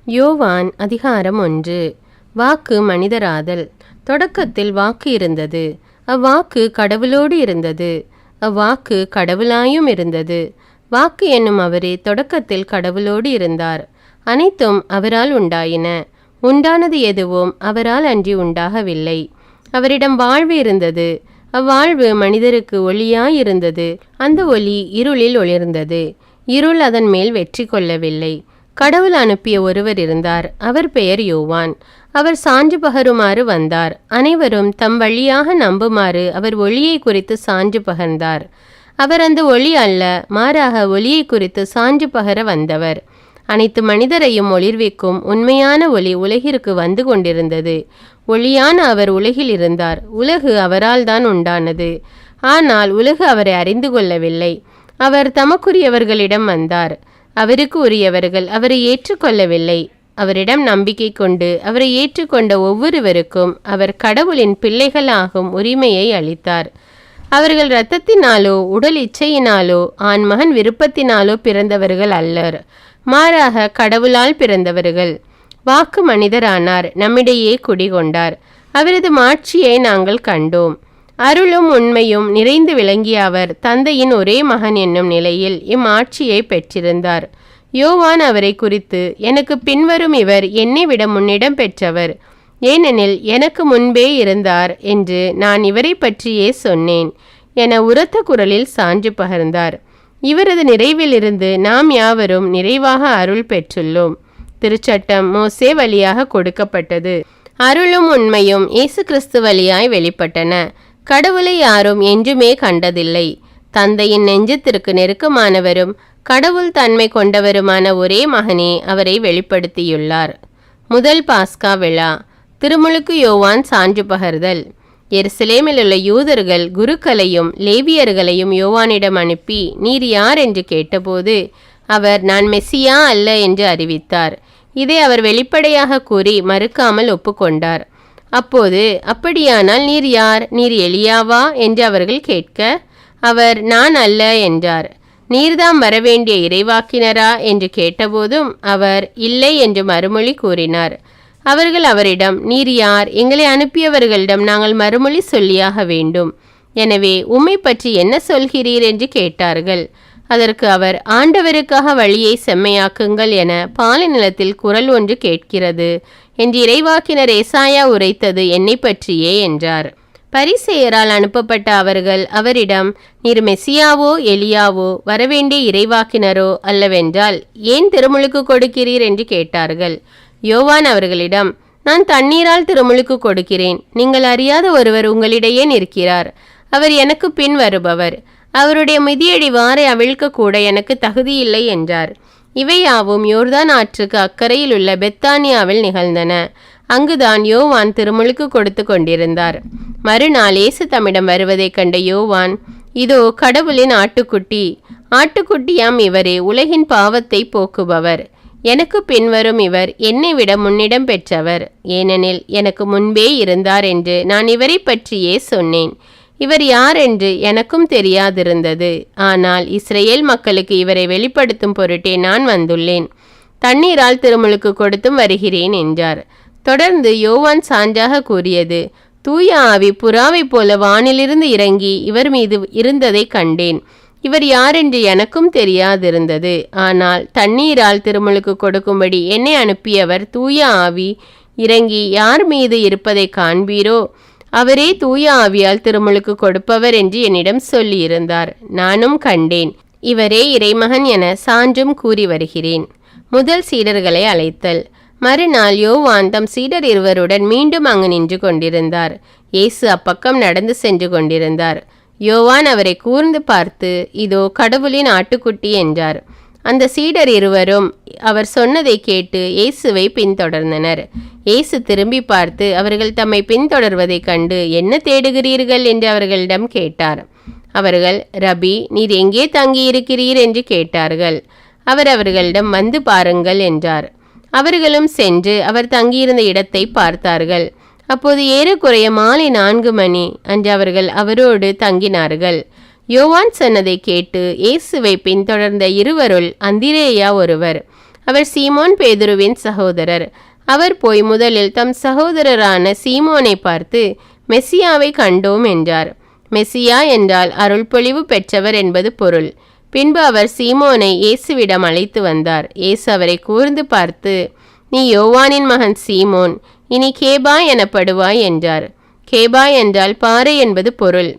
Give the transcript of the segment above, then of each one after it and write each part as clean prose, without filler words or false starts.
யோவான் அதிகாரம் 1. வாக்கு மனிதராதல். தொடக்கத்தில் வாக்கு இருந்தது. அவ்வாக்கு கடவுளோடு இருந்தது. அவ்வாக்கு கடவுளாயும் இருந்தது. வாக்கு என்னும் அவரே தொடக்கத்தில் கடவுளோடு இருந்தார். அனைத்தும் அவரால் உண்டாயின. உண்டானது எதுவும் அவரால் அன்றி உண்டாகவில்லை. அவரிடம் வாழ்வு இருந்தது. அவ்வாழ்வு மனிதருக்கு ஒளியாயிருந்தது. அந்த ஒளி இருளில் ஒளிர்ந்தது. இருள் அதன் மேல் வெற்றி கொள்ளவில்லை. கடவுள் அனுப்பிய ஒருவர் இருந்தார். அவர் பெயர் யோவான். அவர் சான்று பகருமாறு வந்தார். அனைவரும் தம் வழியாக நம்புமாறு அவர் ஒளியை குறித்து சான்று பகர்ந்தார். அவர் அந்த ஒளி அல்ல, மாறாக ஒளியை குறித்து சான்று பகர வந்தவர். அனைத்து மனிதரையும் ஒளிர்விக்கும் உண்மையான ஒளி உலகிற்கு வந்து கொண்டிருந்தது. ஒளியான அவர் உலகில் இருந்தார். உலகு அவரால் தான் உண்டானது. ஆனால் உலகு அவரை அறிந்து கொள்ளவில்லை. அவர் தமக்குரியவர்களிடம் வந்தார். அவருக்கு உரியவர்கள் அவரை ஏற்றுக்கொள்ளவில்லை. அவரிடம் நம்பிக்கை கொண்டு அவரை ஏற்றுக்கொண்ட ஒவ்வொருவருக்கும் அவர் கடவுளின் பிள்ளைகளாகும் உரிமையை அளித்தார். அவர்கள் இரத்தத்தினாலோ உடல் இச்சையினாலோ ஆண்மகன் விருப்பத்தினாலோ பிறந்தவர்கள் அல்லர், மாறாக கடவுளால் பிறந்தவர்கள். வாக்கு மனிதரானார், நம்மிடையே குடிகொண்டார். அவரது மாட்சியை நாங்கள் கண்டோம். அருளும் உண்மையும் நிறைந்து விளங்கிய அவர் தந்தையின் ஒரே மகன் என்னும் நிலையில் இம்மாட்சியை பெற்றிருந்தார். யோவான் அவரை குறித்து, எனக்கு பின்வரும் இவர் என்னை விட முன்னிடம் பெற்றவர், ஏனெனில் எனக்கு முன்பே இருந்தார் என்று நான் இவரை பற்றியே சொன்னேன் என உரத்த குரலில் சான்று பகர்ந்தார். இவரது நிறைவிலிருந்து நாம் யாவரும் நிறைவாக அருள் பெற்றுள்ளோம். திருச்சட்டம் மோசே வழியாக கொடுக்கப்பட்டது. அருளும் உண்மையும் இயேசு கிறிஸ்து வழியாய் வெளிப்பட்டன. கடவுளை யாரும் என்றுமே கண்டதில்லை. தந்தையின் நெஞ்சத்திற்கு நெருக்கமானவரும் கடவுள் தன்மை கொண்டவருமான ஒரே மகனே அவரை வெளிப்படுத்தியுள்ளார். முதல் பாஸ்கா விழா. திருமுழுக்கு யோவான் சான்று பகர்தல். எருசலேமில் உள்ள யூதர்கள் குருக்களையும் லேவியர்களையும் யோவானிடம் அனுப்பி, நீர் யார் என்று கேட்டபோது அவர், நான் மெசியா அல்ல என்று அறிவித்தார். இதை அவர் வெளிப்படையாக கூறி மறுக்காமல் ஒப்புக்கொண்டார். அப்போது, அப்படியானால் நீர் யார்? நீர் எலியாவா என்று அவர்கள் கேட்க, அவர், நான் அல்ல என்றார். நீர்தாம் வரவேண்டிய இறைவாக்கினரா என்று கேட்டபோதும் அவர், இல்லை என்று மறுமொழி கூறினார். அவர்கள் அவரிடம், நீர் யார்? எங்களை அனுப்பியவர்களிடம் நாங்கள் மறுமொழி சொல்லியாக வேண்டும். எனவே உம்மை பற்றி என்ன சொல்கிறீர் என்று கேட்டார்கள். அதற்கு அவர், ஆண்டவருக்காக வழியை செம்மையாக்குங்கள் என பாலை நிலத்தில் குரல் ஒன்று கேட்கிறது என்று இறைவாக்கினர் ஏசாயா உரைத்தது என்னை பற்றியே என்றார். பரிசேயரால் அனுப்பப்பட்ட அவர்கள் அவரிடம், நீர் மெசியாவோ எலியாவோ வரவேண்டிய இறைவாக்கினரோ அல்லவென்றால் ஏன் திருமுழுக்கு கொடுக்கிறீர் என்று கேட்டார்கள். யோவான் அவர்களிடம், நான் தண்ணீரால் திருமுழுக்கு கொடுக்கிறேன். நீங்கள் அறியாத ஒருவர் உங்களிடையே நிற்கிறார். அவர் எனக்கு பின் வருபவர். அவருடைய மிதியடி வாரை அவிழ்க்க கூட எனக்கு தகுதியில்லை என்றார். இவையாவும் யோர்தான் ஆற்றுக்கு அக்கறையில் உள்ள பெத்தானியாவில் நிகழ்ந்தன. அங்குதான் யோவான் திருமுழுக்கு கொடுத்து கொண்டிருந்தார். மறுநாள் இயேசு தம்மிடம் வருவதைக் கண்ட யோவான், இதோ கடவுளின் ஆட்டுக்குட்டி, ஆட்டுக்குட்டியாம் இவரே உலகின் பாவத்தை போக்குபவர். எனக்கு பின்வரும் இவர் என்னை விட முன்னிடம் பெற்றவர், ஏனெனில் எனக்கு முன்பே இருந்தார் என்று நான் இவரை பற்றியே சொன்னேன். இவர் யார் என்று எனக்கும் தெரியாதிருந்தது. ஆனால் இஸ்ரேல் மக்களுக்கு இவரை வெளிப்படுத்தும் பொருட்டே நான் வந்துள்ளேன். தண்ணீரால் திருமுழுக்கு கொடுத்தும் வருகிறேன் என்றார். தொடர்ந்து யோவான் சான்றாக கூறியது, தூய ஆவி புறாவைப் போல வானிலிருந்து இறங்கி இவர் மீது இருந்ததை கண்டேன். இவர் யாரென்று எனக்கும் தெரியாதிருந்தது. ஆனால் தண்ணீரால் திருமுழுக்கு கொடுக்கும்படி என்னை அனுப்பியவர் தூய ஆவி இறங்கி யார் மீது இருப்பதை காண்பீரோ அவரே தூய ஆவியால் திருமுழுக்கு கொடுப்பவர் என்று என்னிடம் சொல்லியிருந்தார். நானும் கண்டேன். இவரே இறைமகன் என சான்றும் கூறி வருகிறேன். முதல் சீடர்களை அழைத்தல். மறுநாள் யோவான் தம் சீடர் இருவருடன் மீண்டும் அங்கு நின்று கொண்டிருந்தார். இயேசு அப்பக்கம் நடந்து சென்று கொண்டிருந்தார். யோவான் அவரை கூர்ந்து பார்த்து, இதோ கடவுளின் ஆட்டுக்குட்டி என்றார். அந்த சீடர் இருவரும் அவர் சொன்னதை கேட்டு இயேசுவை பின்தொடர்ந்தனர். இயேசு திரும்பி பார்த்து அவர்கள் தம்மை பின்தொடர்வதைக் கண்டு, என்ன தேடுகிறீர்கள் என்று அவர்களிடம் கேட்டார். அவர்கள், ரபி, நீர் எங்கே தங்கியிருக்கிறீர் என்று கேட்டார்கள். அவர் அவர்களிடம், வந்து பாருங்கள் என்றார். அவர்களும் சென்று அவர் தங்கியிருந்த இடத்தை பார்த்தார்கள். அப்போது ஏறக்குறைய மாலை 4 மணி அன்று அவர்கள் அவரோடு தங்கினார்கள். யோவான் சொன்னதை கேட்டு இயேசுவை பின்தொடர்ந்த இருவருள் அந்திரேயா ஒருவர். அவர் சீமோன் பேதுருவின் சகோதரர். அவர் போய் முதலில் தம் சகோதரரான சீமோனை பார்த்து, மெசியாவை கண்டோம் என்றார். மெசியா என்றால் அருள்பொழிவு பெற்றவர் என்பது பொருள். பின்பு அவர் சீமோனை இயேசுவிடம் அழைத்து வந்தார். இயேசு அவரை கூர்ந்து பார்த்து, நீ யோவானின் மகன் சீமோன், இனி கேபா எனப்படுவாய் என்றார். கேபா என்றால் பாறை என்பது பொருள்.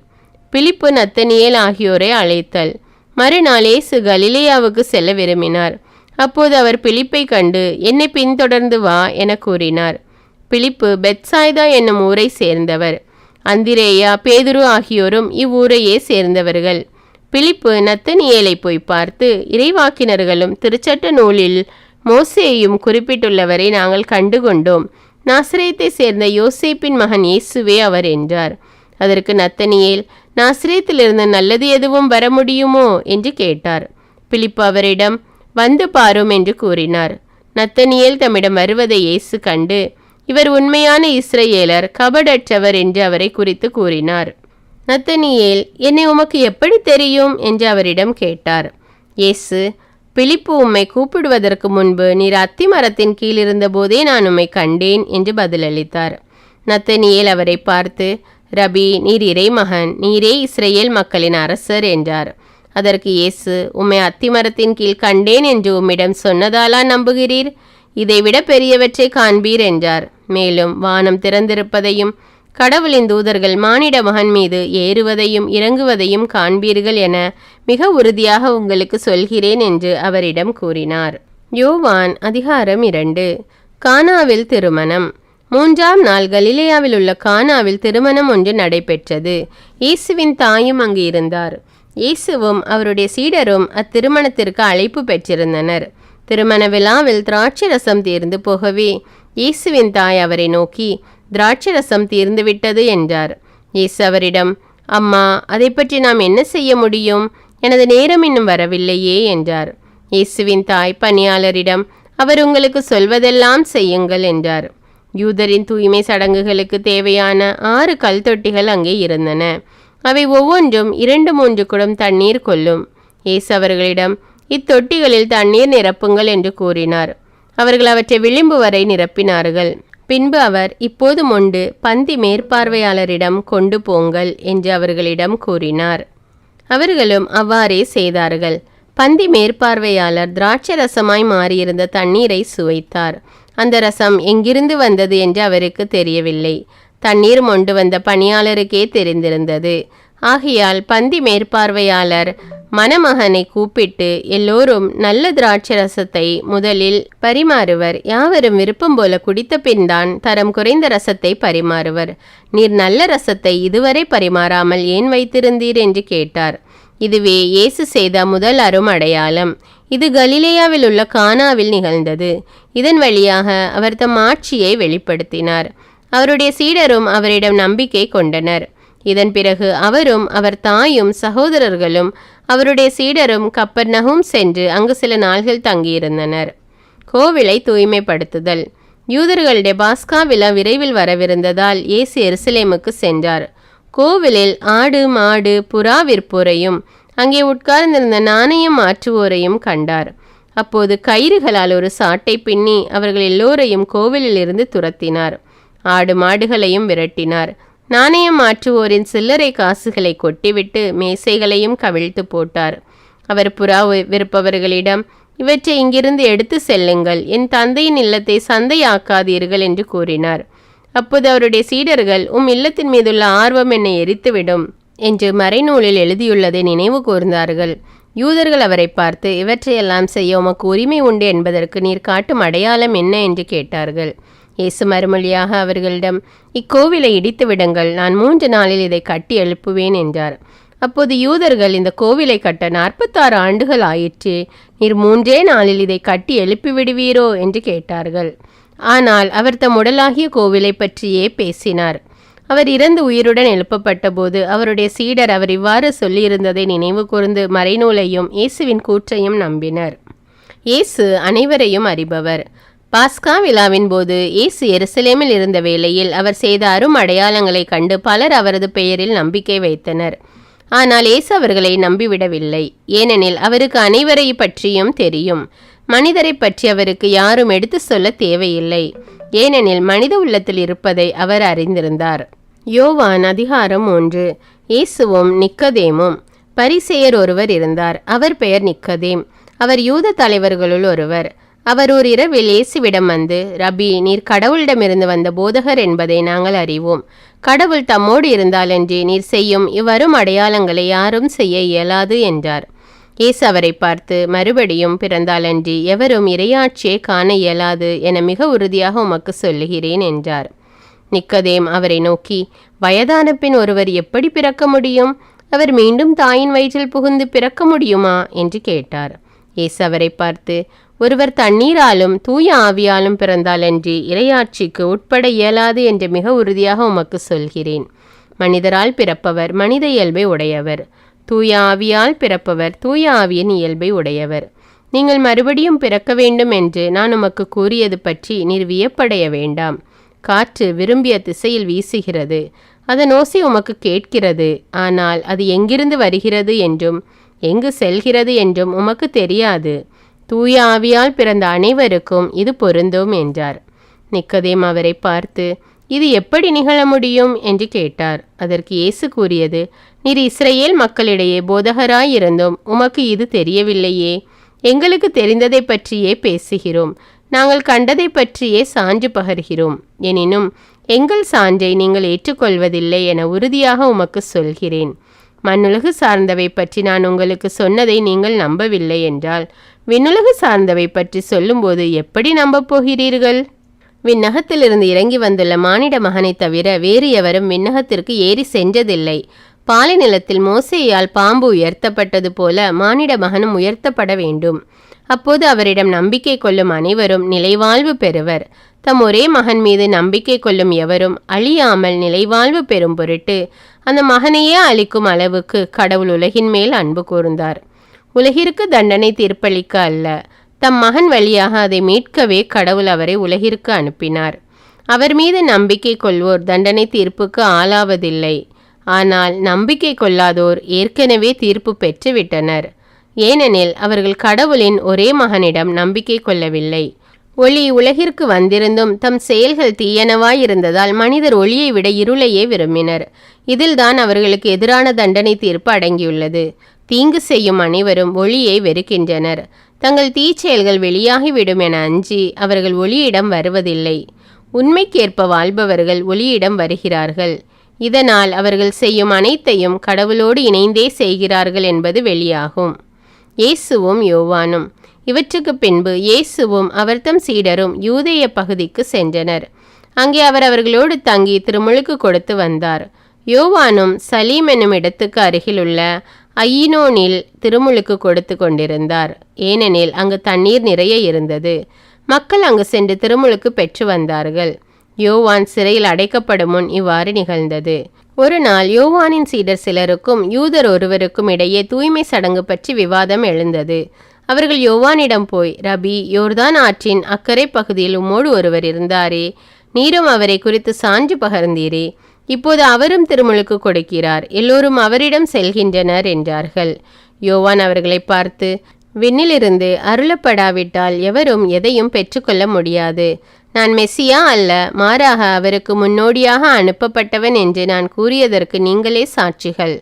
பிலிப்பு நத்தனியேல் ஆகியோரை அழைத்தல். மறுநாள் இயேசு கலிலேயாவுக்கு செல்ல விரும்பினார். அப்போது அவர் பிலிப்பை கண்டு, என்னை பின்தொடர்ந்து வா என கூறினார். பிலிப்பு பெத்சாய்தா என்னும் ஊரை சேர்ந்தவர். அந்திரேயா பேதுரு ஆகியோரும் இவ்வூரையே சேர்ந்தவர்கள். பிலிப்பு நத்தனியேலை போய் பார்த்து, இறைவாக்கினர்களும் திருச்சட்ட நூலில் மோசேயும் குறிப்பிட்டுள்ளவரை நாங்கள் கண்டுகொண்டோம். நாசரேத்தை சேர்ந்த யோசேப்பின் மகன் இயேசுவே அவர் என்றார். அதற்கு நத்தனியேல், நாசரேத்திலிருந்து நல்லது எதுவும் வர முடியுமோ என்று கேட்டார். பிலிப்பு அவரிடம், வந்து பாரும் என்று கூறினார். நத்தனியேல் தம்மிடம் வருவதை இயேசு கண்டு, இவர் உண்மையான இஸ்ரவேலர், கபடற்றவர் என்று அவரை குறித்து கூறினார். நத்தனியேல், என்னை உமக்கு எப்படி தெரியும் என்று அவரிடம் கேட்டார். இயேசு, பிலிப்பு உம்மை கூப்பிடுவதற்கு முன்பு நீர் அத்தி மரத்தின் கீழ் இருந்தபோதே நான் உம்மை கண்டேன் என்று பதிலளித்தார். நத்தனியேல் அவரை பார்த்து, ரபி, நீர் இறைமகன், நீரே இஸ்ரேல் மக்களின் அரசர் என்றார். அதற்கு இயேசு, உம்மை அத்திமரத்தின் கீழ் கண்டேன் என்று உம்மிடம் சொன்னதாலா நம்புகிறீர்? இதைவிட பெரியவற்றை காண்பீர் என்றார். மேலும் வானம் திறந்திருப்பதையும் கடவுளின் தூதர்கள் மானிட மகன் மீது ஏறுவதையும் இறங்குவதையும் காண்பீர்கள் என மிக உறுதியாக உங்களுக்கு சொல்கிறேன் என்று அவரிடம் கூறினார். யோவான் அதிகாரம் 2. கானாவில் திருமணம். 3ஆம் நாள் கலிலேயாவில் உள்ள கானாவில் திருமணம் ஒன்று நடைபெற்றது. இயேசுவின் தாயும் அங்கு இருந்தார். இயேசுவும் அவருடைய சீடரும் அத்திருமணத்திற்கு அழைப்பு பெற்றிருந்தனர். திருமண விழாவில் திராட்சை ரசம் தீர்ந்து போகவே இயேசுவின் தாய் அவரை நோக்கி, திராட்சை ரசம் தீர்ந்துவிட்டது என்றார். இயேசு அவரிடம், அம்மா, அதை பற்றி நாம் என்ன செய்ய முடியும்? எனது நேரம் இன்னும் வரவில்லையே என்றார். இயேசுவின் தாய் பணியாளரிடம், அவர் உங்களுக்கு சொல்வதெல்லாம் செய்யுங்கள் என்றார். யூதரின் தூய்மை சடங்குகளுக்கு தேவையான 6 கல் தொட்டிகள் அங்கே இருந்தன. அவை ஒவ்வொன்றும் 2-3 குடம் தண்ணீர் கொள்ளும். இயேசு அவர்களிடம், இத்தொட்டிகளில் தண்ணீர் நிரப்புங்கள் என்று கூறினார். அவர்கள் அவற்றை விளிம்பு வரை நிரப்பினார்கள். பின்பு அவர், இப்போது மொண்டு பந்தி மேற்பார்வையாளரிடம் கொண்டு போங்கள் என்று அவர்களிடம் கூறினார். அவர்களும் அவ்வாறே செய்தார்கள். பந்தி மேற்பார்வையாளர் திராட்சை ரசமாய் மாறியிருந்த தண்ணீரை சுவைத்தார். அந்த ரசம் எங்கிருந்து வந்தது என்று அவருக்கு தெரியவில்லை. தண்ணீர் மொண்டு வந்த பணியாளருக்கே தெரிந்திருந்தது. ஆகையால் பந்தி மேற்பார்வையாளர் மணமகனை கூப்பிட்டு, எல்லோரும் நல்ல திராட்சை ரசத்தை முதலில் பரிமாறுவர், யாவரும் விருப்பம் போல குடித்த பின் தான் தரம் குறைந்த ரசத்தை பரிமாறுவர். நீர் நல்ல ரசத்தை இதுவரை பரிமாறாமல் ஏன் வைத்திருந்தீர் என்று கேட்டார். இதுவே இயேசு செய்த முதல் அரும் அடையாளம். இது கலிலேயாவில் உள்ள கானாவில் நிகழ்ந்தது. இதன் வழியாக அவர் தம் ஆட்சியை வெளிப்படுத்தினார். அவருடைய சீடரும் அவரிடம் நம்பிக்கை கொண்டனர். இதன் பிறகு அவரும் அவர் தாயும் சகோதரர்களும் அவருடைய சீடரும் கப்பர்நகூம் சென்று அங்கு சில நாள்கள் தங்கியிருந்தனர். கோவிலை தூய்மைப்படுத்துதல். யூதர்களுடைய பாஸ்கா விழா விரைவில் வரவிருந்ததால் இயேசு எருசலேமுக்கு சென்றார். கோவிலில் ஆடு மாடு புறா விற்போரையும் அங்கே உட்கார்ந்திருந்த நாணயம் மாற்றுவோரையும் கண்டார். அப்போது கயிறுகளால் ஒரு சாட்டை பின்னி அவர்கள் எல்லோரையும் கோவிலில் இருந்து துரத்தினார். ஆடு மாடுகளையும் விரட்டினார். நாணயம் மாற்றுவோரின் சில்லறை காசுகளை கொட்டிவிட்டு மேசைகளையும் கவிழ்த்து போட்டார். அவர் புறா விற்பவர்களிடம், இவற்றை இங்கிருந்து எடுத்து செல்லுங்கள், என் தந்தையின் இல்லத்தை சந்தையாக்காதீர்கள் என்று கூறினார். அப்போது அவருடைய சீடர்கள், இல்லத்தின் மீதுள்ள ஆர்வம் என்னை எரித்துவிடும் என்று மறைநூலில் எழுதியுள்ளதை நினைவு கூர்ந்தார்கள். யூதர்கள் அவரை பார்த்து, இவற்றையெல்லாம் செய்ய உமக்கு உரிமை உண்டு என்பதற்கு நீர் காட்டும் அடையாளம் என்ன என்று கேட்டார்கள். இயேசு மறுமொழியாக அவர்களிடம், இக்கோவிலை இடித்து விடுங்கள், நான் 3 நாளில் இதை கட்டி எழுப்புவேன் என்றார். அப்போது யூதர்கள், இந்த கோவிலை கட்ட 46 ஆண்டுகள் ஆயிற்று, நீர் 3 நாளில் இதை கட்டி எழுப்பி விடுவீரோ என்று கேட்டார்கள். ஆனால் அவர் தம் உடலாகிய கோவிலை பற்றியே பேசினார். அவர் இறந்து உயிருடன் எழுப்பப்பட்ட போது அவருடைய சீடர் அவர் இவ்வாறு சொல்லியிருந்ததை நினைவு கூர்ந்து மறைநூலையும் இயேசுவின் கூற்றையும் நம்பினர். இயேசு அனைவரையும் அறிபவர். பாஸ்கா விழாவின் போது இயேசு எருசலேமில் இருந்த வேளையில் அவர் செய்த அரும் அடையாளங்களைக் கண்டு பலர் அவரது பெயரில் நம்பிக்கை வைத்தனர். ஆனால் இயேசு அவர்களை நம்பிவிடவில்லை. ஏனெனில் அவருக்கு அனைவரை பற்றியும் தெரியும். மனிதரை பற்றி அவருக்கு யாரும் எடுத்து சொல்ல தேவையில்லை, ஏனெனில் மனித உள்ளத்தில் இருப்பதை அவர் அறிந்திருந்தார். யோவான் அதிகாரம் 1. இயேசுவும் நிக்கதேமும். பரிசேயர் ஒருவர் இருந்தார். அவர் பெயர் நிக்கதேம். அவர் யூத தலைவர்களுள் ஒருவர். அவர் ஒரு இரவில் இயேசுவிடம் வந்து, ரபி, நீர் கடவுளிடமிருந்து வந்த போதகர் என்பதை நாங்கள் அறிவோம். கடவுள் தம்மோடு இருந்தாலன்றி நீர் செய்யும் இவ்வரும் அடையாளங்களை யாரும் செய்ய இயலாது என்றார். இயேசு அவரை பார்த்து, மறுபடியும் பிறந்தாலன்றி எவரும் இறையாட்சியை காண இயலாது என மிக உறுதியாக உமக்கு சொல்லுகிறேன் என்றார். நிக்கதேம் அவரை நோக்கி, வயதான பின் ஒருவர் எப்படி பிறக்க முடியும்? அவர் மீண்டும் தாயின் வயிற்றில் புகுந்து பிறக்க முடியுமா என்று கேட்டார். இயேசு அவரை பார்த்து, ஒருவர் தண்ணீராலும் தூய ஆவியாலும் பிறந்தாலன்றி இறையாட்சிக்கு உட்பட இயலாது என்று மிக உறுதியாக உமக்கு சொல்கிறேன். மனிதரால் பிறப்பவர் மனித இயல்பை உடையவர், தூய ஆவியால் பிறப்பவர் தூய ஆவியின் இயல்பை உடையவர். நீங்கள் மறுபடியும் பிறக்க வேண்டும் என்று நான் உமக்கு கூறியது பற்றி நீர் வியப்படைய வேண்டாம். காற்று விரும்பிய திசையில் வீசுகிறது, அதன் ஓசை உமக்கு கேட்கிறது, ஆனால் அது எங்கிருந்து வருகிறது என்றும் எங்கு செல்கிறது என்றும் உமக்கு தெரியாது. தூய ஆவியால் பிறந்த அனைவருக்கும் இது பொருந்தும் என்றார். நிக்கதேம் அவரை பார்த்து, இது எப்படி நிகழ முடியும் என்று கேட்டார். அதற்கு இயேசு கூறியது, நீர் இஸ்ரேல் மக்களிடையே போதகராயிருந்தும் உமக்கு இது தெரியவில்லையே. எங்களுக்கு தெரிந்ததை பற்றியே பேசுகிறோம், நாங்கள் கண்டதை பற்றியே சான்று பகர்கிறோம். எனினும் எங்கள் சான்றை நீங்கள் ஏற்றுக்கொள்வதில்லை என உறுதியாக உமக்கு சொல்கிறேன். மண்ணுலகு சார்ந்தவை பற்றி நான் உங்களுக்கு சொன்னதை நீங்கள் நம்பவில்லை என்றால் விண்ணுலகு சார்ந்தவை பற்றி சொல்லும்போது எப்படி நம்பப் போகிறீர்கள்? விண்ணகத்திலிருந்து இறங்கி வந்துள்ள மானிட மகனை தவிர வேறு எவரும் விண்ணகத்திற்கு ஏறி சென்றதில்லை. பாலை நிலத்தில் மோசேயால் பாம்பு உயர்த்தப்பட்டது போல மானிட மகனும் உயர்த்தப்பட வேண்டும். அப்போது அவரிடம் நம்பிக்கை கொள்ளும் அனைவரும் நிலைவாழ்வு பெறுவர். தம் ஒரே மகன் மீது நம்பிக்கை கொள்ளும் எவரும் அழியாமல் நிலைவாழ்வு பெறும் பொருட்டு அந்த மகனையே அளிக்கும் அளவுக்கு கடவுள் உலகின் மேல் அன்பு கூர்ந்தார். உலகிற்கு தண்டனை தீர்ப்பளிக்க அல்ல, தம் மகன் வழியாக அதை மீட்கவே கடவுள் அவரை உலகிற்கு அனுப்பினார். அவர் மீது நம்பிக்கை கொள்வோர் தண்டனை தீர்ப்புக்கு ஆளாவதில்லை. ஆனால் நம்பிக்கை கொள்ளாதோர் ஏற்கனவே தீர்ப்பு பெற்றுவிட்டனர். ஏனெனில் அவர்கள் கடவுளின் ஒரே மகனிடம் நம்பிக்கை கொள்ளவில்லை. ஒளி உலகிற்கு வந்திருந்தும் தம் செயல்கள் தீயனவாயிருந்ததால் மனிதர் ஒளியை விட இருளையே விரும்பினர். இதில்தான் அவர்களுக்கு எதிரான தண்டனை தீர்ப்பு அடங்கியுள்ளது. தீங்கு செய்யும் அனைவரும் ஒளியை வெறுக்கின்றனர். தங்கள் தீச்செயல்கள் வெளியாகிவிடும் என அஞ்சி அவர்கள் ஒளியிடம் வருவதில்லை. உண்மைக்கேற்ப வாழ்பவர்கள் ஒளியிடம் வருகிறார்கள். இதனால் அவர்கள் செய்யும் அனைத்தையும் கடவுளோடு இணைந்தே செய்கிறார்கள் என்பது வெளியாகும். இயேசுவும் யோவானும். இவற்றுக்கு பின்பு இயேசுவும் அவர்தம் சீடரும் யூதேய பகுதிக்கு சென்றனர். அங்கே அவர் அவர்களோடு தங்கி திருமுழுக்கு கொடுத்து வந்தார். யோவானும் சலீம் என்னும் இடத்துக்கு அருகிலுள்ள ஐயினோனில் திருமுழுக்கு கொடுத்து கொண்டிருந்தார். ஏனெனில் அங்கு தண்ணீர் நிறைய இருந்தது. மக்கள் அங்கு சென்று திருமுழுக்கு பெற்று வந்தார்கள். யோவான் சிறையில் அடைக்கப்படும் முன் இவ்வாறு நிகழ்ந்தது. ஒரு நாள் யோவானின் சீடர் சிலருக்கும் யூதர் ஒருவருக்கும் இடையே தூய்மை சடங்கு பற்றி விவாதம் எழுந்தது. அவர்கள் யோவானிடம் போய், ரபி, யோர்தான் ஆற்றின் அக்கறை பகுதியில் உம்மோடு ஒருவர் இருந்தாரே, நீரும் அவரை குறித்து சான்று பகர்ந்தீரே, இப்போது அவரும் திருமுழுக்கு கொடுக்கிறார், எல்லோரும் அவரிடம் செல்கின்றனர் என்றார்கள். யோவான் அவர்களை பார்த்து, விண்ணிலிருந்து அருளப்படாவிட்டால் எவரும் எதையும் பெற்றுக்கொள்ள முடியாது. நான் மெசியா அல்ல, மாறாக அவருக்கு முன்னோடியாக அனுப்பப்பட்டவன் என்று நான் கூறியதற்கு நீங்களே சாட்சிகள்.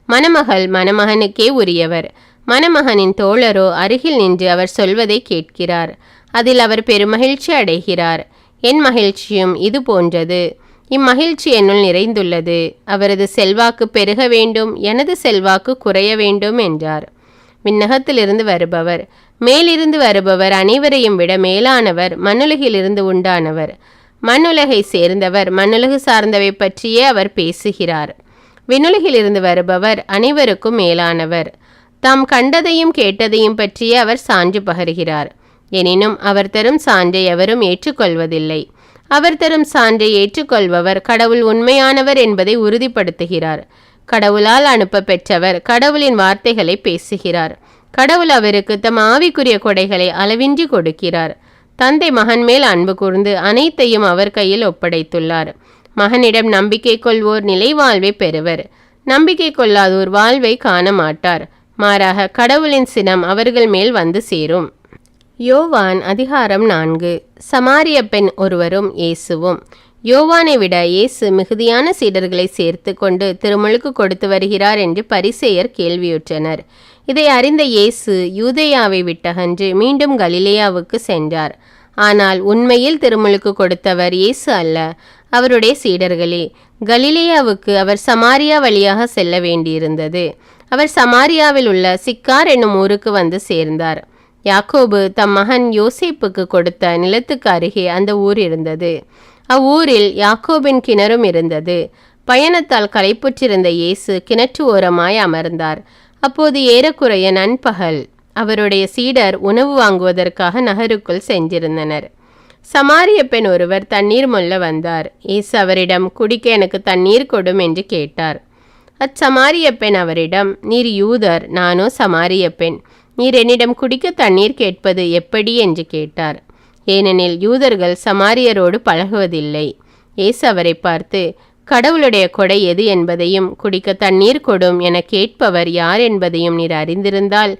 மணமகள் மணமகனுக்கே உரியவர். மணமகனின் தோழரோ அருகில் நின்று அவர் சொல்வதை கேட்கிறார். அதில் அவர் பெருமகிழ்ச்சி அடைகிறார். என் மகிழ்ச்சியும் இது போன்றது. இம்மகிழ்ச்சி என்னுள் நிறைந்துள்ளது. அவரது செல்வாக்கு பெருக வேண்டும், எனது செல்வாக்கு குறைய வேண்டும் என்றார். விண்ணகத்திலிருந்து வருபவர், மேலிருந்து வருபவர் அனைவரையும் விட மேலானவர், மண்ணுலகிலிருந்து உண்டானவர். மண்ணுலகை சேர்ந்தவர், மண்ணுலகு சார்ந்தவை பற்றியே அவர் பேசுகிறார். விண்ணுலகிலிருந்து வருபவர் அனைவருக்கும் மேலானவர். தாம் கண்டதையும் கேட்டதையும் பற்றியே அவர் சான்று பகர்கிறார். எனினும் அவர் தரும் சான்றை எவரும் ஏற்றுக்கொள்வதில்லை. அவர் தரும் சான்றை ஏற்றுக்கொள்பவர் கடவுள் உண்மையானவர் என்பதை உறுதிப்படுத்துகிறார். கடவுளால் அனுப்ப பெற்றவர் கடவுளின் வார்த்தைகளை பேசுகிறார். கடவுள் அவருக்கு தம் ஆவிக்குரிய கொடைகளை அளவின்றி கொடுக்கிறார். தந்தை மகன் மேல் அன்பு கூர்ந்து அனைத்தையும் அவர் கையில் ஒப்படைத்துள்ளார். மகனிடம் நம்பிக்கை கொள்வோர் நிலை வாழ்வை பெறுவர். நம்பிக்கை கொள்ளாதோர் வாழ்வை காண மாட்டார். மாறாக கடவுளின் சினம் அவர்கள் மேல் வந்து சேரும். யோவான் அதிகாரம் 4. சமாரிய பெண் ஒருவரும் இயேசுவும். யோவானை விட இயேசு மிகுதியான சீடர்களை சேர்த்து கொண்டு திருமுழுக்கு கொடுத்து வருகிறார் என்று பரிசேயர் கேள்வியுற்றனர். இதை அறிந்த இயேசு யூதேயாவை விட்டகன்று மீண்டும் கலிலேயாவுக்கு சென்றார். ஆனால் உண்மையில் திருமுழுக்கு கொடுத்தவர் இயேசு அல்ல, அவருடைய சீடர்களே. கலிலேயாவுக்கு அவர் சமாரியா வழியாக செல்ல வேண்டியிருந்தது. அவர் சமாரியாவில் உள்ள சிக்கார் என்னும் ஊருக்கு வந்து சேர்ந்தார். யாக்கோபு தம் மகன் யோசேப்புக்கு கொடுத்த நிலத்துக்கு அருகே அந்த ஊர் இருந்தது. அவ்வூரில் யாக்கோபின் கிணறும் இருந்தது. பயணத்தால் களைப்புற்றிருந்த இயேசு கிணற்று ஓரமாய் அமர்ந்தார். அப்போது ஏறக்குறைய நண்பகல். அவருடைய சீடர் உணவு வாங்குவதற்காக நகருக்குள் சென்றிருந்தனர். சமாரிய பெண் ஒருவர் தண்ணீர் மொள்ள வந்தார். இயேசு அவரிடம், குடிக்க எனக்கு தண்ணீர் கொடும் என்று கேட்டார். அச்சமாரிய பெண் அவரிடம், நீர் யூதர், நானோ சமாரிய பெண், நீர் என்னிடம் குடிக்க தண்ணீர் கேட்பது எப்படி என்று கேட்டார். ஏனெனில் யூதர்கள் சமாரியரோடு பழகுவதில்லை. இயேசு அவரை பார்த்து, கடவுளுடைய கொடை எது என்பதையும் குடிக்க தண்ணீர் கொடும் என கேட்பவர் யார் என்பதையும் நீர் அறிந்திருந்தால்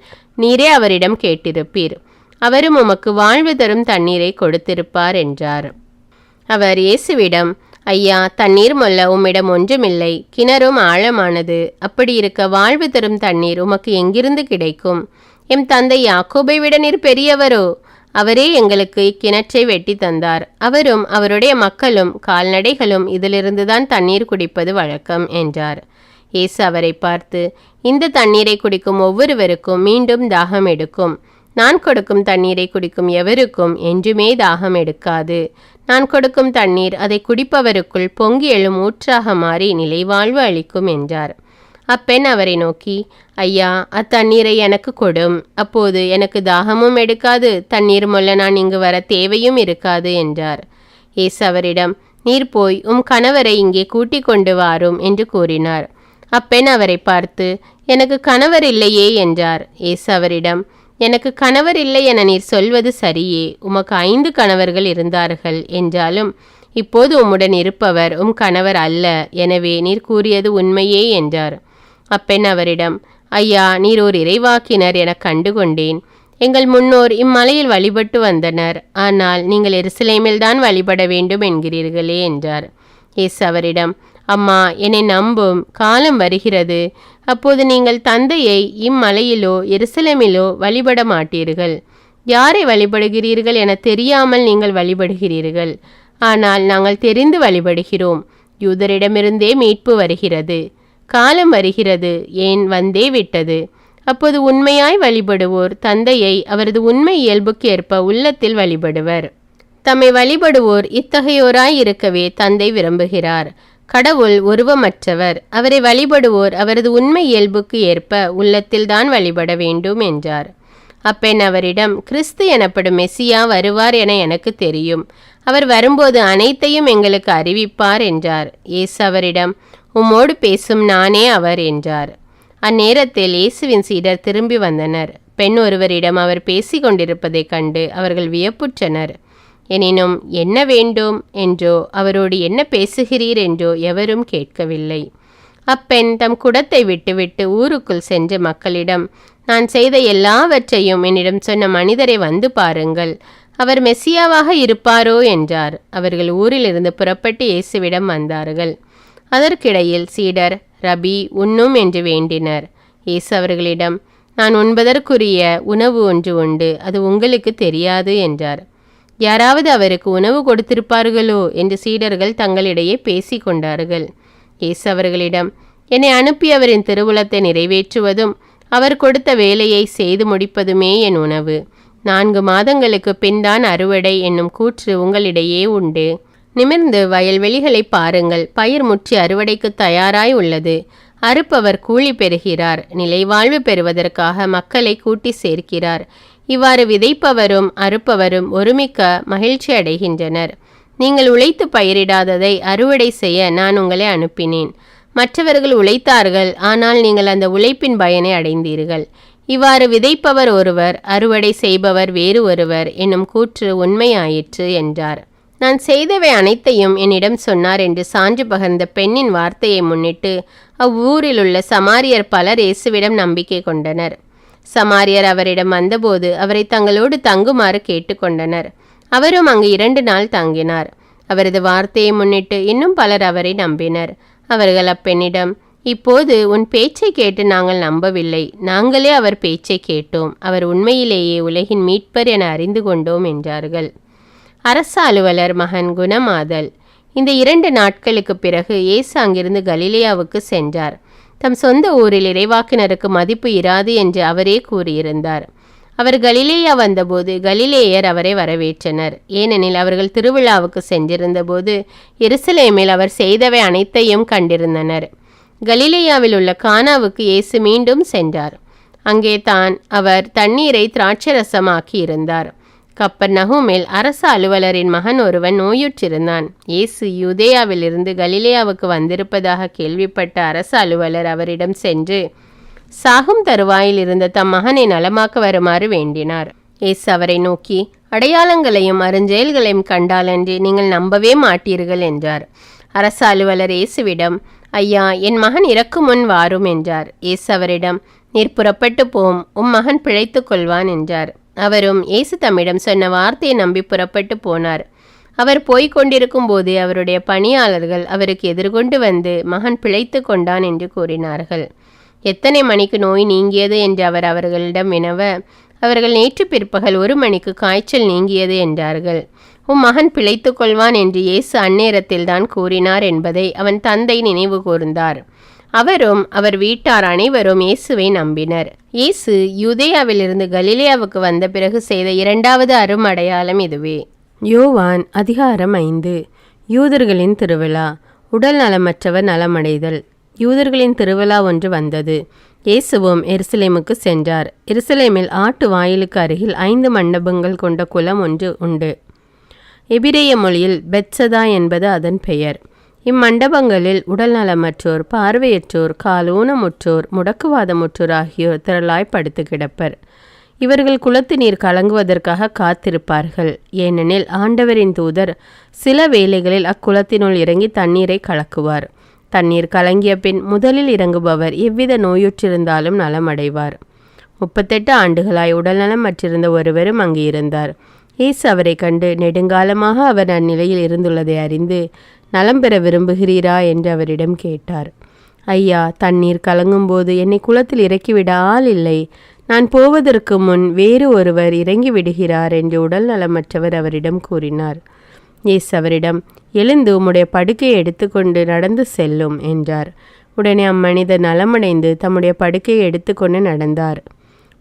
நீரே அவரிடம் கேட்டிருப்பீர், அவரும் உமக்கு வாழ்வு தரும் தண்ணீரை கொடுத்திருப்பார் என்றார். அவர் இயேசுவிடம், ஐயா, தண்ணீர் மொல்ல உம்மிடம் ஒன்றுமில்லை, கிணறும் ஆழமானது. அப்படி இருக்க வாழ்வு தரும் தண்ணீர் உமக்கு எங்கிருந்து கிடைக்கும்? எம் தந்தை யாக்கோபை விட நீர் பெரியவரோ? அவரே எங்களுக்கு இக்கிணற்றை வெட்டி தந்தார். அவரும் அவருடைய மக்களும் கால்நடைகளும் இதிலிருந்துதான் தண்ணீர் குடிப்பது வழக்கம் என்றார். இயேசு அவரை பார்த்து, இந்த தண்ணீரை குடிக்கும் ஒவ்வொருவருக்கும் மீண்டும் தாகம் எடுக்கும். நான் கொடுக்கும் தண்ணீரை குடிக்கும் எவருக்கும் என்றுமே தாகம் எடுக்காது. நான் கொடுக்கும் தண்ணீர் அதை குடிப்பவருக்குள் பொங்கி எழும் ஊற்றாக மாறி நிலைவாழ்வு அளிக்கும் என்றார். அப்பெண் அவரை நோக்கி, ஐயா, அத்தண்ணீரை எனக்கு கொடும். அப்போது எனக்கு தாகமும் எடுக்காது, தண்ணீர் மொல்ல நான் இங்கு வர தேவையும் இருக்காது என்றார். இயேசு அவரிடம், நீர் போய் உம் கணவரை இங்கே கூட்டிக் கொண்டு வாரும் என்று கூறினார். அப்பெண் அவரை பார்த்து, எனக்கு கணவர் இல்லையே என்றார். இயேசு அவரிடம், எனக்கு கணவர் இல்லை என நீர் சொல்வது சரியே. உமக்கு 5 கணவர்கள் இருந்தார்கள் என்றாலும் இப்போது உம்முடன் இருப்பவர் உம் கணவர் அல்ல. எனவே நீர் கூறியது உண்மையே என்றார். அப்பெண் அவரிடம், ஐயா, நீர் ஓர் இறைவாக்கினர் என கண்டுகொண்டேன். எங்கள் முன்னோர் இம்மலையில் வழிபட்டு வந்தனர். ஆனால் நீங்கள் எருசலேமில்தான் வழிபட வேண்டும் என்கிறீர்களே என்றார். இயேசு அவரிடம், அம்மா, என்னை நம்பும், காலம் வருகிறது, அப்போது நீங்கள் தந்தையை இம்மலையிலோ எருசலேமிலோ வழிபட மாட்டீர்கள். யாரை வழிபடுகிறீர்கள் என தெரியாமல் நீங்கள் வழிபடுகிறீர்கள். ஆனால் நாங்கள் தெரிந்து வழிபடுகிறோம். யூதரிடமிருந்தே மீட்பு வருகிறது. காலம் வருகிறது, ஏன் வந்தே விட்டது. அப்போது உண்மையாய் வழிபடுவோர் தந்தையை அவரது உண்மை இயல்புக்கு ஏற்ப உள்ளத்தில் வழிபடுவர். தம்மை வழிபடுவோர் இத்தகையோராய் இருக்கவே தந்தை விரும்புகிறார். கடவுள் உருவமற்றவர். அவரை வழிபடுவோர் அவரது உண்மை இயல்புக்கு ஏற்ப உள்ளத்தில்தான் வழிபட வேண்டும் என்றார். அப்பெண் அவரிடம், கிறிஸ்து எனப்படும் மெசியா வருவார் என எனக்கு தெரியும். அவர் வரும்போது அனைத்தையும் எங்களுக்கு அறிவிப்பார் என்றார். இயேசு அவரிடம், உம்மோடு பேசும் நானே அவர் என்றார். அந்நேரத்தில் இயேசுவின் சீடர் திரும்பி வந்தனர். பெண் ஒருவரிடம் அவர் பேசி கொண்டிருப்பதைக் கண்டு அவர்கள் வியப்புற்றனர். எனினும் என்ன வேண்டும் என்றோ அவரோடு என்ன பேசுகிறீர் என்றோ எவரும் கேட்கவில்லை. அப்பெண் தம் குடத்தை விட்டுவிட்டு ஊருக்குள் சென்று மக்களிடம், நான் செய்த எல்லாவற்றையும் என்னிடம் சொன்ன மனிதரை வந்து பாருங்கள், அவர் மெசியாவாக இருப்பாரோ என்றார். அவர்கள் ஊரிலிருந்து புறப்பட்டு இயேசுவிடம் வந்தார்கள். அதற்கிடையில் சீடர், ரபி, உண்ணும் என்று வேண்டினர். இயேசு அவர்களிடம், நான் உண்பதற்குரிய உணவு ஒன்று உண்டு, அது உங்களுக்கு தெரியாது என்றார். யாராவது அவருக்கு உணவு கொடுத்திருப்பார்களோ என்று சீடர்கள் தங்களிடையே பேசி கொண்டார்கள். இயேசு அவர்களிடம், என்னை அனுப்பியவரின் திருவுளத்தை நிறைவேற்றுவதும் அவர் கொடுத்த வேலையை செய்து முடிப்பதுமே என் உணவு. 4 மாதங்களுக்கு பின்தான் அறுவடை என்னும் கூற்று உங்களிடையே உண்டு. நிமிர்ந்து வயல்வெளிகளை பாருங்கள். பயிர் முற்றி அறுவடைக்கு தயாராய் உள்ளது. அறுப்பவர் கூலி பெறுகிறார். நிலைவாழ்வு பெறுவதற்காக மக்களை கூட்டி சேர்க்கிறார். இவ்வாறு விதைப்பவரும் அறுப்பவரும் ஒருமிக்க மகிழ்ச்சி அடைகின்றனர். நீங்கள் உழைத்து பயிரிடாததை அறுவடை செய்ய நான் உங்களை அனுப்பினேன். மற்றவர்கள் உழைத்தார்கள், ஆனால் நீங்கள் அந்த உழைப்பின் பயனை அடைந்தீர்கள். இவ்வாறு விதைப்பவர் ஒருவர், அறுவடை செய்பவர் வேறு ஒருவர் என்னும் கூற்று உண்மையாயிற்று என்றார். நான் செய்தவை அனைத்தையும் என்னிடம் சொன்னார் என்று சான்று பகர்ந்த பெண்ணின் வார்த்தையை முன்னிட்டு அவ்வூரில் உள்ள சமாரியர் பலர் இயேசுவிடம் நம்பிக்கை கொண்டனர். சமாரியர் அவரிடம் வந்தபோது அவரை தங்களோடு தங்குமாறு கேட்டுக்கொண்டனர். அவரும் அங்கு 2 நாள் தங்கினார். அவரது வார்த்தையை முன்னிட்டு இன்னும் பலர் அவரை நம்பினர். அவர்கள் அப்பெண்ணிடம், இப்போது உன் பேச்சை கேட்டு நாங்கள் நம்பவில்லை, நாங்களே அவர் பேச்சை கேட்டோம், அவர் உண்மையிலேயே உலகின் மீட்பர் என அறிந்து கொண்டோம் என்றார்கள். அரச அலுவலர் மகன் குணமாதல். இந்த 2 நாட்களுக்கு பிறகு இயேசு அங்கிருந்து கலிலேயாவுக்கு சென்றார். தம் சொந்த ஊரில் இறைவாக்கினருக்கு மதிப்பு இராது என்று அவரே கூறியிருந்தார். அவர் கலிலேயா வந்தபோது கலிலேயர் அவரை வரவேற்றனர். ஏனெனில் அவர்கள் திருவிழாவுக்கு சென்றிருந்த போது எருசலேமில் அவர் செய்தவை அனைத்தையும் கண்டிருந்தனர். கலிலேயாவில் உள்ள கானாவுக்கு இயேசு மீண்டும் சென்றார். அங்கே தான் அவர் தண்ணீரை திராட்சரசமாக்கி இருந்தார். கப்பர்நகூமில் அரச அலுவலரின் மகன் ஒருவன் நோயுற்றிருந்தான். இயேசு யூதேயாவிலிருந்து கலிலேயாவுக்கு வந்திருப்பதாக கேள்விப்பட்ட அரச அலுவலர் அவரிடம் சென்று சாகும் தருவாயில் இருந்த தம் மகனை நலமாக்க வருமாறு வேண்டினார். இயேசு அவரை நோக்கி, அடையாளங்களையும் அருஞ்செயல்களையும் கண்டாலன்றி நீங்கள் நம்பவே மாட்டீர்கள் என்றார். அரச அலுவலர் இயேசுவிடம், ஐயா, என் மகன் இறக்கும் முன் வாரும் என்றார். இயேசு அவரிடம், நீர் புறப்பட்டு போம், உம் மகன் பிழைத்து கொள்வான் என்றார். அவரும் இயேசு தம்மிடம் சொன்ன வார்த்தையை நம்பி புறப்பட்டு போனார். அவர் போய்க் கொண்டிருக்கும் போது அவருடைய பணியாளர்கள் அவருக்கு எதிர்கொண்டு வந்து, மகன் பிழைத்து கொண்டான் என்று கூறினார்கள். எத்தனை மணிக்கு நோய் நீங்கியது என்று அவர் அவர்களிடம் வினவ, அவர்கள் நேற்று பிற்பகல் 1 மணிக்கு காய்ச்சல் நீங்கியது என்றார்கள். உம் மகன் பிழைத்து கொள்வான் என்று இயேசு அந்நேரத்தில் தான் கூறினார் என்பதை அவன் தந்தை நினைவு கூர்ந்தார். அவரும் அவர் வீட்டார் அனைவரும் இயேசுவை நம்பினர். இயேசு யூதேயாவிலிருந்து கலிலேயாவுக்கு வந்த பிறகு செய்த 2வது அருமடையாளம் இதுவே. யோவான் அதிகாரம் 5. யூதர்களின் திருவிழா. உடல் நலமற்றவர் நலமடைதல். யூதர்களின் திருவிழா ஒன்று வந்தது. இயேசுவும் எருசலேமுக்கு சென்றார். எருசலேமில் ஆட்டு வாயிலுக்கு அருகில் 5 மண்டபங்கள் கொண்ட குளம் ஒன்று உண்டு. எபிரேய மொழியில் பெத்சதா என்பது அதன் பெயர். இம்மண்டபங்களில் உடல் நலமற்றோர், பார்வையற்றோர், கால் ஊனமுற்றோர், முடக்குவாதமுற்றோர் ஆகியோர் திரளாய் படுத்து கிடப்பர். இவர்கள் குளத்து நீர் கலங்குவதற்காக காத்திருப்பார்கள். ஏனெனில் ஆண்டவரின் தூதர் சில வேளைகளில் அக்குளத்தினுள் இறங்கி தண்ணீரை கலக்குவார். தண்ணீர் கலங்கிய பின் முதலில் இறங்குபவர் எவ்வித நோயுற்றிருந்தாலும் நலமடைவார். 38 ஆண்டுகளாய் உடல்நலமற்றிருந்த ஒருவரும் அங்கு இருந்தார். இயேசு அவரை கண்டு, நெடுங்காலமாக அவர் அந்நிலையில் இருந்துள்ளதை அறிந்து, நலம் பெற விரும்புகிறீரா என்று அவரிடம் கேட்டார். ஐயா, தண்ணீர் கலங்கும்போது என்னை குளத்தில் இறக்கிவிட ஆள் இல்லை. நான் போவதற்கு முன் வேறு ஒருவர் இறங்கி விடுகிறார் என்று உடல் நலமற்றவர் அவரிடம் கூறினார். இயேசு அவரிடம், எழுந்து உம்முடைய படுக்கையை எடுத்துக்கொண்டு நடந்து செல்லும் என்றார். உடனே அம்மனிதர் நலமடைந்து தம்முடைய படுக்கையை எடுத்துக்கொண்டு நடந்தார்.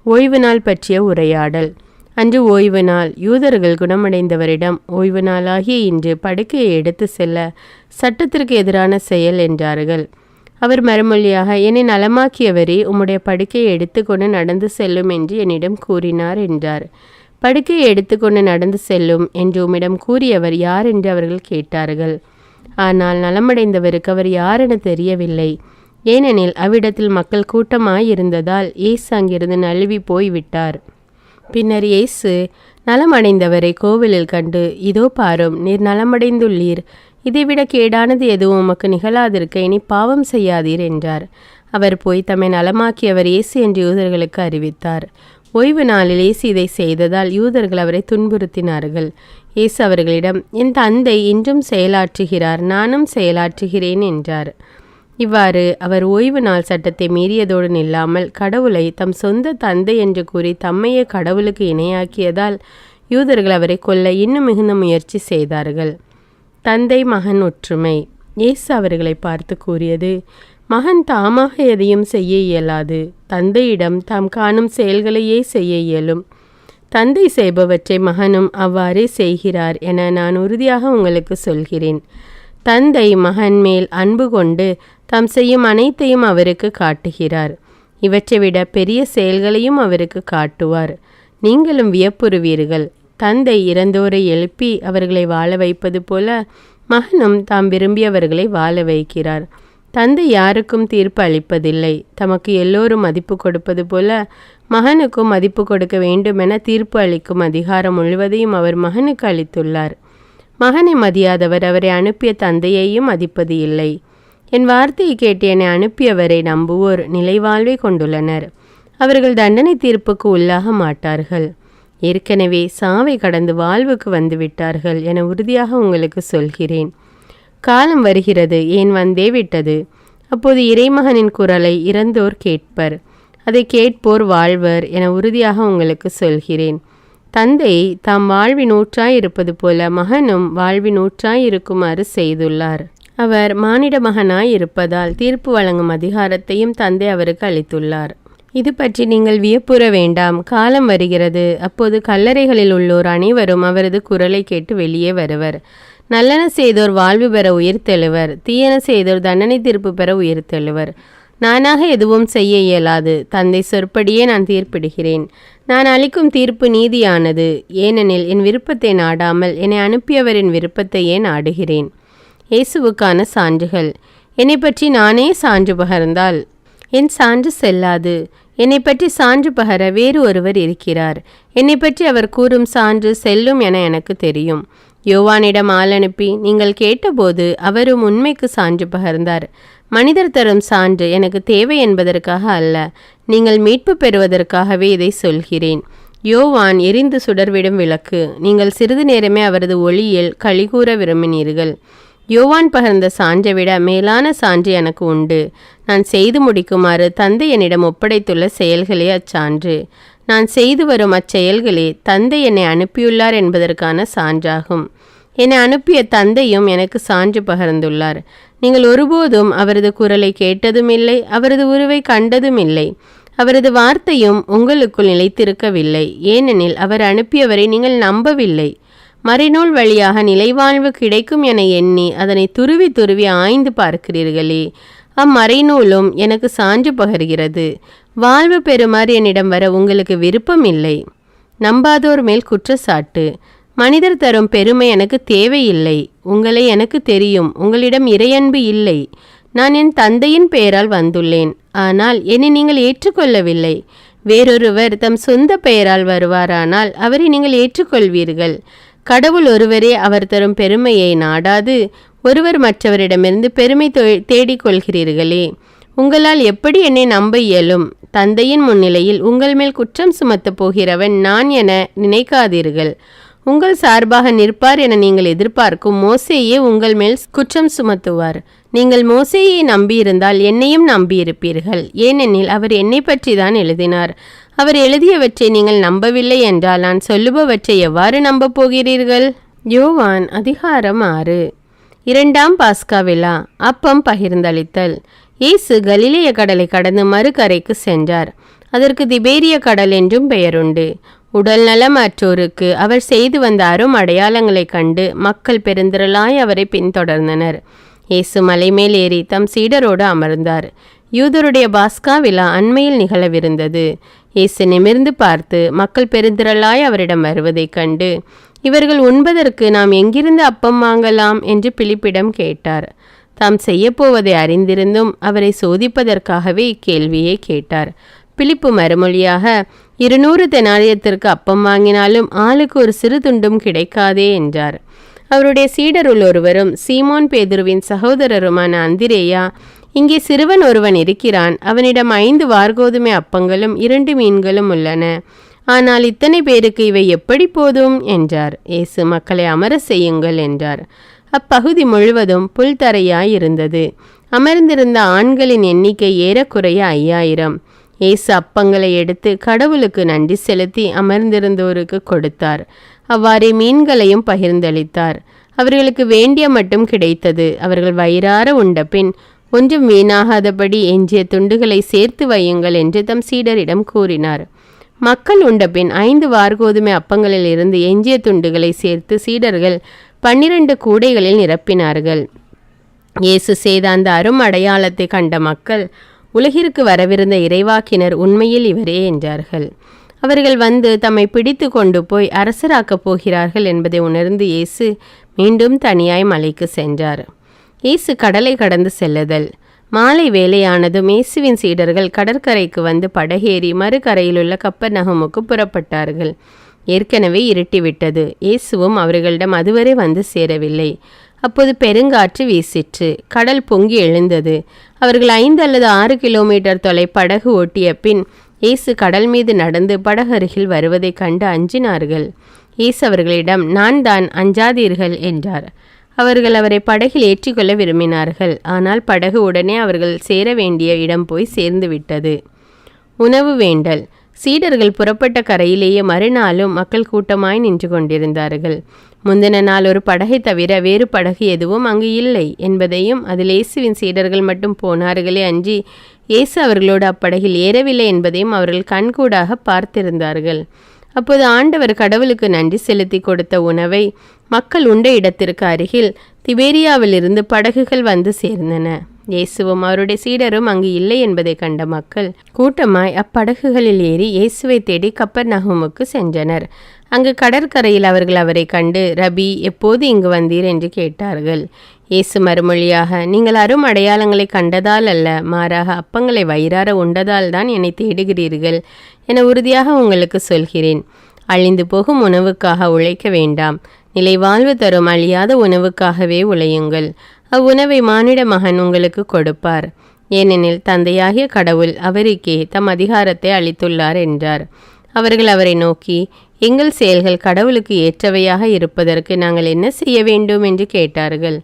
ஓய்வு நாள் பற்றிய உரையாடல். அன்று ஓய்வு நாள். யூதர்கள் குணமடைந்தவரிடம், ஓய்வு நாளாகிய இன்று படுக்கையை எடுத்து செல்ல சட்டத்திற்கு எதிரான செயல் என்றார்கள். அவர் மறுமொழியாக, என்னை நலமாக்கியவரே உம்முடைய படுக்கையை எடுத்துக்கொண்டு நடந்து செல்லும் என்று என்னிடம் கூறினார் என்றார். படுக்கையை எடுத்துக்கொண்டு நடந்து செல்லும் என்று உம்மிடம் கூறியவர் யார் என்று அவர்கள் கேட்டார்கள். ஆனால் நலமடைந்தவருக்கு அவர் யார் என தெரியவில்லை. ஏனெனில் அவ்விடத்தில் மக்கள் கூட்டமாயிருந்ததால் இயேசு அங்கிருந்து நழுவி போய்விட்டார். பின்னர் இயேசு நலமடைந்தவரை கோவிலில் கண்டு, இதோ பாரும், நீர் நலமடைந்துள்ளீர். இதைவிட கேடானது எதுவும் உமக்கு நிகழாதிருக்க இனி பாவம் செய்யாதீர் என்றார். அவர் போய் தம்மை நலமாக்கியவர் இயேசு என்று யூதர்களுக்கு அறிவித்தார். ஓய்வு நாளில் இயேசு இதை செய்ததால் யூதர்கள் அவரை துன்புறுத்தினார்கள். இயேசு அவர்களிடம், என் தந்தை இன்றும் செயலாற்றுகிறார், நானும் செயலாற்றுகிறேன் என்றார். இவ்வாறு அவர் ஓய்வு நாள் சட்டத்தை மீறியதோடு நில்லாமல் கடவுளை தம் சொந்த தந்தை என்று கூறி தம்மையே கடவுளுக்கு இணையாக்கியதால் யூதர்கள் அவரை கொல்ல இன்னும் மிகுந்த முயற்சி செய்தார்கள். தந்தை மகன் ஒற்றுமை. இயேசு அவர்களை பார்த்து கூறியது, மகன் தாமாக எதையும் செய்ய இயலாது. தந்தையிடம் தாம் காணும் செயல்களையே செய்ய இயலும். தந்தை செய்பவற்றை மகனும் அவ்வாறே செய்கிறார் என நான் உறுதியாக உங்களுக்கு சொல்கிறேன். தந்தை மகன் மேல் அன்பு கொண்டு தாம் செய்யும் அனைத்தையும் அவருக்கு காட்டுகிறார். இவற்றை விட பெரிய செயல்களையும் அவருக்கு காட்டுவார். நீங்களும் வியப்புறுவீர்கள். தந்தை இறந்தோரை எழுப்பி அவர்களை வாழ வைப்பது போல மகனும் தாம் விரும்பியவர்களை வாழ வைக்கிறார். தந்தை யாருக்கும் தீர்ப்பு அளிப்பதில்லை. தமக்கு எல்லோரும் மதிப்பு கொடுப்பது போல மகனுக்கும் மதிப்பு கொடுக்க வேண்டுமென தீர்ப்பு அளிக்கும் அதிகாரம் முழுவதையும் அவர் மகனுக்கு அளித்துள்ளார். மகனை மதியாதவர் அவரை அனுப்பிய தந்தையையும் மதிப்பது இல்லை. என் வார்த்தையை கேட்டு என்னை அனுப்பியவரை நம்புவோர் நிலைவாழ்வை கொண்டுள்ளனர். அவர்கள் தண்டனை தீர்ப்புக்கு உள்ளாக மாட்டார்கள். ஏற்கனவே சாவை கடந்து வாழ்வுக்கு வந்து விட்டார்கள் என உறுதியாக உங்களுக்கு சொல்கிறேன். காலம் வருகிறது, ஏன் வந்தே விட்டது. அப்போது இறைமகனின் குரலை இறந்தோர் கேட்பர், அதை கேட்போர் வாழ்வர் என உறுதியாக உங்களுக்கு சொல்கிறேன். தந்தை தாம் வாழ்வினூற்றாய் இருப்பது போல மகனும் வாழ்வினூற்றாய் இருக்குமாறு செய்துள்ளார். அவர் மானிட மகனாய் இருப்பதால் தீர்ப்பு வழங்கும் அதிகாரத்தையும் தந்தை அவருக்கு அளித்துள்ளார். இது பற்றி நீங்கள் வியப்புற வேண்டாம். காலம் வருகிறது, அப்போது கல்லறைகளில் உள்ளோர் அனைவரும் அவரது குரலை கேட்டு வெளியே வருவர். நல்லன செய்தோர் வாழ்வு பெற உயிர்த்தெழுவர், தீயன செய்தோர் தண்டனை தீர்ப்பு பெற உயிர்த்தெழுவர். நானாக எதுவும் செய்ய இயலாது, தந்தை சொற்படியே நான் தீர்ப்பிடுகிறேன். நான் அளிக்கும் தீர்ப்பு நீதியானது, ஏனெனில் என் விருப்பத்தை நாடாமல் என்னை அனுப்பியவரின் விருப்பத்தையே நாடுகிறேன். இயேசுவுக்கான சான்றுகள். என்னை பற்றி நானே சான்று பகர்ந்தால் என் சான்று செல்லாது. என்னை பற்றி சான்று பகர வேறு ஒருவர் இருக்கிறார். என்னை பற்றி அவர் கூறும் சான்று செல்லும் என எனக்கு தெரியும். யோவானிடம் ஆள் அனுப்பி நீங்கள் கேட்டபோது அவரும் உண்மைக்கு சான்று பகர்ந்தார். மனிதர் தரும் சான்று எனக்கு தேவை என்பதற்காக அல்ல, நீங்கள் மீட்பு பெறுவதற்காகவே இதை சொல்கிறேன். யோவான் எரிந்து சுடர்விடும் விளக்கு. நீங்கள் சிறிது நேரமே அவரது ஒளியில் களிகூற விரும்பினீர்கள். யோவான் பகர்ந்த சான்றை விட மேலான சான்று எனக்கு உண்டு. நான் செய்து முடிக்குமாறு தந்தை என்னிடம் ஒப்படைத்துள்ள செயல்களே அச்சான்று. நான் செய்து வரும் அச்செயல்களே தந்தை என்னை அனுப்பியுள்ளார் என்பதற்கான சான்றாகும். என்னை அனுப்பிய தந்தையும் எனக்கு சான்று பகர்ந்துள்ளார். நீங்கள் ஒருபோதும் அவரது குரலை கேட்டதும் இல்லை, அவரது உருவை கண்டதும் இல்லை. அவரது வார்த்தையும் உங்களுக்குள் நிலைத்திருக்கவில்லை, ஏனெனில் அவர் அனுப்பியவரை நீங்கள் நம்பவில்லை. மறைநூல் வழியாக நிலைவாழ்வு கிடைக்கும் என எண்ணி அதனை துருவி துருவி ஆய்ந்து பார்க்கிறீர்களே, அம்மறைநூலும் எனக்கு சான்று பகர்கிறது. வாழ்வு பெறுமாறு என்னிடம் வர உங்களுக்கு விருப்பம் இல்லை. நம்பாதோர் மேல் குற்றச்சாட்டு. மனிதர் தரும் பெருமை எனக்கு தேவையில்லை. உங்களை எனக்கு தெரியும், உங்களிடம் இறையன்பு இல்லை. நான் என் தந்தையின் பெயரால் வந்துள்ளேன், ஆனால் என்னை நீங்கள் ஏற்றுக்கொள்ளவில்லை. வேறொருவர் தம் சொந்த பெயரால் வருவாரானால் அவரை நீங்கள் ஏற்றுக்கொள்வீர்கள். கடவுள் ஒருவரே அவர் தரும் பெருமையை நாடாது ஒருவர் மற்றவரிடமிருந்து பெருமை தேடிக்கொள்கிறீர்களே. உங்களால் எப்படி என்னை நம்ப இயலும்? தந்தையின் முன்னிலையில் உங்கள் மேல் குற்றம் சுமத்தப் போகிறவன் நான் என நினைக்காதீர்கள். உங்கள் சார்பாக நிற்பார் என நீங்கள் எதிர்பார்க்கும் மோசேயே உங்கள் மேல் குற்றம் சுமத்துவார். நீங்கள் மோசேயை நம்பியிருந்தால் என்னையும் நம்பியிருப்பீர்கள், ஏனெனில் அவர் என்னை பற்றி தான் எழுதினார். அவர் எழுதியவற்றை நீங்கள் நம்பவில்லை என்றால் நான் சொல்லுபவற்றை எவ்வாறு நம்பப் போகிறீர்கள்? யோவான் அதிகாரம் 6. 2ஆம் பாஸ்கா விழா. அப்பம் பகிர்ந்தளித்தல். இயேசு கலிலேய கடலை கடந்து மறுகரைக்கு சென்றார். அதற்கு திபேரிய கடல் என்றும் பெயருண்டு. உடல் நலமற்றோருக்கு அவர் செய்து வந்த அரும் அடையாளங்களைக் கண்டு மக்கள் பெருந்திரளாய் அவரை பின்தொடர்ந்தனர். இயேசு மலைமேல் ஏறி தம் சீடரோடு அமர்ந்தார். யூதருடைய பாஸ்கா விழா அண்மையில் நிகழவிருந்தது. இயேசு நிமிர்ந்து பார்த்து மக்கள் பெருந்திரளாய் அவரிடம் வருவதைக் கண்டு, இவர்கள் உண்பதற்கு நாம் எங்கிருந்து அப்பம் வாங்கலாம் என்று பிலிப்பிடம் கேட்டார். தாம் செய்யப்போவதை அறிந்திருந்தும் அவரை சோதிப்பதற்காகவே இக்கேள்வியை கேட்டார். பிலிப்பு மறுமொழியாக, 200 தெனாரியத்திற்கு அப்பம் வாங்கினாலும் ஆளுக்கு ஒரு சிறு துண்டும் கிடைக்காதே என்றார். அவருடைய சீடருள் ஒருவரும் சீமோன் பேதுருவின் சகோதரருமான அந்திரேயா, இங்கே சிறுவன் ஒருவன் இருக்கிறான், அவனிடம் 5 வார்கோதுமை அப்பங்களும் 2 மீன்களும் உள்ளன. ஆனால் இத்தனை பேருக்கு இவை எப்படி போதும் என்றார். இயேசு மக்களை அமர செய்யுங்கள் என்றார். அப்பகுதி முழுவதும் புல்தரையாய் இருந்தது. அமர்ந்திருந்த ஆண்களின் எண்ணிக்கை ஏறக்குறைய 5000. இயேசு அப்பங்களை எடுத்து கடவுளுக்கு நன்றி செலுத்தி அமர்ந்திருந்தோருக்கு கொடுத்தார். அவ்வாறே மீன்களையும் பகிர்ந்தளித்தார். அவர்களுக்கு வேண்டிய மட்டும் கிடைத்தது. அவர்கள் வயிறார உண்ட பின் ஒன்றும் வீணாகாதபடி எஞ்சிய துண்டுகளை சேர்த்து வையுங்கள் என்று தம் சீடரிடம் கூறினார். மக்கள் உண்டபின் 5 வார்கோதுமை அப்பங்களில் இருந்து எஞ்சிய துண்டுகளை சேர்த்து சீடர்கள் 12 கூடைகளில் நிரப்பினார்கள். இயேசு செய்த அந்த அரும் அடையாளத்தை கண்ட மக்கள், உலகிற்கு வரவிருந்த இறைவாக்கினர் உண்மையில் இவரே என்றார்கள். அவர்கள் வந்து தம்மை பிடித்து கொண்டு போய் அரசராக்கப் போகிறார்கள் என்பதை உணர்ந்து இயேசு மீண்டும் தனியாய் மலைக்கு சென்றார். இயேசு கடலை கடந்து செல்லுதல். மாலை வேளையானதும் இயேசுவின் சீடர்கள் கடற்கரைக்கு வந்து படகேறி மறுகரையிலுள்ள கப்பர்நகமுக்கு புறப்பட்டார்கள். ஏற்கனவே இருட்டிவிட்டது. இயேசுவும் அவர்களிடம் அதுவரை வந்து சேரவில்லை. அப்போது பெருங்காற்று வீசிற்று. கடல் பொங்கி எழுந்தது. அவர்கள் 5 அல்லது 6 கிலோமீட்டர் தொலை படகு ஓட்டிய பின் இயேசு கடல் மீது நடந்து படகருகில் வருவதைக் கண்டு அஞ்சினார்கள். இயேசு அவர்களிடம், நான் தான், அஞ்சாதீர்கள் என்றார். அவர்கள் அவரை படகில் ஏற்றிக்கொள்ள விரும்பினார்கள். ஆனால் படகு உடனே அவர்கள் சேர வேண்டிய இடம் போய் சேர்ந்து விட்டது. உணவு வேண்டல். சீடர்கள் புறப்பட்ட கரையிலேயே மறுநாளும் மக்கள் கூட்டமாய் நின்று கொண்டிருந்தார்கள். முந்தின நாள் ஒரு படகை தவிர வேறு படகு எதுவும் அங்கு இல்லை என்பதையும், அதில் இயேசுவின் சீடர்கள் மட்டும் போனார்களே அன்றி இயேசு அவர்களோடு அப்படகில் ஏறவில்லை என்பதையும் அவர்கள் கண்கூடாக பார்த்திருந்தார்கள். அப்போது ஆண்டவர் கடவுளுக்கு நன்றி செலுத்தி கொடுத்த உணவை மக்கள் உண்ட இடத்திற்கு அருகில் திபேரியாவிலிருந்து படகுகள் வந்து சேர்ந்தன. இயேசுவும் அவருடைய சீடரும் அங்கு இல்லை என்பதை கண்ட மக்கள் கூட்டமாய் அப்படகுகளில் ஏறி இயேசுவை தேடி கப்பர்நகூமுக்கு சென்றனர். அங்கு கடற்கரையில் அவர்கள் அவரை கண்டு, ரபி, எப்போது இங்கு வந்தீர் என்று கேட்டார்கள். இயேசு மறுமொழியாக, நீங்கள் அரும் அடையாளங்களை கண்டதால் அல்ல, மாறாக அப்பங்களை வயிறார உண்டதால் தான் என்னை தேடுகிறீர்கள் என உறுதியாக உங்களுக்கு சொல்கிறேன். அழிந்து போகும் உணவுக்காக உழைக்க வேண்டாம், நிலைவாழ்வு தரும் அழியாத உணவுக்காகவே உழையுங்கள். அவ்வுணவை மானிட மகன் உங்களுக்கு கொடுப்பார். ஏனெனில் தந்தையாகிய கடவுள் அவருக்கே தம் அதிகாரத்தை அளித்துள்ளார் என்றார். அவர்கள் அவரை நோக்கி, எங்கள் செயல்கள் கடவுளுக்கு ஏற்றவையாக இருப்பதற்கு நாங்கள் என்ன செய்ய வேண்டும் என்று கேட்டார்கள்.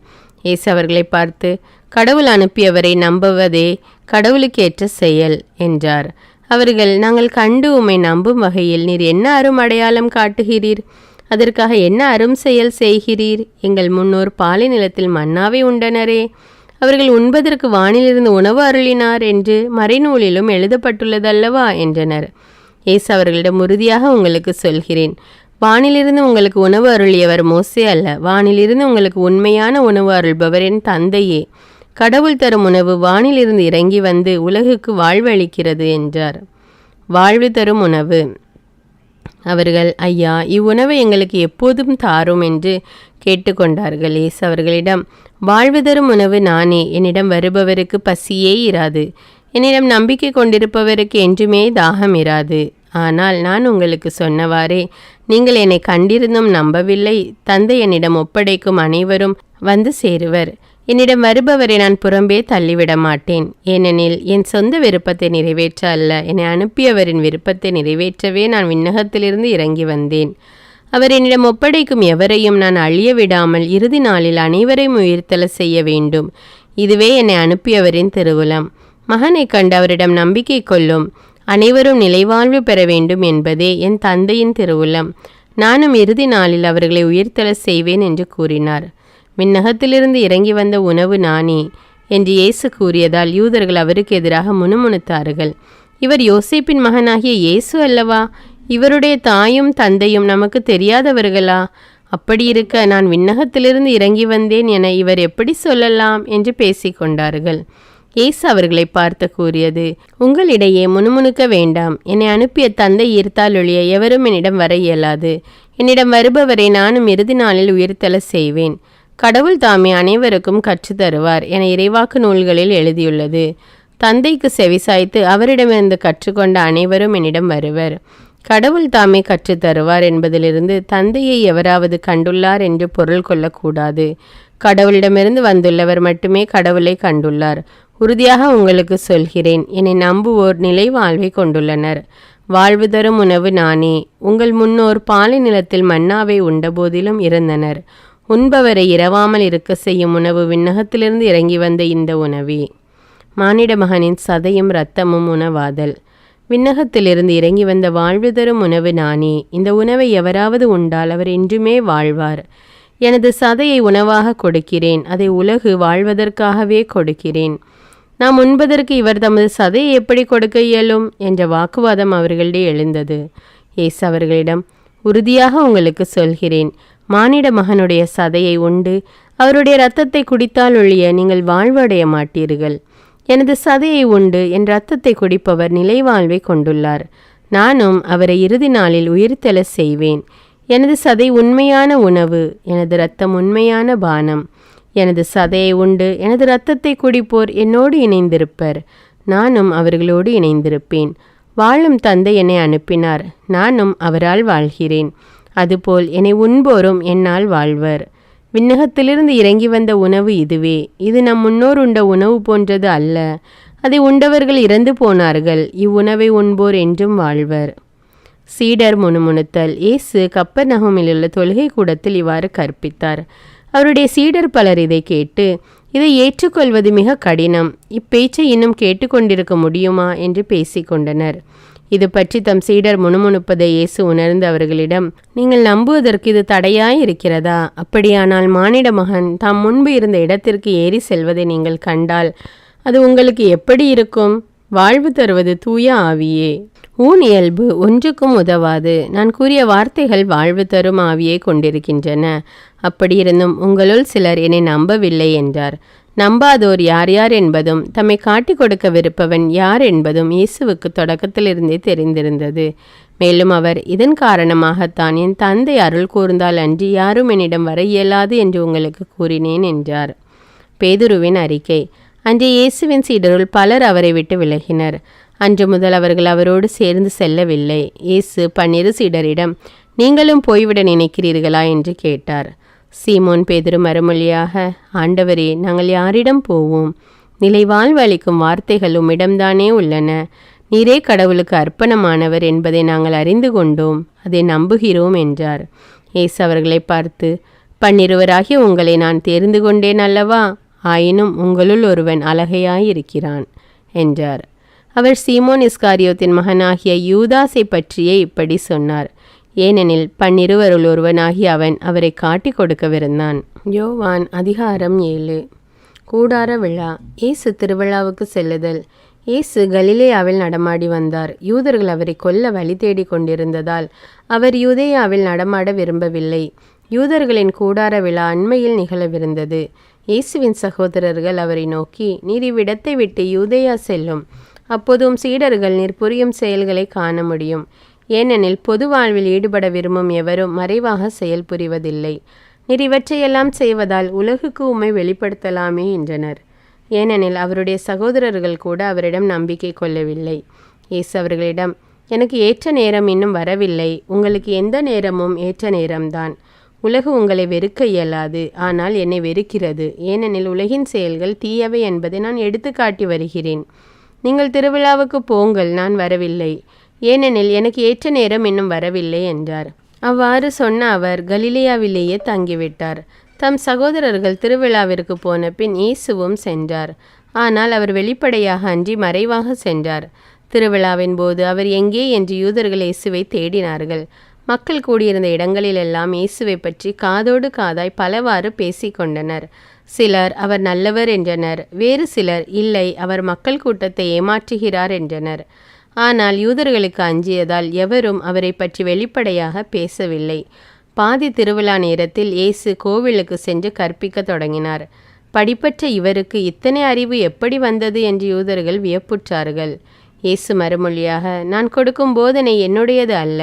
இயேசு அவர்களை பார்த்து, கடவுள் அனுப்பியவரை நம்புவதே கடவுளுக்கு ஏற்ற செயல் என்றார். அவர்கள், நாங்கள் கண்டு உம்மை நம்பும் வகையில் நீர் என்ன அரும் அடையாளம் காட்டுகிறீர்? அதற்காக என்ன அரும் செயல் செய்கிறீர்? எங்கள் முன்னோர் பாலை நிலத்தில் மன்னாவை உண்டனரே, அவர்கள் உண்பதற்கு வானிலிருந்து உணவு அருளினார் என்று மறைநூலிலும் எழுதப்பட்டுள்ளதல்லவா என்றனர். இயேசு அவர்களிடம், உறுதியாக உங்களுக்கு சொல்கிறேன், வானிலிருந்து உங்களுக்கு உணவு அருளியவர் மோசே அல்ல, வானிலிருந்து உங்களுக்கு உண்மையான உணவு அருள்பவர் என் தந்தையே. கடவுள் தரும் உணவு வானிலிருந்து இறங்கி வந்து உலகுக்கு வாழ்வு அளிக்கிறது என்றார். வாழ்வு தரும் உணவு. அவர்கள், ஐயா, இவ்வுணவை எங்களுக்கு எப்போதும் தாரும் என்று கேட்டுக்கொண்டார்கள். இயேசு அவர்களிடம், வாழ்வு தரும் உணவு நானே, என்னிடம் வருபவருக்கு பசியே இராது, என்னிடம் நம்பிக்கை கொண்டிருப்பவருக்கு என்றுமே தாகம் இராது. ஆனால் நான் உங்களுக்கு சொன்னவாறே நீங்கள் என்னை கண்டிருந்தும் நம்பவில்லை. தந்தை என்னிடம் ஒப்படைக்கும் அனைவரும் வந்து சேருவர். என்னிடம் வருபவரை நான் புறம்பே தள்ளிவிட மாட்டேன். ஏனெனில் என் சொந்த விருப்பத்தை நிறைவேற்ற அல்ல, என்னை அனுப்பியவரின் விருப்பத்தை நிறைவேற்றவே நான் விண்ணகத்திலிருந்து இறங்கி வந்தேன். அவர் என்னிடம் ஒப்படைக்கும் எவரையும் நான் அழிய விடாமல் இறுதி நாளில் அனைவரையும் உயிர்த்தெழ செய்ய வேண்டும். இதுவே என்னை அனுப்பியவரின் திருவுளம். மகனை கண்டு அவரிடம் நம்பிக்கை கொள்ளும் அனைவரும் நிலைவாழ்வு பெற வேண்டும் என்பதே என் தந்தையின் திருவுளம். நானும் இறுதி நாளில் அவர்களை உயிர்த்தெழ செய்வேன் என்று கூறினார். விண்ணகத்திலிருந்து இறங்கி வந்த உணவு நானே என்று இயேசு கூறியதால் யூதர்கள் அவருக்கு எதிராக முணுமுணுத்தார்கள். இவர் யோசேப்பின் மகனாகிய இயேசு அல்லவா? இவருடைய தாயும் தந்தையும் நமக்கு தெரியாதவர்களா? அப்படியிருக்க நான் விண்ணகத்திலிருந்து இறங்கி வந்தேன் என இவர் எப்படி சொல்லலாம் என்று பேசிக்கொண்டார்கள். இயேசு அவர்களை பார்த்து கூறியது, உங்களிடையே முணுமுணுக்க வேண்டாம். என்னை அனுப்பிய தந்தை ஈர்த்தால் ஒழிய எவரும் என்னிடம் வர இயலாது. என்னிடம் வருபவரை நானும் இறுதி நாளில் உயிர்த்தெழ செய்வேன். கடவுள் தாமே அனைவருக்கும் கற்றுத்தருவார் என இறைவாக்கு நூல்களில் எழுதியுள்ளது. தந்தைக்கு செவிசாய்த்து அவரிடமிருந்து கற்றுக்கொண்ட அனைவரும் என்னிடம் வருவர். கடவுள் தாமே கற்றுத்தருவார் என்பதிலிருந்து தந்தையை எவராவது கண்டுள்ளார் என்று பொருள் கொள்ளக்கூடாது. கடவுளிடமிருந்து வந்துள்ளவர் மட்டுமே கடவுளை கண்டுள்ளார். உறுதியாக உங்களுக்கு சொல்கிறேன், என்னை நம்புவோர் நிலை வாழ்வை கொண்டுள்ளனர். வாழ்வு தரும் உணவு நானே. உங்கள் முன்னோர் பாலை நிலத்தில் மன்னாவை உண்டபோதிலும் இறந்தனர். உண்பவரை இரவாமல் இருக்க செய்யும் உணவு விண்ணகத்திலிருந்து இறங்கி வந்த இந்த உணவே. மானிட மகனின் சதையும் இரத்தமும் உணவாதல். விண்ணகத்திலிருந்து இறங்கி வந்த வாழ்வு தரும் உணவு நானே. இந்த உணவை எவராவது உண்டால் அவர் என்றுமே வாழ்வார். எனது சதையை உணவாக கொடுக்கிறேன், அதை உலகு வாழ்வதற்காகவே கொடுக்கிறேன். நாம் உண்பதற்கு இவர் தமது சதையை எப்படி கொடுக்க இயலும் என்ற வாக்குவாதம் அவர்களிடையே எழுந்தது. இயேசு அவர்களிடம், உறுதியாக உங்களுக்கு சொல்கிறேன், மானிட மகனுடைய சதையை உண்டு அவருடைய இரத்தத்தை குடித்தால் ஒழிய நீங்கள் வாழ்வடைய மாட்டீர்கள். எனது சதையை உண்டு என் இரத்தத்தை குடிப்பவர் நிலைவாழ்வை கொண்டுள்ளார். நானும் அவரை இறுதி நாளில் உயிர்த்தெழ செய்வேன். எனது சதை உண்மையான உணவு, எனது இரத்தம் உண்மையான பானம். எனது சதையை உண்டு எனது இரத்தத்தை குடிப்போர் என்னோடு இணைந்திருப்பர், நானும் அவர்களோடு இணைந்திருப்பேன். வாழும் தந்தை என்னை அனுப்பினார், நானும் அவரால் வாழ்கிறேன். அதுபோல் என்னை உண்போரும் என்னால் வாழ்வர். விண்ணகத்திலிருந்து இறங்கி வந்த உணவு இதுவே. இது நம் முன்னோர் உண்ட உணவு போன்றது அல்ல. அதை உண்டவர்கள் இறந்து போனார்கள். இவ்வுணவை உண்போர் என்றும் வாழ்வர். சீடர் முணுமுணுத்தல். இயேசு கப்பர்நகூமிலுள்ள தொழுகை கூடத்தில் இவ்வாறு கற்பித்தார். அவருடைய சீடர் பலர் இதை கேட்டு, இதை ஏற்றுக்கொள்வது மிக கடினம், இப்பேச்சை இன்னும் கேட்டுக்கொண்டிருக்க முடியுமா என்று பேசிக்கொண்டனர். இது பற்றி தம் சீடர் முணுமுணுப்பதை இயேசு உணர்ந்து அவர்களிடம், நீங்கள் நம்புவதற்கு இது தடையாய் இருக்கிறதா? அப்படியானால் மானிட மகன் தாம் முன்பு இருந்த இடத்திற்கு ஏறி செல்வதை நீங்கள் கண்டால் அது உங்களுக்கு எப்படி இருக்கும்? வாழ்வு தருவது தூய ஆவியே. ஊன் இயல்பு ஒன்றுக்கும் உதவாது. நான் கூறிய வார்த்தைகள் வாழ்வு தரும் ஆவியை கொண்டிருக்கின்றன. அப்படியிருந்தும் உங்களுள் சிலர் என்னை நம்பவில்லை என்றார். நம்பாதோர் யார் யார் என்பதும் தம்மை காட்டி கொடுக்கவிருப்பவன் யார் என்பதும் இயேசுவுக்கு தொடக்கத்திலிருந்தே தெரிந்திருந்தது. மேலும் அவர், இதன் காரணமாகத்தான் என் தந்தை அருள் கூர்ந்தால் அன்றி யாரும் என்னிடம் வர இயலாது என்று உங்களுக்கு கூறினேன் என்றார். பேதுருவின் அறிக்கை. அன்று இயேசுவின் சீடருள் பலர் அவரை விட்டு விலகினர். அன்று முதல் அவர்கள் அவரோடு சேர்ந்து செல்லவில்லை. இயேசு 12 சீடரிடம், நீங்களும் போய்விட நினைக்கிறீர்களா என்று கேட்டார். சீமோன் பேதுரு மறுமொழியாக, ஆண்டவரே, நாங்கள் யாரிடம் போவோம்? நிலை வாழ்வு அளிக்கும் வார்த்தைகள் உம்மிடம்தானே உள்ளன. நீரே கடவுளுக்கு அர்ப்பணமானவர் என்பதை நாங்கள் அறிந்து கொண்டோம், அதை நம்புகிறோம் என்றார். இயேசு அவர்களை பார்த்து, 12 உங்களை நான் தேர்ந்து கொண்டேன் அல்லவா? ஆயினும் உங்களுள் ஒருவன் அழகையாயிருக்கிறான் என்றார். அவர் சீமோன் இஸ்காரியோத்தின் மகனாகிய யூதாசை பற்றியே இப்படி சொன்னார். ஏனெனில் 12 ஒருவனாகி அவன் அவரை காட்டி கொடுக்கவிருந்தான். யோவான் அதிகாரம் 7. கூடார விழா. இயேசு திருவிழாவுக்கு செல்லுதல். இயேசு கலிலேயாவில் நடமாடி வந்தார். யூதர்கள் அவரை கொல்ல வழி தேடி கொண்டிருந்ததால் அவர் யூதேயாவில் நடமாட விரும்பவில்லை. யூதர்களின் கூடார விழா அண்மையில் நிகழவிருந்தது. இயேசுவின் சகோதரர்கள் அவரை நோக்கி, நீர் இவ்விடத்தை விட்டு யூதேயா செல்லும், அப்போதும் சீடர்கள் நீர் புரியும் செயல்களை காண முடியும். ஏனெனில் பொது வாழ்வில் ஈடுபட விரும்பும் எவரும் மறைவாக செயல் புரிவதில்லை. நீர் இவற்றையெல்லாம் செய்வதால் உலகுக்கு உம்மை வெளிப்படுத்தலாமே என்றனர். ஏனெனில் அவருடைய சகோதரர்கள் கூட அவரிடம் நம்பிக்கை கொள்ளவில்லை. இயேசு அவர்களிடம், எனக்கு ஏற்ற நேரம் இன்னும் வரவில்லை, உங்களுக்கு எந்த நேரமும் ஏற்ற நேரம்தான். உலகு உங்களை வெறுக்க இயலாது, ஆனால் என்னை வெறுக்கிறது. ஏனெனில் உலகின் செயல்கள் தீயவை என்பதை நான் எடுத்து காட்டி வருகிறேன். நீங்கள் திருவிழாவுக்கு போங்கள், நான் வரவில்லை. ஏனெனில் எனக்கு ஏற்ற நேரம் இன்னும் வரவில்லை என்றார். அவ்வாறு சொன்ன அவர் கலிலேயாவிலேயே தங்கிவிட்டார். தம் சகோதரர்கள் திருவிழாவிற்கு போன பின் இயேசுவும் சென்றார். ஆனால் அவர் வெளிப்படையாக அன்றி மறைவாக சென்றார். திருவிழாவின் போது அவர் எங்கே என்று யூதர்கள் இயேசுவை தேடினார்கள். மக்கள் கூடியிருந்த இடங்களிலெல்லாம் இயேசுவை பற்றி காதோடு காதாய் பலவாறு பேசிக்கொண்டனர். சிலர் அவர் நல்லவர் என்றனர். வேறு சிலர் இல்லை, அவர் மக்கள் கூட்டத்தை ஏமாற்றுகிறார் என்றனர். ஆனால் யூதர்களுக்கு அஞ்சியதால் எவரும் அவரை பற்றி வெளிப்படையாக பேசவில்லை. பாதி திருவிழா நேரத்தில் இயேசு கோவிலுக்கு சென்று கற்பிக்க தொடங்கினார். படிப்பற்ற இவருக்கு இத்தனை அறிவு எப்படி வந்தது என்று யூதர்கள் வியப்புற்றார்கள். இயேசு மறுமொழியாக, நான் கொடுக்கும் போதனை என்னுடையது அல்ல,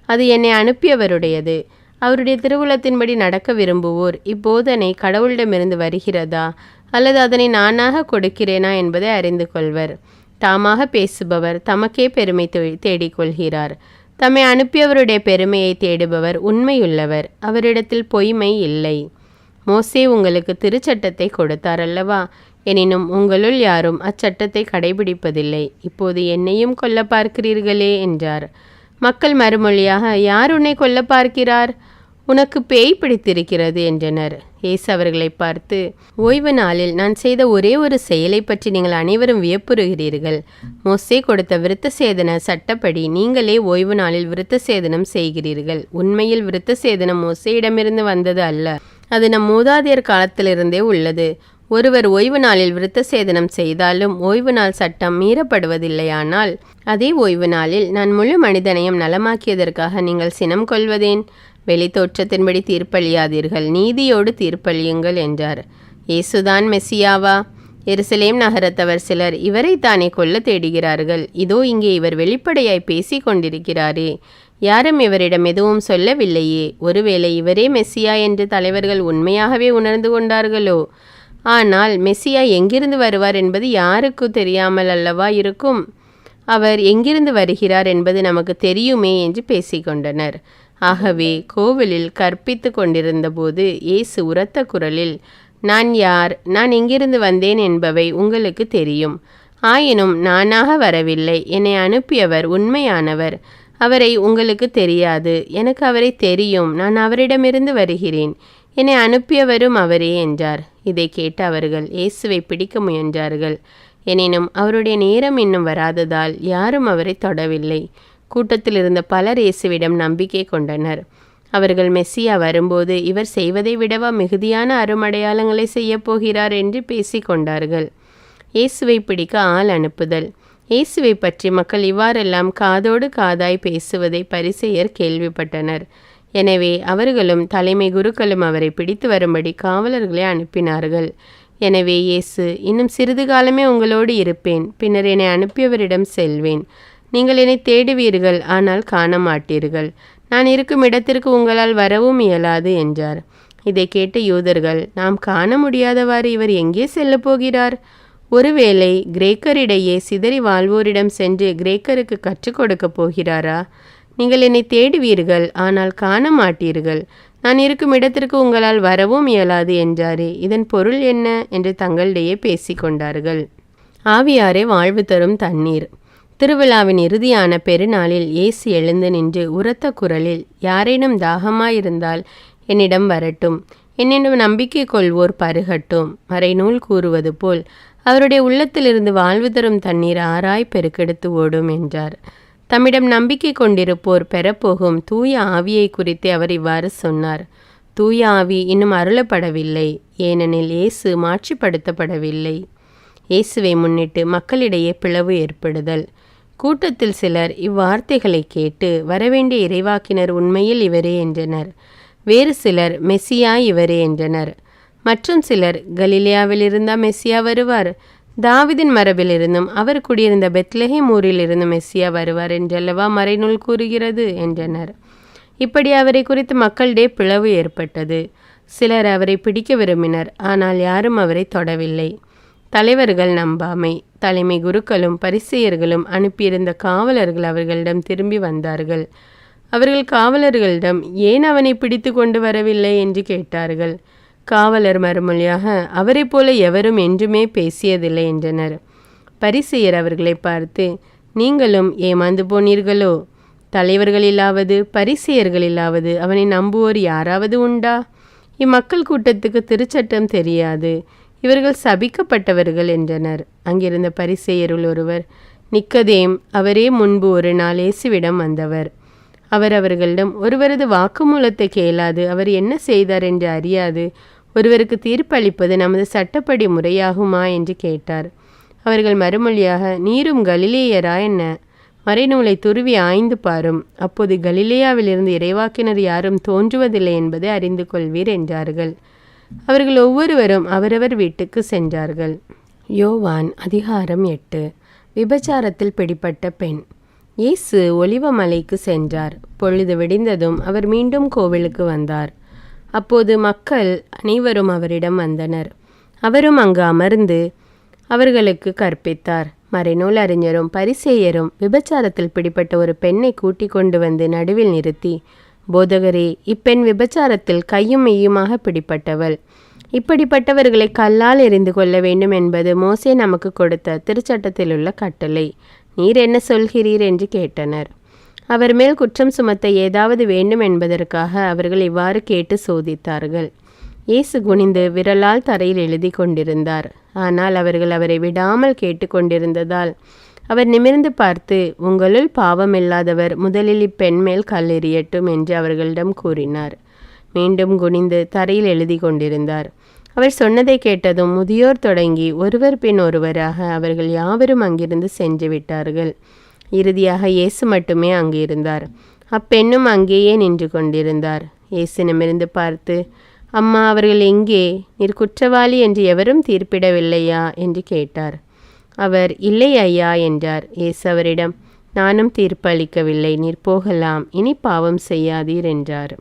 அது என்னை அனுப்பியவருடையது. அவருடைய திருவுளத்தின்படி நடக்க விரும்புவோர் இப்போதனை கடவுளிடமிருந்து வருகிறதா அல்லது அதனை நானாக கொடுக்கிறேனா என்பதை அறிந்து கொள்வர். தாமாக பேசுபவர் தமக்கே பெருமை தேடிக்கொள்கிறார். தம்மை அனுப்பியவருடைய பெருமையை தேடுபவர் உண்மையுள்ளவர், அவரிடத்தில் பொய்மை இல்லை. மோசே உங்களுக்கு திருச்சட்டத்தை கொடுத்தார் அல்லவா? எனினும் உங்களுள் யாரும் அச்சட்டத்தை கடைபிடிப்பதில்லை. இப்போது என்னையும் கொல்ல பார்க்கிறீர்களே என்றார். மக்கள் மறுமொழியாக, யார் உன்னை கொல்ல பார்க்கிறார்? உனக்கு பேய் பிடித்திருக்கிறது என்றனர். இயேசு அவர்களை பார்த்து, ஓய்வு நாளில் நான் செய்த ஒரே ஒரு செயலை பற்றி நீங்கள் அனைவரும் வியப்புறுகிறீர்கள். மோசே கொடுத்த விருத்த சேதன சட்டப்படி நீங்களே ஓய்வு நாளில் விருத்த சேதனம் செய்கிறீர்கள். உண்மையில் விருத்த சேதனம் மோசேயிடமிருந்து வந்தது அல்ல, அது நம் மூதாதையர் காலத்திலிருந்தே உள்ளது. ஒருவர் ஓய்வு நாளில் விருத்த சேதனம் செய்தாலும் ஓய்வு நாள் சட்டம் மீறப்படுவதில்லையானால் அதே ஓய்வு நாளில் நான் முழு மனிதனையும் நலமாக்கியதற்காக நீங்கள் சினம் கொள்வதேன்? வெளித்தோற்றத்தின்படி தீர்ப்பளியாதீர்கள், நீதியோடு தீர்ப்பளியுங்கள் என்றார். இயேசுதான் மெசியாவா? எருசலேம் நகரத்தவர் சிலர் இவரைத்தானே கொல்ல தேடுகிறார்கள். இதோ இங்கே இவர் வெளிப்படையாய் பேசி கொண்டிருக்கிறாரே, யாரும் இவரிடம் எதுவும் சொல்லவில்லையே. ஒருவேளை இவரே மெசியா என்று தலைவர்கள் உண்மையாகவே உணர்ந்து கொண்டார்களோ? ஆனால் மெசியா எங்கிருந்து வருவார் என்பது யாருக்கு தெரியாமல் அல்லவா இருக்கும்? அவர் எங்கிருந்து வருகிறார் என்பது நமக்கு தெரியுமே என்று பேசிக்கொண்டனர். ஆகவே கோவிலில் கற்பித்து கொண்டிருந்தபோது இயேசு உரத்த குரலில், நான் யார், நான் எங்கிருந்து வந்தேன் என்பவை உங்களுக்கு தெரியும். ஆயினும் நானாக வரவில்லை, என்னை அனுப்பியவர் உண்மையானவர். அவரை உங்களுக்கு தெரியாது, எனக்கு அவரை தெரியும். நான் அவரிடமிருந்து வருகிறேன், என்னை அனுப்பியவரும் அவரே என்றார். இதை கேட்ட அவர்கள் இயேசுவை பிடிக்க முயன்றார்கள். எனினும் அவருடைய நேரம் இன்னும் வராததால் யாரும் அவரை தொடவில்லை. கூட்டத்தில் இருந்த பலர் இயேசுவிடம் நம்பிக்கை கொண்டனர். அவர்கள் மெஸ்ஸியா வரும்போது இவர் செய்வதை விடவா மிகுதியான அருமடையாளங்களை செய்யப் போகிறார் என்று பேசிக்கொண்டார்கள். இயேசுவை பிடிக்க ஆள் அனுப்புதல். இயேசுவை பற்றி மக்கள் இவ்வாறெல்லாம் காதோடு காதாய் பேசுவதை பரிசேயர் கேள்விப்பட்டனர். எனவே அவர்களும் தலைமை குருக்களும் அவரை பிடித்து வரும்படி காவலர்களை அனுப்பினார்கள். எனவே இயேசு, இன்னும் சிறிது காலமே உங்களோடு இருப்பேன், பின்னர் என்னை அனுப்பியவரிடம் செல்வேன். நீங்கள் என்னை தேடுவீர்கள், ஆனால் காண மாட்டீர்கள். நான் இருக்கும் இடத்திற்கு உங்களால் வரவும் இயலாது என்றார். இதை கேட்ட யூதர்கள், நாம் காண முடியாதவாறு இவர் எங்கே செல்லப் போகிறார்? ஒருவேளை கிரேக்கரிடையே சிதறி வாழ்வோரிடம் சென்று கிரேக்கருக்கு கற்றுக் கொடுக்கப் போகிறாரா? நீங்கள் என்னை தேடுவீர்கள், ஆனால் காண மாட்டீர்கள். நான் இருக்கும் இடத்திற்கு உங்களால் வரவும் இயலாது என்றாரே, இதன் பொருள் என்ன என்று தங்களிடையே பேசிக்கொண்டார்கள். ஆவியாரே வாழ்வு தரும் தண்ணீர். திருவிழாவின் இறுதியான பெருநாளில் இயேசு எழுந்து நின்று உரத்த குரலில், யாரேனும் தாகமாயிருந்தால் என்னிடம் வரட்டும், என்னிடம் நம்பிக்கை கொள்வோர் பருகட்டும். மறைநூல் கூறுவது போல் அவருடைய உள்ளத்திலிருந்து வாழ்வு தரும் தண்ணீர் ஆறாய் பெருக்கெடுத்து ஓடும் என்றார். தம்மிடம் நம்பிக்கை கொண்டிருப்போர் பெறப்போகும் தூய ஆவியை குறித்து அவர் இவ்வாறு சொன்னார். தூய ஆவி இன்னும் அருளப்படவில்லை, ஏனெனில் இயேசு மாட்சிப்படுத்தப்படவில்லை. இயேசுவை முன்னிட்டு மக்களிடையே பிளவு ஏற்படுதல். கூட்டத்தில் சிலர் இவ்வார்த்தைகளை கேட்டு, வரவேண்டிய இறைவாக்கினர் உண்மையில் இவரே என்றனர். வேறு சிலர், மெஸ்ஸியா இவரே என்றனர். மற்றும் சிலர், கலிலேயாவிலிருந்தா மெஸ்ஸியா வருவார்? தாவிதின் மரபிலிருந்தும் அவர் குடியிருந்த பெத்லஹேம் ஊரிலிருந்தும் மெஸ்ஸியா வருவார் என்றல்லவா மறைநூல் கூறுகிறது என்றனர். இப்படி அவரை குறித்து மக்களிடையே பிளவு ஏற்பட்டது. சிலர் அவரை பிடிக்க விரும்பினர், ஆனால் யாரும் அவரை தொடவில்லை. தலைவர்கள் நம்பாமை. தலைமை குருக்களும் பரிசேயர்களும் அனுப்பியிருந்த காவலர்கள் அவர்களிடம் திரும்பி வந்தார்கள். அவர்கள் காவலர்களிடம், ஏன் அவனை பிடித்து கொண்டு வரவில்லை என்று கேட்டார்கள். காவலர் மறுமொழியாக, அவரை போல எவரும் என்றுமே பேசியதில்லை என்றனர். பரிசேயர் அவர்களை பார்த்து, நீங்களும் ஏமாந்து போனீர்களோ? தலைவர்களிலாவது பரிசேயர்களிலாவது அவனை நம்புவோர் யாராவது உண்டா? இம்மக்கள் கூட்டத்துக்கு திருச்சட்டம் தெரியாது, இவர்கள் சபிக்கப்பட்டவர்கள் என்றனர். அங்கிருந்த பரிசேயருள் ஒருவர், நிக்கதேம், அவரே முன்பு ஒரு நாள் இயேசுவிடம் வந்தவர். அவர் அவர்களிடம், ஒருவரது வாக்குமூலத்தை கேளாது அவர் என்ன செய்தார் என்று அறியாது ஒருவருக்கு தீர்ப்பளிப்பது நமது சட்டப்படி முறையாகுமா என்று கேட்டார். அவர்கள் மறுமொழியாக, நீரும் கலிலேயரா என்ன? மறைநூலை துருவி ஆய்ந்து பாரும், அப்போது கலிலேயாவிலிருந்து இறைவாக்கினர் யாரும் தோன்றுவதில்லை என்பதை அறிந்து கொள்வீர் என்றார்கள். அவர்கள் ஒவ்வொருவரும் அவரவர் வீட்டுக்கு சென்றார்கள். யோவான் அதிகாரம் 8. விபச்சாரத்தில் பிடிப்பட்ட பெண். இயேசு ஒலிவமலைக்கு சென்றார். பொழுது விடிந்ததும் அவர் மீண்டும் கோவிலுக்கு வந்தார். அப்போது மக்கள் அனைவரும் அவரிடம் வந்தனர். அவரும் அங்கு அமர்ந்து அவர்களுக்கு கற்பித்தார். மறைநூல் அறிஞரும் பரிசேயரும் விபச்சாரத்தில் பிடிப்பட்ட ஒரு பெண்ணை கூட்டிக் கொண்டு வந்து நடுவில் நிறுத்தி, போதகரே, இப்பெண் விபச்சாரத்தில் கையும் மெய்யுமாக பிடிப்பட்டவள். இப்படிப்பட்டவர்களை கல்லால் எறிந்து கொள்ள வேண்டும் என்பது மோசே நமக்கு கொடுத்த திருச்சட்டத்தில் உள்ள கட்டளை. நீர் என்ன சொல்கிறீர் என்று கேட்டனர். அவர் மேல் குற்றம் சுமத்த ஏதாவது வேண்டும் என்பதற்காக அவர்கள் இவ்வாறு கேட்டு சோதித்தார்கள். இயேசு குனிந்து விரலால் தரையில் எழுதி கொண்டிருந்தார். ஆனால் அவர்கள் அவரை விடாமல் கேட்டுக்கொண்டிருந்ததால் அவர் நிமிர்ந்து பார்த்து, உங்களுள் பாவமில்லாதவர் முதலில் இப்பெண் மேல் கல் எறியட்டும் என்று அவர்களிடம் கூறினார். மீண்டும் குனிந்து தரையில் எழுதி கொண்டிருந்தார். அவர் சொன்னதை கேட்டதும் முதியோர் தொடங்கி ஒருவர் பின் ஒருவராக அவர்கள் யாவரும் அங்கிருந்து சென்று விட்டார்கள். இறுதியாக இயேசு மட்டுமே அங்கு இருந்தார். அப்பெண்ணும் அங்கேயே நின்று கொண்டிருந்தார். இயேசு நிமிர்ந்து பார்த்து, அம்மா, அவர்கள் எங்கே? நீர் குற்றவாளி என்று எவரும் தீர்ப்பிடவில்லையா என்று கேட்டார். அவர், இல்லை ஐயா என்றார். இயேசு அவரிடம், நானும் தீர்ப்பு அளிக்கவில்லை, நீர் போகலாம், இனி பாவம் செய்யாதீர் என்றார்.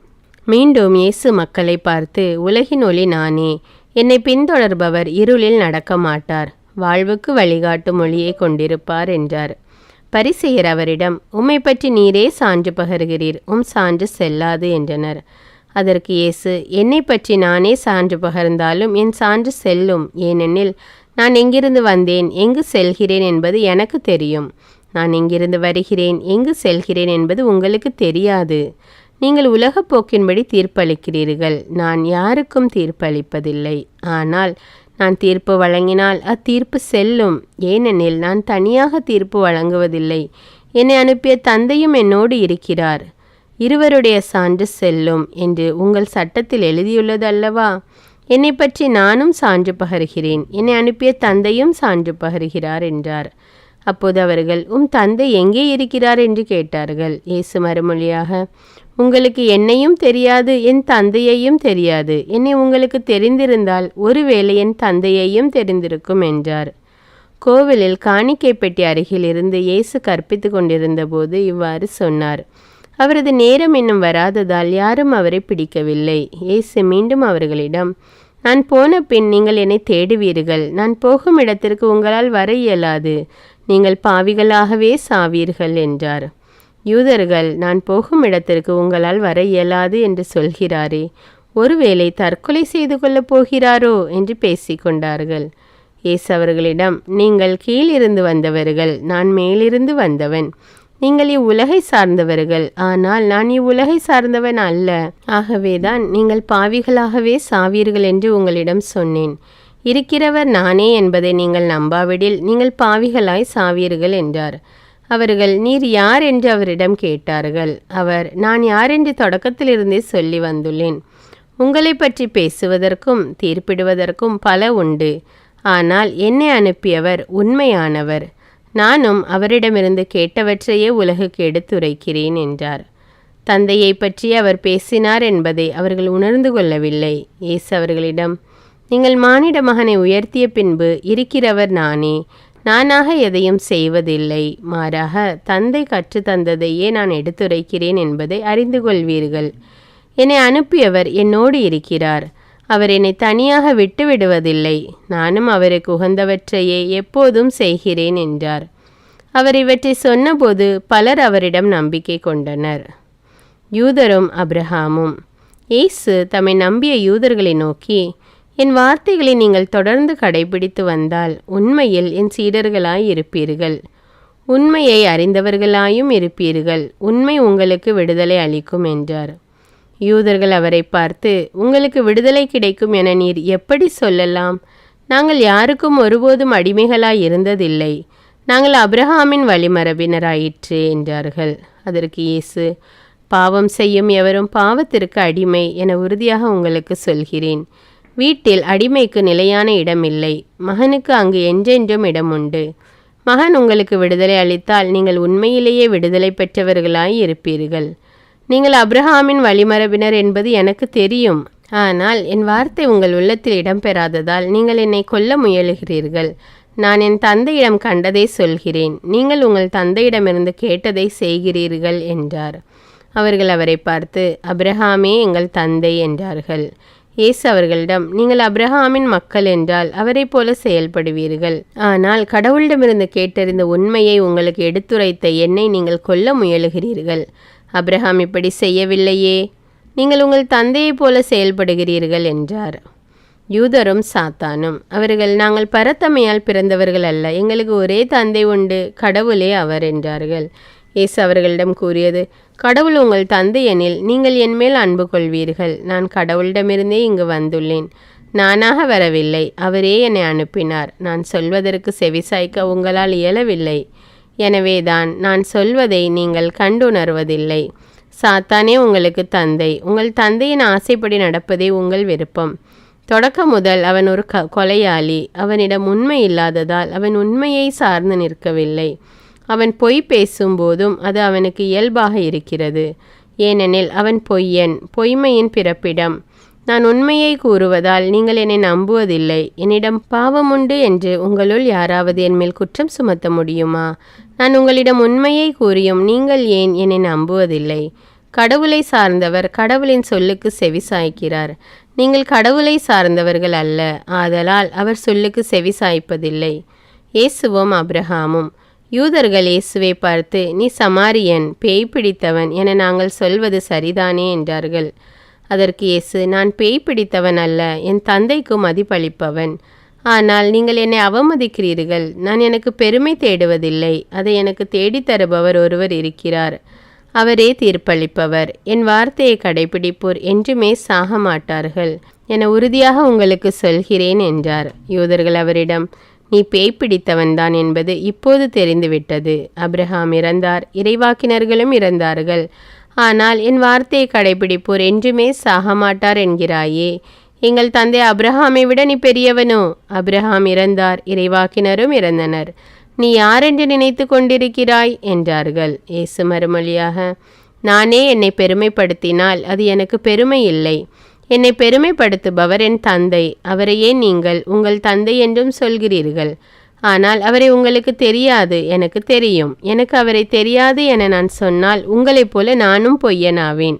மீண்டும் இயேசு மக்களை பார்த்து, உலகின் ஒளி நானே, என்னை பின்தொடர்பவர் இருளில் நடக்க மாட்டார், வாழ்வுக்கு வழிகாட்டும் ஒளியை கொண்டிருப்பார் என்றார். பரிசேயர் அவரிடம், உம்மை பற்றி நீரே சான்று பகர்கிறீர், சான்று செல்லாது என்றனர். அதற்கு இயேசு, என்னை பற்றி நானே சான்று பகர்ந்தாலும் என் சான்று செல்லும். ஏனெனில் நான் எங்கிருந்து வந்தேன், எங்கு செல்கிறேன் என்பது எனக்கு தெரியும். நான் எங்கிருந்து வருகிறேன், எங்கு செல்கிறேன் என்பது உங்களுக்கு தெரியாது. நீங்கள் உலகப் போக்கின்படி தீர்ப்பளிக்கிறீர்கள். நான் யாருக்கும் தீர்ப்பளிப்பதில்லை. ஆனால் நான் தீர்ப்பு வழங்கினால் அத்தீர்ப்பு செல்லும். ஏனெனில் நான் தனியாக தீர்ப்பு வழங்குவதில்லை. என்னை அனுப்பிய தந்தையும் என்னோடு இருக்கிறார். இருவருடைய சான்று செல்லும் என்று உங்கள் சட்டத்தில் எழுதியுள்ளது அல்லவா? என்னை பற்றி நானும் சான்று பகர்கிறேன், என்னை அனுப்பிய தந்தையும் சான்று பகர்கிறார் என்றார். அப்போது அவர்கள், தந்தை எங்கே இருக்கிறார் என்று கேட்டார்கள். இயேசு மறுமொழியாக, உங்களுக்கு என்னையும் தெரியாது, என் தந்தையையும் தெரியாது. என்னை உங்களுக்கு தெரிந்திருந்தால் ஒருவேளை என் தந்தையையும் தெரிந்திருக்கும் என்றார். கோவிலில் காணிக்கை பெட்டி அருகில் இருந்து இயேசு கற்பித்து கொண்டிருந்த போது இவ்வாறு சொன்னார். அவரது நேரம் இன்னும் வராததால் யாரும் அவரை பிடிக்கவில்லை. இயேசு மீண்டும் அவர்களிடம், நான் போன பின் நீங்கள் என்னை தேடுவீர்கள். நான் போகும் இடத்திற்கு உங்களால் வர இயலாது. நீங்கள் பாவிகளாகவே சாவீர்கள் என்றார். யூதர்கள், நான் போகும் இடத்திற்கு உங்களால் வர இயலாது என்று சொல்கிறாரே, ஒருவேளை தற்கொலை செய்து கொள்ளப் போகிறாரோ என்று பேசிக்கொண்டார்கள். இயேசு அவர்களிடம், நீங்கள் கீழிருந்து வந்தவர்கள், நான் மேலிருந்து வந்தவன். நீங்கள் இவ்வுலகை சார்ந்தவர்கள், ஆனால் நான் இவ்வுலகை சார்ந்தவன் அல்ல. ஆகவேதான் நீங்கள் பாவிகளாகவே சாவீர்கள் என்று உங்களிடம் சொன்னேன். இருக்கிறவர் நானே என்பதை நீங்கள் நம்பாவிடில் நீங்கள் பாவிகளாய் சாவீர்கள் என்றார். அவர்கள், நீர் யார் என்று அவரிடம் கேட்டார்கள். அவர், நான் யார் என்று தொடக்கத்திலிருந்தே சொல்லி வந்துள்ளேன். உங்களை பற்றி பேசுவதற்கும் தீர்ப்பிடுவதற்கும் பல உண்டு. ஆனால் என்னை அனுப்பியவர் உண்மையானவர். நானும் அவரிடமிருந்து கேட்டவற்றையே உலகுக்கு எடுத்துரைக்கிறேன் என்றார். தந்தையை பற்றி அவர் பேசினார் என்பதை அவர்கள் உணர்ந்து கொள்ளவில்லை. இயேசு அவர்களிடம், நீங்கள் மானிட மகனை உயர்த்திய பின்பு இருக்கிறவர் நானே. நானாக எதையும் செய்வதில்லை, மாறாக தந்தை கற்று தந்ததையே நான் எடுத்துரைக்கிறேன் என்பதை அறிந்து கொள்வீர்கள். என்னை அனுப்பியவர் என்னோடு இருக்கிறார். அவர் என்னை தனியாக விட்டுவிடுவதில்லை. நானும் அவருக்கு உகந்தவற்றையே எப்போதும் செய்கிறேன் என்றார். அவர் இவற்றை சொன்னபோது பலர் அவரிடம் நம்பிக்கை கொண்டனர். யூதரும் அப்ரஹாமும். இயேசு தம்மை நம்பிய யூதர்களை நோக்கி, என் வார்த்தைகளை நீங்கள் தொடர்ந்து கடைபிடித்து வந்தால் உண்மையில் என் சீடர்களாய் இருப்பீர்கள். உண்மையை அறிந்தவர்களாயும் இருப்பீர்கள். உண்மை உங்களுக்கு விடுதலை அளிக்கும் என்றார். யூதர்கள் அவரை பார்த்து, உங்களுக்கு விடுதலை கிடைக்கும் என நீர் எப்படி சொல்லலாம்? நாங்கள் யாருக்கும் ஒருபோதும் அடிமைகளாய் இருந்ததில்லை. நாங்கள் அப்ரஹாமின் வழிமரபினராயிற்றே என்றார்கள். அதற்கு இயேசு, பாவம் செய்யும் எவரும் பாவத்திற்கு அடிமை என உறுதியாக உங்களுக்கு சொல்கிறேன். வீட்டில் அடிமைக்கு நிலையான இடம் இல்லை. மகனுக்கு அங்கு என்றென்றும் இடம் உண்டு. மகன் உங்களுக்கு விடுதலை அளித்தால் நீங்கள் உண்மையிலேயே விடுதலை பெற்றவர்களாய் இருப்பீர்கள். நீங்கள் அப்ரஹாமின் வழிமரபினர் என்பது எனக்கு தெரியும். ஆனால் என் வார்த்தை உங்கள் உள்ளத்தில் இடம்பெறாததால் நீங்கள் என்னை கொல்ல முயலுகிறீர்கள். நான் என் தந்தையிடம் கண்டதை சொல்கிறேன். நீங்கள் உங்கள் தந்தையிடமிருந்து கேட்டதை செய்கிறீர்கள் என்றார். அவர்கள் அவரை பார்த்து, அப்ரஹாமே எங்கள் தந்தை என்றார்கள். இயேசு அவர்களிடம், நீங்கள் அப்ரஹாமின் மக்கள் என்றால் அவரை போல செயல்படுவீர்கள். ஆனால் கடவுளிடமிருந்து கேட்டறிந்த உண்மையை உங்களுக்கு எடுத்துரைத்த என்னை நீங்கள் கொல்ல முயலுகிறீர்கள். அப்ரஹாம் இப்படி செய்யவில்லையே. நீங்கள் உங்கள் தந்தையைப் போல செயல்படுகிறீர்கள் என்றார். யூதரும் சாத்தானும். அவர்கள், நாங்கள் பரத்தமையால் பிறந்தவர்கள் அல்ல. எங்களுக்கு ஒரே தந்தை உண்டு, கடவுளே அவர் என்றார்கள். இயேசு அவர்களிடம் கூறியது, கடவுள் உங்கள் தந்தை எனில் நீங்கள் என்மேல் அன்பு கொள்வீர்கள். நான் கடவுளிடமிருந்தே இங்கு வந்துள்ளேன். நானாக வரவில்லை, அவரே என்னை அனுப்பினார். நான் சொல்வதற்கு செவிசாய்க்க உங்களால் இயலவில்லை. எனவேதான் நான் சொல்வதை நீங்கள் கண்டுணர்வதில்லை. சாத்தானே உங்களுக்கு தந்தை. உங்கள் தந்தையின் ஆசைப்படி நடப்பதே உங்கள் விருப்பம். தொடக்கம் முதல் அவன் ஒரு கொலையாளி. அவனிடம் உண்மை இல்லாததால் அவன் உண்மையை சார்ந்து நிற்கவில்லை. அவன் பொய் பேசும்போதும் அது அவனுக்கு இயல்பாக இருக்கிறது. ஏனெனில் அவன் பொய்யன், பொய்மையின் பிறப்பிடம். நான் உண்மையை கூறுவதால் நீங்கள் என்னை நம்புவதில்லை. என்னிடம் பாவம் உண்டு என்று உங்களுள் யாராவது என்மேல் குற்றம் சுமத்த முடியுமா? நான் உங்களிடம் உண்மையை கூறியும் நீங்கள் ஏன் என்னை நம்புவதில்லை? கடவுளை சார்ந்தவர் கடவுளின் சொல்லுக்கு செவி சாய்க்கிறார். நீங்கள் கடவுளை சார்ந்தவர்கள் அல்ல, ஆதலால் அவர் சொல்லுக்கு செவி சாய்ப்பதில்லை. இயேசுவும் அப்ரஹாமும். யூதர்கள் இயேசுவை பார்த்து, நீ சமாரியன், பேய் பிடித்தவன் என நாங்கள் சொல்வது சரிதானே என்றார்கள். அதற்கு இயேசு, நான் பேய் பிடித்தவன் அல்ல, என் தந்தைக்கு மதிப்பளிப்பவன். ஆனால் நீங்கள் என்னை அவமதிக்கிறீர்கள். நான் எனக்கு பெருமை தேடுவதில்லை, அதை எனக்கு தேடித்தருபவர் ஒருவர் இருக்கிறார். அவரே தீர்ப்பளிப்பவர். என் வார்த்தையை கடைபிடிப்போர் என்றுமே சாக மாட்டார்கள் என உறுதியாக உங்களுக்கு சொல்கிறேன் என்றார். யூதர்கள் அவரிடம், நீ பேய் பிடித்தவன்தான் என்பது இப்போது தெரிந்துவிட்டது. அப்ரஹாம் இறந்தார், இறைவாக்கினர்களும் இறந்தார்கள். ஆனால் என் வார்த்தையை கடைபிடிப்போர் என்றுமே சாக மாட்டார் என்கிறாயே. எங்கள் தந்தை அப்ரஹாமை விட நீ பெரியவனோ? அப்ரஹாம் இறந்தார், இறைவாக்கினரும் இறந்தனர். நீ யாரென்று நினைத்து கொண்டிருக்கிறாய் என்றார்கள். இயேசு மறுமொழியாக, நானே என்னை பெருமைப்படுத்தினால் அது எனக்கு பெருமை இல்லை. என்னை பெருமைப்படுத்துபவர் என் தந்தை. அவரையே நீங்கள் உங்கள் தந்தை என்றும் சொல்கிறீர்கள். ஆனால் அவரை உங்களுக்கு தெரியாது, எனக்கு தெரியும். எனக்கு அவரை தெரியாது என நான் சொன்னால் உங்களைப் போல நானும் பொய்யனாவேன்.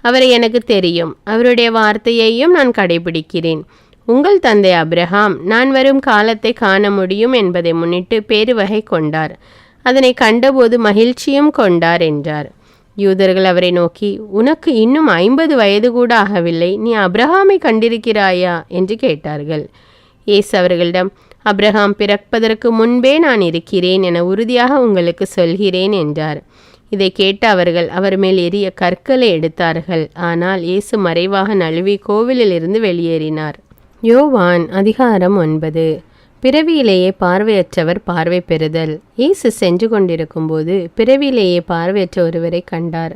அவரை எனக்கு தெரியும், அவருடைய வார்த்தையையும் நான் கடைபிடிக்கிறேன். உங்கள் தந்தை அப்ரஹாம் நான் வரும் காலத்தை காண முடியும் என்பதை முன்னிட்டு பேருவகை கொண்டார். அதனை கண்டபோது மகிழ்ச்சியும் கொண்டார் என்றார். யூதர்கள் அவரை நோக்கி, உனக்கு இன்னும் 50 வயது கூட ஆகவில்லை, நீ அப்ரஹாமை கண்டிருக்கிறாயா என்று கேட்டார்கள். இயேசு அவர்களிடம், அப்ரஹாம் பிறப்பதற்கு முன்பே நான் இருக்கிறேன் என உறுதியாக உங்களுக்கு சொல்கிறேன் என்றார். இதை கேட்ட அவர்கள் அவர் மேல் எரிய கற்களை எடுத்தார்கள். ஆனால் இயேசு மறைவாக நழுவி கோவிலிலிருந்து வெளியேறினார். யோவான் அதிகாரம் 9. பிறவியிலேயே பார்வையற்றவர் பார்வை பெறுதல். இயேசு சென்று கொண்டிருக்கும்போது பிறவியிலேயே பார்வையற்ற ஒருவரை கண்டார்.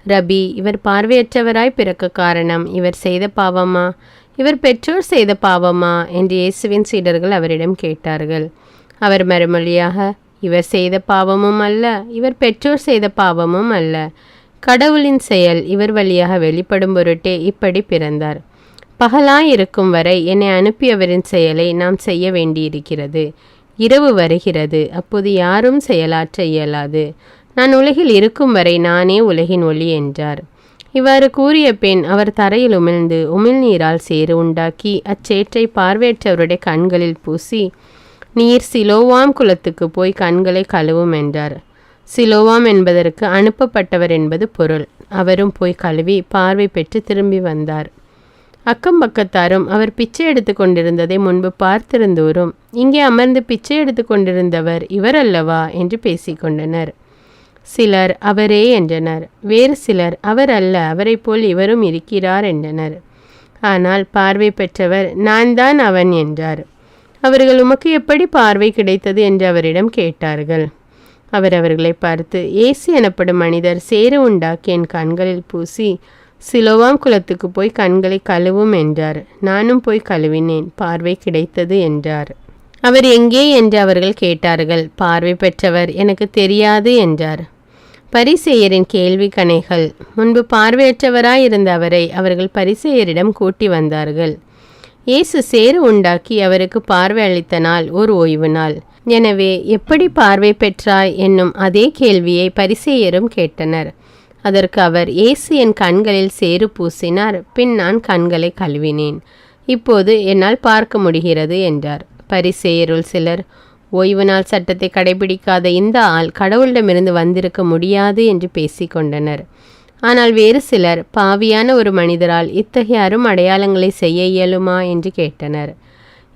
ரபி, இவர் பார்வையற்றவராய் பிறக்க காரணம் இவர் செய்த பாவமா, இவர் பெற்றோர் செய்த பாவமா என்று இயேசுவின் சீடர்கள் அவரிடம் கேட்டார்கள். அவர் மறுமொழியாக, இவர் செய்த பாவமும் அல்ல, இவர் பெற்றோர் செய்த பாவமும் அல்ல. கடவுளின் செயல் இவர் வழியாக வெளிப்படும் பொருட்டே இப்படி பிறந்தார். பகலாயிருக்கும் வரை என்னை அனுப்பியவரின் செயலை நாம் செய்ய வேண்டியிருக்கிறது. இரவு வருகிறது, அப்போது யாரும் செயலாற்ற இயலாது. நான் உலகில் இருக்கும் வரை நானே உலகின் ஒளி என்றார். இவ்வாறு கூறிய பின் அவர் தரையில் உமிழ்ந்து உமிழ்நீரால் சேறு உண்டாக்கி அச்சேற்றை பார்வையற்றவருடைய கண்களில் பூசி, நீர் சிலோவாம் குளத்துக்கு போய் கண்களை கழுவும் என்றார். சிலோவாம் என்பதற்கு அனுப்பப்பட்டவர் என்பது பொருள். அவரும் போய் கழுவி பார்வை பெற்று திரும்பி வந்தார். அக்கம் பக்கத்தாரும் அவர் பிச்சை எடுத்து கொண்டிருந்ததை முன்பு பார்த்திருந்தோரும், இங்கே அமர்ந்து பிச்சை எடுத்து கொண்டிருந்தவர் இவர் அல்லவா என்று பேசிக்கொண்டனர். சிலர் அவரே என்றனர். வேறு சிலர் அவர் அல்ல, அவரை போல் இவரும் இருக்கிறார் என்றனர். ஆனால் பார்வை பெற்றவர் நான் தான் அவன் என்றார். அவர்கள் உமக்கு எப்படி பார்வை கிடைத்தது என்று அவரிடம் கேட்டார்கள். அவர் அவர்களை பார்த்து, இயேசு எனப்படும் மனிதர் சேறு உண்டாக்கி என் கண்களில் பூசி, சிலோவாம் குளத்துக்கு போய் கண்களை கழுவும் என்றார். நானும் போய் கழுவினேன், பார்வை கிடைத்தது என்றார். அவர் எங்கே என்று அவர்கள் கேட்டார்கள். பார்வை பெற்றவர் எனக்கு தெரியாது என்றார். பரிசேயரின் கேள்வி கணைகள். முன்பு பார்வையற்றவராயிருந்த அவரை அவர்கள் பரிசேயரிடம் கூட்டி வந்தார்கள். இயேசு சேறு உண்டாக்கி அவருக்கு பார்வை அளித்த நாள் ஒரு ஓய்வு நாள். எனவே எப்படி பார்வை பெற்றாய் என்னும் அதே கேள்வியை பரிசேயரும் கேட்டனர். அதற்கு அவர், இயேசு என் கண்களில் சேறு பூசினார், பின் நான் கண்களை கழுவினேன். இப்போது என்னால் பார்க்க முடிகிறது என்றார். பரிசேயருள் சிலர், ஓய்வு நாள் சட்டத்தை கடைபிடிக்காத இந்த ஆள் கடவுளிடமிருந்து வந்திருக்க முடியாது என்று பேசிக்கொண்டனர். ஆனால் வேறு சிலர், பாவியான ஒரு மனிதரால் இத்தகைய அரும் அடையாளங்களை செய்ய இயலுமா என்று கேட்டனர்.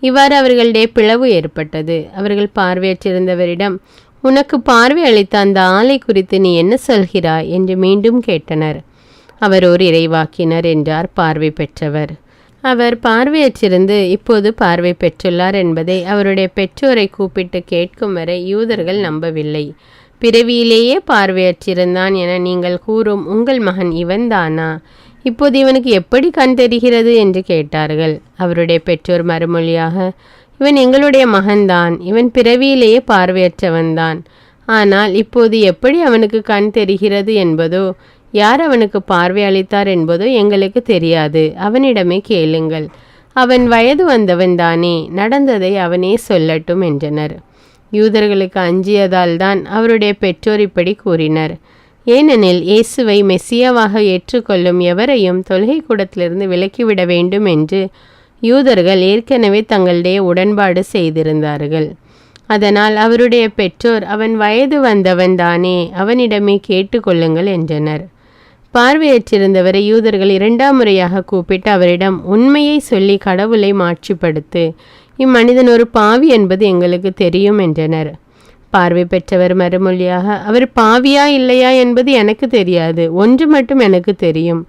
இவ்வாறு அவர்களுடைய பிளவு ஏற்பட்டது. அவர்கள் பார்வையற்றிருந்தவரிடம், உனக்கு பார்வை அளித்த அந்த ஆளை குறித்து நீ என்ன சொல்கிறாய் என்று மீண்டும் கேட்டனர். அவர் ஒரு இறைவாக்கினர் என்றார் பார்வை பெற்றவர். அவர் பார்வையற்றிருந்து இப்போது பார்வை பெற்றுள்ளார் என்பதை அவருடைய பெற்றோரை கூப்பிட்டு கேட்கும் வரை யூதர்கள் நம்பவில்லை. பிறவியிலேயே பார்வையற்றிருந்தான் என நீங்கள் கூறும் உங்கள் மகன் இவன்தானா? இப்போது இவனுக்கு எப்படி கண் தெரிகிறது என்று கேட்டார்கள். அவருடைய பெற்றோர் மறுமொழியாக, இவன் எங்களுடைய மகன்தான், இவன் பிறவியிலேயே பார்வையற்றவன்தான். ஆனால் இப்போது எப்படி அவனுக்கு கண் தெரிகிறது என்பதோ, யார் அவனுக்கு பார்வை அளித்தார் என்பதோ எங்களுக்கு தெரியாது. அவனிடமே கேளுங்கள். அவன் வயது வந்தவன் தானே, நடந்ததை அவனே சொல்லட்டும் என்றனர். யூதர்களுக்கு அஞ்சியதால் தான் அவருடைய பெற்றோர் இப்படி கூறினர். ஏனெனில் இயேசுவை மெசியாவாக ஏற்றுக்கொள்ளும் எவரையும் தொழுகை கூடத்திலிருந்து விலக்கிவிட வேண்டும் என்று யூதர்கள் ஏற்கனவே தங்களுடைய உடன்பாடு செய்திருந்தார்கள். அதனால் அவருடைய பெற்றோர், அவன் வயது வந்தவன் தானே, அவனிடமே கேட்டுக்கொள்ளுங்கள் என்றனர். பார்வையற்றிருந்தவரை யூதர்கள் 2ஆம் முறையாக கூப்பிட்டு அவரிடம், உண்மையை சொல்லி கடவுளை மாட்சிப்படுத்து, இம்மனிதன் ஒரு பாவி என்பது எங்களுக்கு தெரியும் என்றனர். பார்வை பெற்றவர் மறுமொழியாக, அவர் பாவியா இல்லையா என்பது எனக்கு தெரியாது, ஒன்று மட்டும் எனக்கு தெரியும்,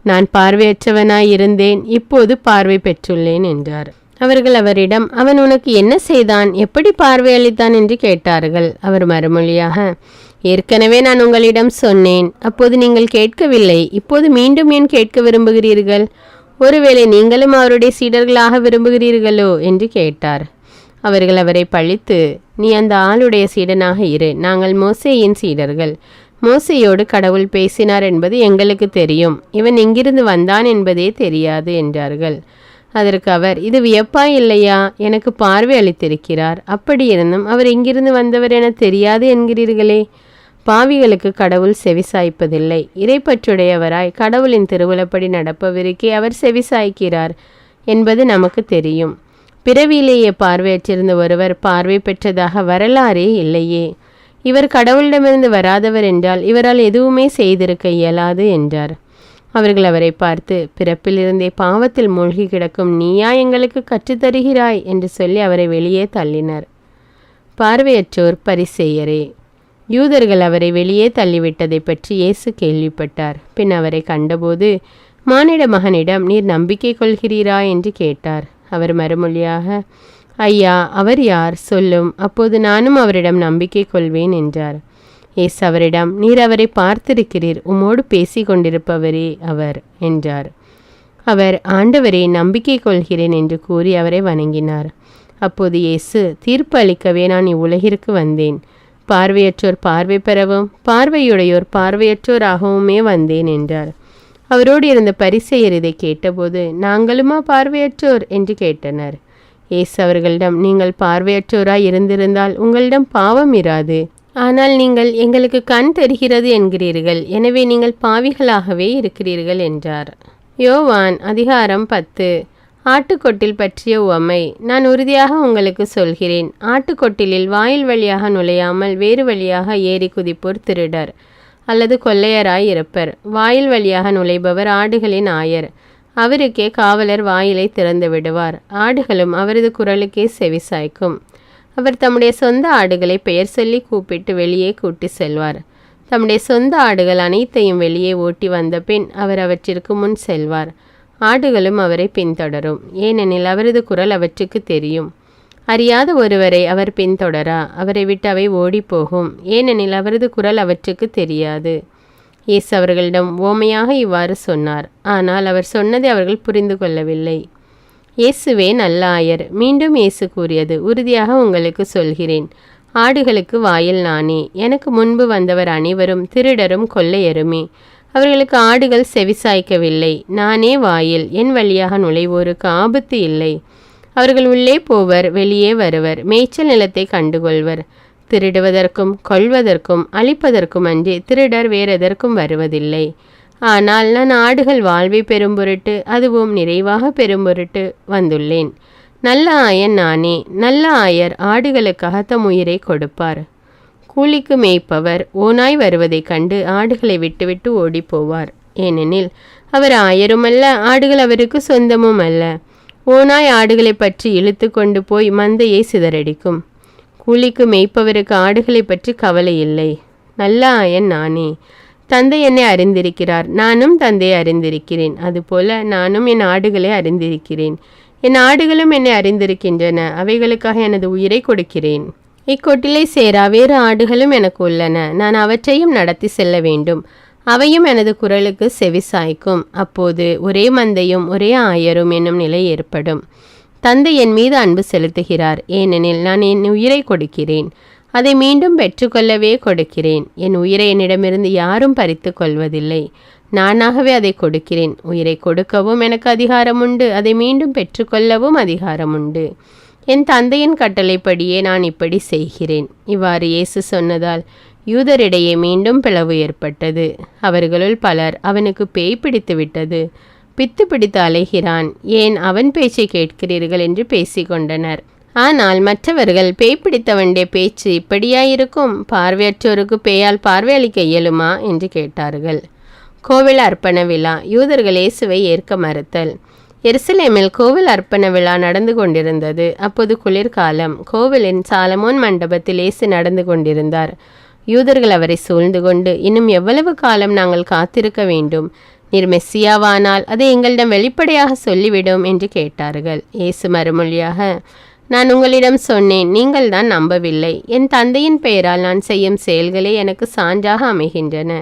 நான் பார்வையற்றவனாய் இருந்தேன், இப்போது பார்வை பெற்றுள்ளேன் என்றார். அவர்கள் அவரிடம், அவன் உனக்கு என்ன செய்தான், எப்படி பார்வை அளித்தான் என்று கேட்டார்கள். அவர் மறுமொழியாக, ஏற்கனவே நான் உங்களிடம் சொன்னேன், அப்போது நீங்கள் கேட்கவில்லை, இப்போது மீண்டும் ஏன் கேட்க விரும்புகிறீர்கள்? ஒருவேளை நீங்களும் அவருடைய சீடர்களாக விரும்புகிறீர்களோ என்று கேட்டார். அவர்கள் அவரை பழித்து, நீ அந்த ஆளுடைய சீடனாக இரு, நாங்கள் மோசேயின் சீடர்கள், மோசேயோடு கடவுள் பேசினார் என்பது எங்களுக்கு தெரியும், இவன் எங்கிருந்து வந்தான் என்பதே தெரியாது என்றார்கள். அதற்கு அவர், இது வியப்பாய் இல்லையா, எனக்கு பார்வை அளித்திருக்கிறார், அப்படி இருந்தும் அவர் எங்கிருந்து வந்தவர் என தெரியாது என்கிறீர்களே. பாவிகளுக்கு கடவுள் செவிசாய்ப்பதில்லை, இறைப்பற்றுடையவராய் கடவுளின் திருவுளப்படி நடப்பவருக்கே அவர் செவிசாய்க்கிறார் என்பது நமக்கு தெரியும். பிறவியிலேயே பார்வையற்றிருந்த ஒருவர் பார்வை பெற்றதாக வரலாறே இல்லையே. இவர் கடவுளிடமிருந்து வராதவர் என்றால் இவரால் எதுவுமே செய்திருக்க இயலாது என்றார். அவர்கள் அவரை பார்த்து, பிறப்பிலிருந்தே பாவத்தில் மூழ்கி கிடக்கும் நீயா எங்களுக்கு கற்றுத்தருகிறாய் என்று சொல்லி அவரை வெளியே தள்ளினர். பார்வையற்றோர் பரிசேயரே. யூதர்கள் அவரை வெளியே தள்ளிவிட்டதை பற்றி இயேசு கேள்விப்பட்டார். பின் அவரை கண்டபோது, மானிட மகனிடம் நீர் நம்பிக்கை கொள்கிறீரா என்று கேட்டார். அவர் மறுமொழியாக, ஐயா, அவர் யார் சொல்லும், அப்போது நானும் அவரிடம் நம்பிக்கை கொள்வேன் என்றார். இயேசு அவரிடம், நீர் அவரை பார்த்திருக்கிறீர், உம்மோடு பேசி கொண்டிருப்பவரே அவர் என்றார். அவர், ஆண்டவரே, நம்பிக்கை கொள்கிறேன் என்று கூறி அவரை வணங்கினார். அப்போது இயேசு, தீர்ப்பு அளிக்கவே நான் இவ்வுலகிற்கு வந்தேன், பார்வையற்றோர் பார்வை பெறவும் பார்வையுடையோர் பார்வையற்றோராகவுமே வந்தேன் என்றார். அவரோடு இருந்த பரிசேயர் இதை கேட்டபோது, நாங்களுமா பார்வையற்றோர் என்று கேட்டனர். இயேசு அவர்களிடம், நீங்கள் பார்வையற்றோராய் இருந்திருந்தால் உங்களிடம் பாவம் இராது, ஆனால் நீங்கள் எங்களுக்கு கண் தெரிகிறது என்கிறீர்கள், எனவே நீங்கள் பாவிகளாகவே இருக்கிறீர்கள் என்றார். யோவான் அதிகாரம் 10. ஆட்டுக்கொட்டில் பற்றிய உவமை. நான் உறுதியாக உங்களுக்கு சொல்கிறேன், ஆட்டுக்கொட்டிலில் வாயில் வழியாக நுழையாமல் வேறு வழியாக ஏறி குதிப்போர் திருடர் அல்லது கொள்ளையராய் இருப்பர். வாயில் வழியாக நுழைபவர் ஆடுகளின் ஆயர், அவருக்கே காவலர் வாயிலை திறந்து விடுவார், ஆடுகளும் அவரது குரலுக்கே செவிசாய்க்கும். அவர் தம்முடைய சொந்த ஆடுகளை பெயர் சொல்லி கூப்பிட்டு வெளியே கூட்டி செல்வார். தம்முடைய சொந்த ஆடுகள் அனைத்தையும் வெளியே ஓட்டி வந்த பின் அவர் அவற்றிற்கு முன் செல்வார். ஆடுகளும் அவரை பின்தொடரும், ஏனெனில் அவரது குரல் அவற்றுக்கு தெரியும். அறியாத ஒருவரை அவர் பின்தொடரா, அவரை விட்டு அவை ஓடிப்போகும், ஏனெனில் அவரது குரல் அவற்றுக்கு தெரியாது. இயேசு அவர்களிடம் உவமையாக இவ்வாறு சொன்னார், ஆனால் அவர் சொன்னதை அவர்கள் புரிந்து கொள்ளவில்லை. இயேசுவே நல்ல ஆயர். மீண்டும் இயேசு கூறியது, உறுதியாக உங்களுக்கு சொல்கிறேன், ஆடுகளுக்கு வாயில் நானே. எனக்கு முன்பு வந்தவர் அனைவரும் திருடரும் கொள்ளையருமே, அவர்களுக்கு ஆடுகள் செவிசாய்க்கவில்லை. நானே வாயில், என் வழியாக நுழைவோருக்கு ஆபத்து இல்லை. அவர்கள் உள்ளே போவர், வெளியே வருவர், மேய்ச்சல் நிலத்தை கண்டுகொள்வர். திருடுவதற்கும் கொல்வதற்கும் அழிப்பதற்கும் அன்றி திருடர் வேறெதற்கும் வருவதில்லை. ஆனால் நான் ஆடுகள் வாழ்வை பெறும் பொருட்டு, அதுவும் நிறைவாக பெறும் பொருட்டு வந்துள்ளேன். நல்ல ஆயன் நானே. நல்ல ஆயர் ஆடுகளுக்காக தம் உயிரை கொடுப்பார். கூலிக்கு மேய்ப்பவர் ஓநாய் வருவதைக் கண்டு ஆடுகளை விட்டுவிட்டு ஓடிப்போவார், ஏனெனில் அவர் ஆயருமல்ல, ஆடுகள் அவருக்கு சொந்தமும் அல்ல. ஓநாய் ஆடுகளை பற்றி இழுத்து கொண்டு போய் மந்தையை சிதறடிக்கும். கூலிக்கு மேய்ப்பவருக்கு ஆடுகளை பற்றி கவலை இல்லை. நல்ல ஆயன் நானே. தந்தை என்னை அறிந்திருக்கிறார், நானும் தந்தையை அறிந்திருக்கிறேன், அதுபோல நானும் என் ஆடுகளை அறிந்திருக்கிறேன். என் ஆடுகளும் என்னை அறிந்திருக்கின்றன, அவைகளுக்காக எனது உயிரை கொடுக்கிறேன். இக்கொட்டிலை சேரா வேறு ஆடுகளும் எனக்கு உள்ளன, நான் அவற்றையும் நடத்தி செல்ல வேண்டும், அவையும் எனது குரலுக்கு செவிசாய்க்கும். அப்போது ஒரே மந்தையும் ஒரே ஆயரும் என்னும் நிலை ஏற்படும். தந்தை என் மீது அன்பு செலுத்துகிறார், ஏனெனில் நான் என் உயிரை கொடுக்கிறேன், அதை மீண்டும் பெற்றுக்கொள்ளவே கொடுக்கிறேன். என் உயிரை என்னிடமிருந்து யாரும் பறித்து கொள்வதில்லை, நானாகவே அதை கொடுக்கிறேன். உயிரை கொடுக்கவும் எனக்கு அதிகாரம் உண்டு, அதை மீண்டும் பெற்றுக்கொள்ளவும் அதிகாரம் உண்டு. என் தந்தையின் கட்டளைப்படியே நான் இப்படி செய்கிறேன். இவ்வாறு இயேசு சொன்னதால் யூதரிடையே மீண்டும் பிளவு ஏற்பட்டது. அவர்களுள் பலர், அவனுக்கு பேய் பிடித்து விட்டது, பித்து பிடித்து அலைகிறான், ஏன் அவன் பேச்சை கேட்கிறீர்கள் என்று பேசிக்கொண்டனர். ஆனால் மற்றவர்கள் பேய் பிடித்தவனுடைய பேச்சு இப்படியாயிருக்கும், பார்வையற்றோருக்கு பேயால் பார்வையளிக்க இயலுமா என்று கேட்டார்கள். கோவில் அர்ப்பண விழா. யூதர்கள் இயேசுவை ஏற்க மறுத்தல். எருசலேமில் கோவில் அர்ப்பண விழா நடந்து கொண்டிருந்தது. அப்போது குளிர்காலம். கோவிலின் சாலமோன் மண்டபத்தில் இயேசு நடந்து கொண்டிருந்தார். யூதர்கள் அவரை சூழ்ந்து கொண்டு, இன்னும் எவ்வளவு காலம் நாங்கள் காத்திருக்க வேண்டும்? நீர் மெஸ்ஸியாவானால் அதை எங்களிடம் வெளிப்படையாக சொல்லிவிடும் என்று கேட்டார்கள். இயேசு மறுமொழியாக, நான் உங்களிடம் சொன்னேன், நீங்கள் தான் நம்பவில்லை. என் தந்தையின் பெயரால் நான் செய்யும் செயல்களே எனக்கு சான்றாக அமைகின்றன.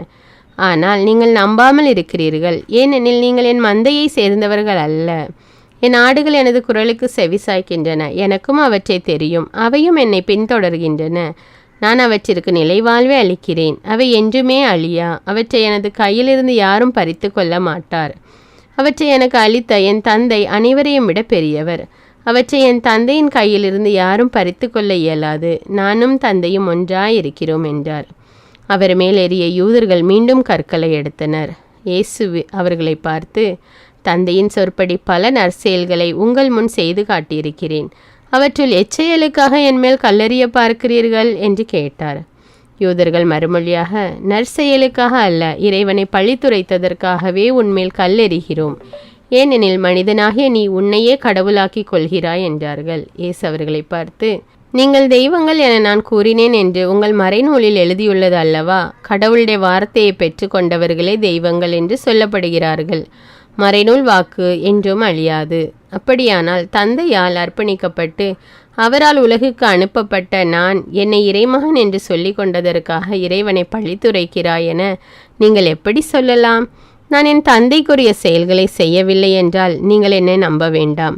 ஆனால் நீங்கள் நம்பாமல் இருக்கிறீர்கள். ஏனெனில் நீங்கள் என் மந்தையை சேர்ந்தவர்கள் அல்ல. என் ஆடுகள் எனது குரலுக்கு செவி சாய்க்கின்றன. எனக்கும் அவற்றை தெரியும். அவையும் என்னை பின்தொடர்கின்றன. நான் அவற்றிற்கு நிலைவாழ்வை அளிக்கிறேன். அவை என்றுமே அழியா. அவற்றை எனது கையிலிருந்து யாரும் பறித்து கொள்ள மாட்டார். அவற்றை எனக்கு அளித்த என் தந்தை அனைவரையும் விட பெரியவர். அவற்றை என் தந்தையின் கையிலிருந்து யாரும் பறித்து கொள்ள இயலாது. நானும் தந்தையும் ஒன்றாயிருக்கிறோம் என்றார். அவர் மேல் ஏறிய யூதர்கள் மீண்டும் கற்களை எடுத்தனர். இயேசு அவர்களை பார்த்து, தந்தையின் சொற்படி பல நற்செயல்களை உங்கள் முன் செய்து காட்டியிருக்கிறேன். அவற்றுள் எச்செயலுக்காக என்மேல் கல்லெறிய பார்க்கிறீர்கள் என்று கேட்டார். யூதர்கள் மறுமொழியாக, நற்செயலுக்காக அல்ல, இறைவனை பழித்துரைத்ததற்காகவே உன்மேல் கல்லெறிகிறோம். ஏனெனில் மனிதனாகிய நீ உன்னையே கடவுளாக்கி கொள்கிறாய் என்றார்கள். இயேசு அவர்களை பார்த்து, நீங்கள் தெய்வங்கள் என நான் கூறினேன் என்று உங்கள் மறைநூலில் எழுதியுள்ளது அல்லவா? கடவுளுடைய வார்த்தையை பெற்று கொண்டவர்களே தெய்வங்கள் என்று சொல்லப்படுகிறார்கள். மறைநூல் வாக்கு என்றும் அழியாது. அப்படியானால் தந்தையால் அர்ப்பணிக்கப்பட்டு அவரால் உலகுக்கு அனுப்பப்பட்ட நான் என்னை இறைமகன் என்று சொல்லி கொண்டதற்காக இறைவனை பழித்துரைக்கிறாய் என நீங்கள் எப்படி சொல்லலாம்? நான் என் தந்தைக்குரிய செயல்களை செய்யவில்லை என்றால் நீங்கள் என்னை நம்ப வேண்டாம்.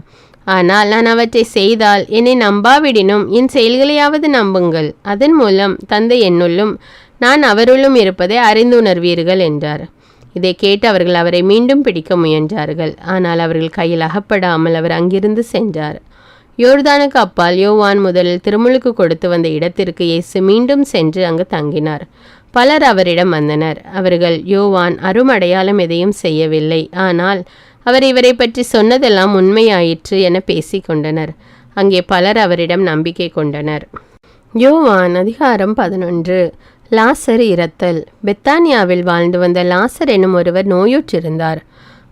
ஆனால் நான் அவற்றை செய்தால் என்னை நம்பாவிடினும் என் செயல்களையாவது நம்புங்கள். அதன் மூலம் தந்தை என்னுள்ளும் நான் அவருள்ளும் இருப்பதை அறிந்துணர்வீர்கள் என்றார். இதை கேட்டு அவர்கள் அவரை மீண்டும் பிடிக்க முயன்றார்கள். ஆனால் அவர்கள் கையில் அகப்படாமல் அவர் அங்கிருந்து சென்றார். யோர்தானுக்கு அப்பால் யோவான் முதலில் திருமுழுக்கு கொடுத்து வந்த இடத்திற்கு இயேசு மீண்டும் சென்று அங்கு தங்கினார். பலர் அவரிடம் வந்தனர். அவர்கள், யோவான் அருமடையாளம் எதையும் செய்யவில்லை, ஆனால் அவர் இவரை பற்றி சொன்னதெல்லாம் உண்மையாயிற்று என பேசிக்கொண்டனர். அங்கே பலர் அவரிடம் நம்பிக்கை கொண்டனர். யோவான் அதிகாரம் 11. லாசர் இரத்தல். பெத்தானியாவில் வாழ்ந்து வந்த லாசர் என்னும் ஒருவர் நோயுற்றிருந்தார்.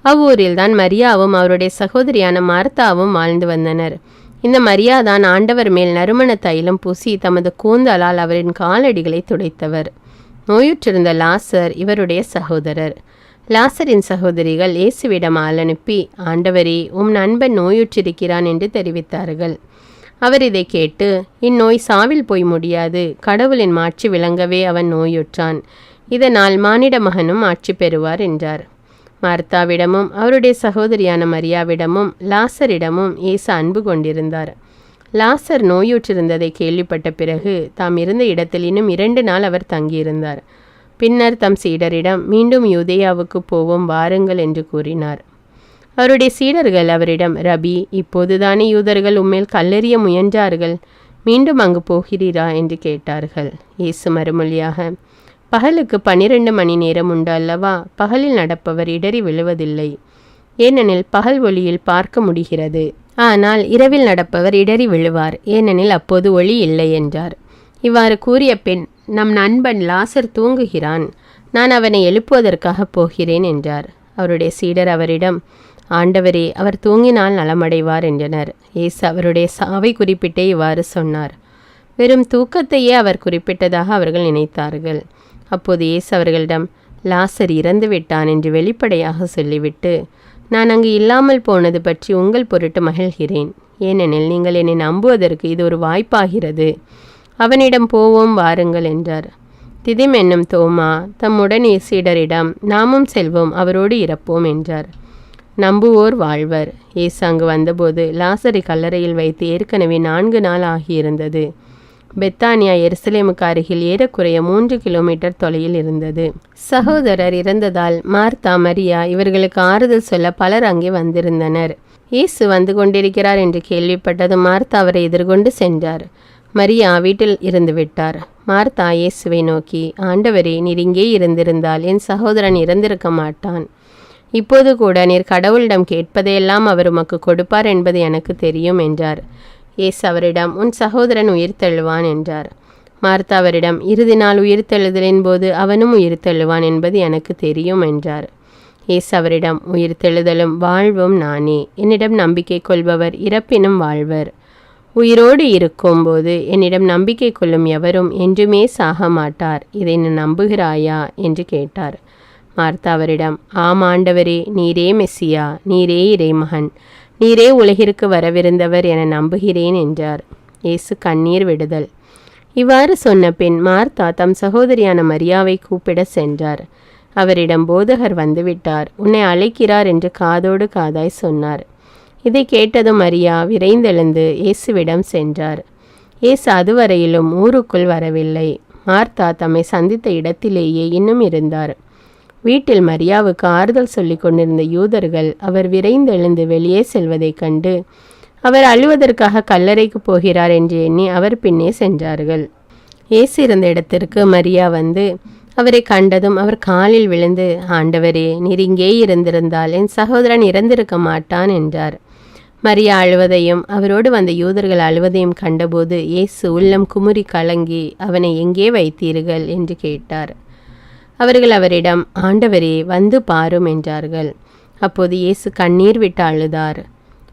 அவ்வூரில்தான் மரியாவும் அவருடைய சகோதரியான மார்த்தாவும் வாழ்ந்து வந்தனர். இந்த மரியாதான் ஆண்டவர் மேல் நறுமண தைலம் பூசி தமது கூந்தலால் அவரின் காலடிகளை துடைத்தவர். நோயுற்றிருந்த லாசர் இவருடைய சகோதரர். லாசரின் சகோதரிகள் இயேசுவிடம் ஆள் அனுப்பி, ஆண்டவரே, உம் நண்பன் நோயுற்றிருக்கிறான் என்று தெரிவித்தார்கள். அவர் இதை கேட்டு, இந்நோய் சாவில் போய் முடியாது, கடவுளின் மாட்சி விளங்கவே அவன் நோயுற்றான். இதனால் மானிட மகனும் ஆட்சி பெறுவார் என்றார். மார்த்தாவிடமும் அவருடைய சகோதரியான மரியாவிடமும் லாசரிடமும் இயேசு அன்பு கொண்டிருந்தார். லாசர் நோயுற்றிருந்ததை கேள்விப்பட்ட பிறகு தாம் இருந்த இடத்தில் இன்னும் 2 நாள் அவர் தங்கியிருந்தார். பின்னர் தம் சீடரிடம், மீண்டும் யூதேயாவுக்கு போவோம் வாருங்கள் என்று கூறினார். அவருடைய சீடர்கள் அவரிடம், ரபி, இப்போதுதானே யூதர்கள் உம்மேல் கல்லெறிய முயன்றார்கள், மீண்டும் அங்கு போகிறீரா என்று கேட்டார்கள். இயேசு மறுமொழியாக, பகலுக்கு 12 மணி நேரம் உண்டு அல்லவா? பகலில் நடப்பவர் இடறி விழுவதில்லை, ஏனெனில் பகல் ஒளியில் பார்க்க முடிகிறது. ஆனால் இரவில் நடப்பவர் இடறி விழுவார், ஏனெனில் அப்போது ஒளி இல்லை என்றார். இவ்வாறு கூறிய பின், நம் நண்பன் லாசர் தூங்குகிறான், நான் அவனை எழுப்புவதற்காக போகிறேன் என்றார். அவருடைய சீடர் அவரிடம், ஆண்டவரே, அவர் தூங்கினால் நலமடைவார் என்றனர். இயேசு அவருடைய சாவை குறிப்பிட்டே இவ்வாறு சொன்னார். வெறும் தூக்கத்தையே அவர் குறிப்பிட்டதாக அவர்கள் நினைத்தார்கள். அப்போது இயேசு அவர்களிடம், லாசர் இறந்து விட்டான் என்று வெளிப்படையாக சொல்லிவிட்டு, நான் அங்கு இல்லாமல் போனது பற்றி உங்கள் பொருட்டு மகிழ்கிறேன், ஏனெனில் நீங்கள் என்னை நம்புவதற்கு இது ஒரு வாய்ப்பாகிறது. அவனிடம் போவோம் வாருங்கள் என்றார். திதிம் என்னும் தோமா தம்முடன் சீடரிடம், நாமும் செல்வோம், அவரோடு இறப்போம் என்றார். நம்புவோர் வாழ்வர். இயேசு அங்கு வந்தபோது லாசரை கல்லறையில் வைத்து ஏற்கனவே 4 நாள் ஆகியிருந்தது. பெத்தானியா எருசலேமுக்கு அருகில் ஏறக்குறைய 3 கிலோமீட்டர் தொலைவில் இருந்தது. சகோதரர் இறந்ததால் மார்த்தா, மரியா இவர்களுக்கு ஆறுதல் சொல்ல பலர் அங்கே வந்திருந்தனர். இயேசு வந்து கொண்டிருக்கிறார் என்று கேள்விப்பட்டது மார்த்தா அவரை எதிர்கொண்டு சென்றார். மரியா வீட்டில் இருந்து விட்டார். மார்த்தா இயேசுவை நோக்கி, ஆண்டவரே, நீர் இங்கே இருந்திருந்தால் என் சகோதரன் இறந்திருக்க மாட்டான். இப்போது கூட நீர் கடவுளிடம் கேட்பதையெல்லாம் அவர் உமக்கு கொடுப்பார் என்பது எனக்கு தெரியும் என்றார். இயேசு அவரிடம், உன் சகோதரன் உயிர்த்தெழுவான் என்றார். மார்த்தா அவரிடம், இறுதி நாள் உயிர்த்தெழுதலின் போது அவனும் உயிர்த்தெழுவான் என்பது எனக்கு தெரியும் என்றார். இயேசு அவரிடம், உயிர்த்தெழுதலும் வாழ்வும் நானே. என்னிடம் நம்பிக்கை கொள்பவர் இறப்பினும் வாழ்வர். உயிரோடு இருக்கும்போது என்னிடம் நம்பிக்கை கொள்ளும் எவரும் என்றுமே சாக மாட்டார். இதை நீ நம்புகிறாயா என்று கேட்டார். மார்த்தா அவரிடம், ஆம் ஆண்டவரே, நீரே மெஸ்ஸியா, நீரே இறைமகன், நீரே உலகிற்கு வரவிருந்தவர் என நம்புகிறேன் என்றார். இயேசு கண்ணீர் விடுதல். இவ்வாறு சொன்ன பின் மார்த்தா தம் சகோதரியான மரியாவை கூப்பிட சென்றார். அவரிடம் போதகர் வந்துவிட்டார், உன்னை அழைக்கிறார் என்று காதோடு காதாய் சொன்னார். இதை கேட்டதும் மரியா விரைந்தெழுந்து இயேசுவிடம் சென்றார். இயேசு அதுவரையிலும் ஊருக்குள் வரவில்லை. மார்த்தா தம்மை சந்தித்த இடத்திலேயே இன்னும் இருந்தார். வீட்டில் மரியாவுக்கு ஆறுதல் சொல்லி கொண்டிருந்த யூதர்கள் அவர் விரைந்தெழுந்து வெளியே செல்வதைக் கண்டு அவர் அழுவதற்காக கல்லறைக்கு போகிறார் என்று எண்ணி அவர் பின்னே சென்றார்கள். இயேசு இருந்த இடத்திற்கு மரியா வந்து அவரை கண்டதும் அவர் காலில் விழுந்து, ஆண்டவரே, நீர் இங்கே இருந்திருந்தால் என் சகோதரன் இறந்திருக்க மாட்டான் என்றார். மரியா அழுவதையும் அவரோடு வந்த யூதர்கள் அழுவதையும் கண்டபோது இயேசு உள்ளம் குமுறி கலங்கி, அவனை எங்கே வைத்தீர்கள் என்று கேட்டார். அவர்கள் அவரிடம், ஆண்டவரே, வந்து பாரும் என்றார்கள். அப்போது இயேசு கண்ணீர் விட்டு அழுதார்.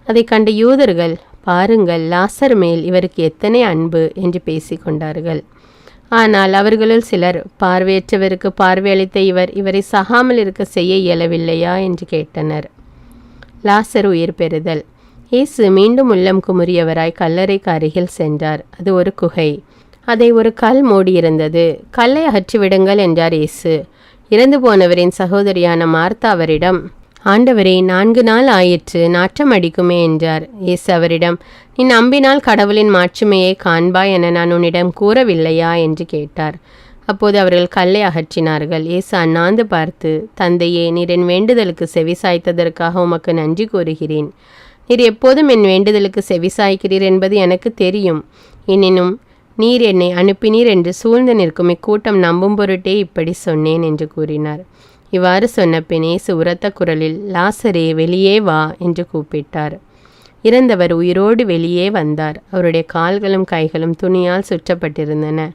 அதை கண்ட யூதர்கள், பாருங்கள், லாசர் மேல் இவருக்கு எத்தனை அன்பு என்று பேசிக்கொண்டார்கள். ஆனால் அவர்களுள் சிலர், பார்வையற்றவருக்கு பார்வையளித்த இவரை சாகாமல் இருக்க செய்ய இயலவில்லையா என்று கேட்டனர். லாசர் உயிர் பெறுதல். இயேசு மீண்டும் உள்ளம் குமுறியவராய் கல்லறைக்கு அருகில் சென்றார். அது ஒரு குகை. அதை ஒரு கல் மூடியிருந்தது. கல்லை அகற்றிவிடுங்கள் என்றார் இயேசு. இறந்து போனவரின் சகோதரியான மார்த்தா அவரிடம், ஆண்டவரே, 4 நாள் ஆயிற்று, நாற்றம் அடிக்குமே என்றார். இயேசு அவரிடம், நீ நம்பினால் கடவுளின் மாட்சிமையை காண்பாய் என நான் உன்னிடம் கூறவில்லையா என்று கேட்டார். அப்போது அவர்கள் கல்லை அகற்றினார்கள். இயேசு அண்ணாந்து பார்த்து, தந்தையே, நீர் என் வேண்டுதலுக்கு செவிசாய்த்ததற்காக உமக்கு நன்றி கூறுகிறேன். நீர் எப்போதும் என் வேண்டுதலுக்கு செவிசாய்க்கிறீர் என்பது எனக்கு தெரியும். எனினும் நீர் என்னை அனுப்பினீர் என்று சூழ்ந்து நிற்கும் இக்கூட்டம் நம்பும் பொருட்டே இப்படி சொன்னேன் என்று கூறினார். இவ்வாறு சொன்ன பின் இயேசு உரத்த குரலில், லாசரே, வெளியே வா என்று கூப்பிட்டார். இறந்தவர் உயிரோடு வெளியே வந்தார். அவருடைய கால்களும் கைகளும் துணியால் சுற்றப்பட்டிருந்தன.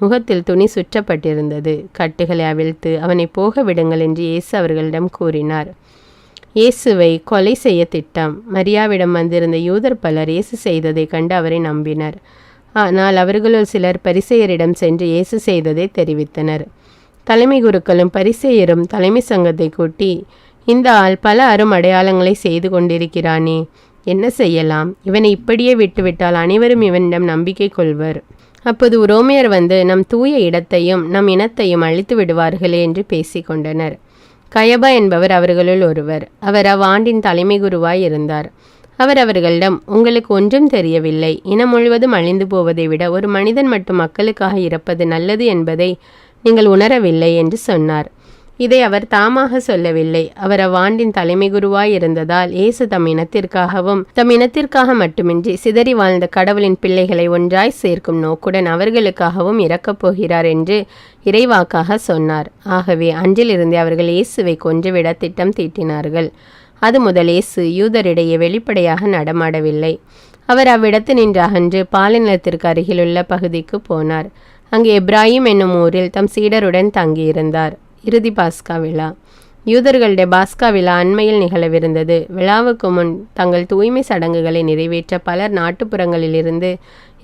முகத்தில் துணி சுற்றப்பட்டிருந்தது. கட்டுகளை அவிழ்த்து அவனை போக விடுங்கள் என்று இயேசு அவர்களிடம் கூறினார். இயேசுவை கொலை செய்ய திட்டம். மரியாவிடம் வந்திருந்த யூதர் பலர் இயேசு செய்ததை கண்டு அவரை நம்பினர். ஆனால் அவர்களுள் சிலர் பரிசேயரிடம் சென்று இயேசு செய்ததை தெரிவித்தனர். தலைமை குருக்களும் பரிசேயரும் தலைமை சங்கத்தை கூட்டி, இந்த ஆள் பல அரும் அடையாளங்களை செய்து கொண்டிருக்கிறானே, என்ன செய்யலாம்? இவனை இப்படியே விட்டுவிட்டால் அனைவரும் இவனிடம் நம்பிக்கை கொள்வர். அப்போது உரோமையர் வந்து நம் தூய இடத்தையும் நம் இனத்தையும் அழித்து விடுவார்களே என்று பேசிக்கொண்டனர். கயபா என்பவர் அவர்களுள் ஒருவர். அவர் அவ்வாண்டின் தலைமை குருவாய் இருந்தார். அவர் அவர்களிடம், உங்களுக்கு ஒன்றும் தெரியவில்லை. இனம் முழுவதும் அழிந்து போவதை விட ஒரு மனிதன் மட்டும் மக்களுக்காக இறப்பது நல்லது என்பதை நீங்கள் உணரவில்லை என்று சொன்னார். இதை அவர் தாமாக சொல்லவில்லை. அவர் அவ்வாண்டின் தலைமை குருவாய் இருந்ததால் இயேசு தம் இனத்திற்காக மட்டுமின்றி சிதறி வாழ்ந்த கடவுளின் பிள்ளைகளை ஒன்றாய் சேர்க்கும் நோக்குடன் அவர்களுக்காகவும் இறக்கப் போகிறார் என்று இறைவாக்காக சொன்னார். ஆகவே அன்றிலிருந்தே அவர்கள் இயேசுவை கொன்றுவிட திட்டம் தீட்டினார்கள். அது முதல் இயேசு யூதரிடையே வெளிப்படையாக நடமாடவில்லை. அவர் அவ்விடத்து நின்று அகன்று பாலைநிலத்திற்கு அருகிலுள்ள பகுதிக்கு போனார். அங்கே எப்ராயிம் என்னும் ஊரில் தம் சீடருடன் தங்கியிருந்தார். இறுதி பாஸ்கா விழா. யூதர்களுடைய பாஸ்கா விழா அண்மையில் நிகழவிருந்தது. விழாவுக்கு முன் தங்கள் தூய்மை சடங்குகளை நிறைவேற்ற பலர் நாட்டுப்புறங்களிலிருந்து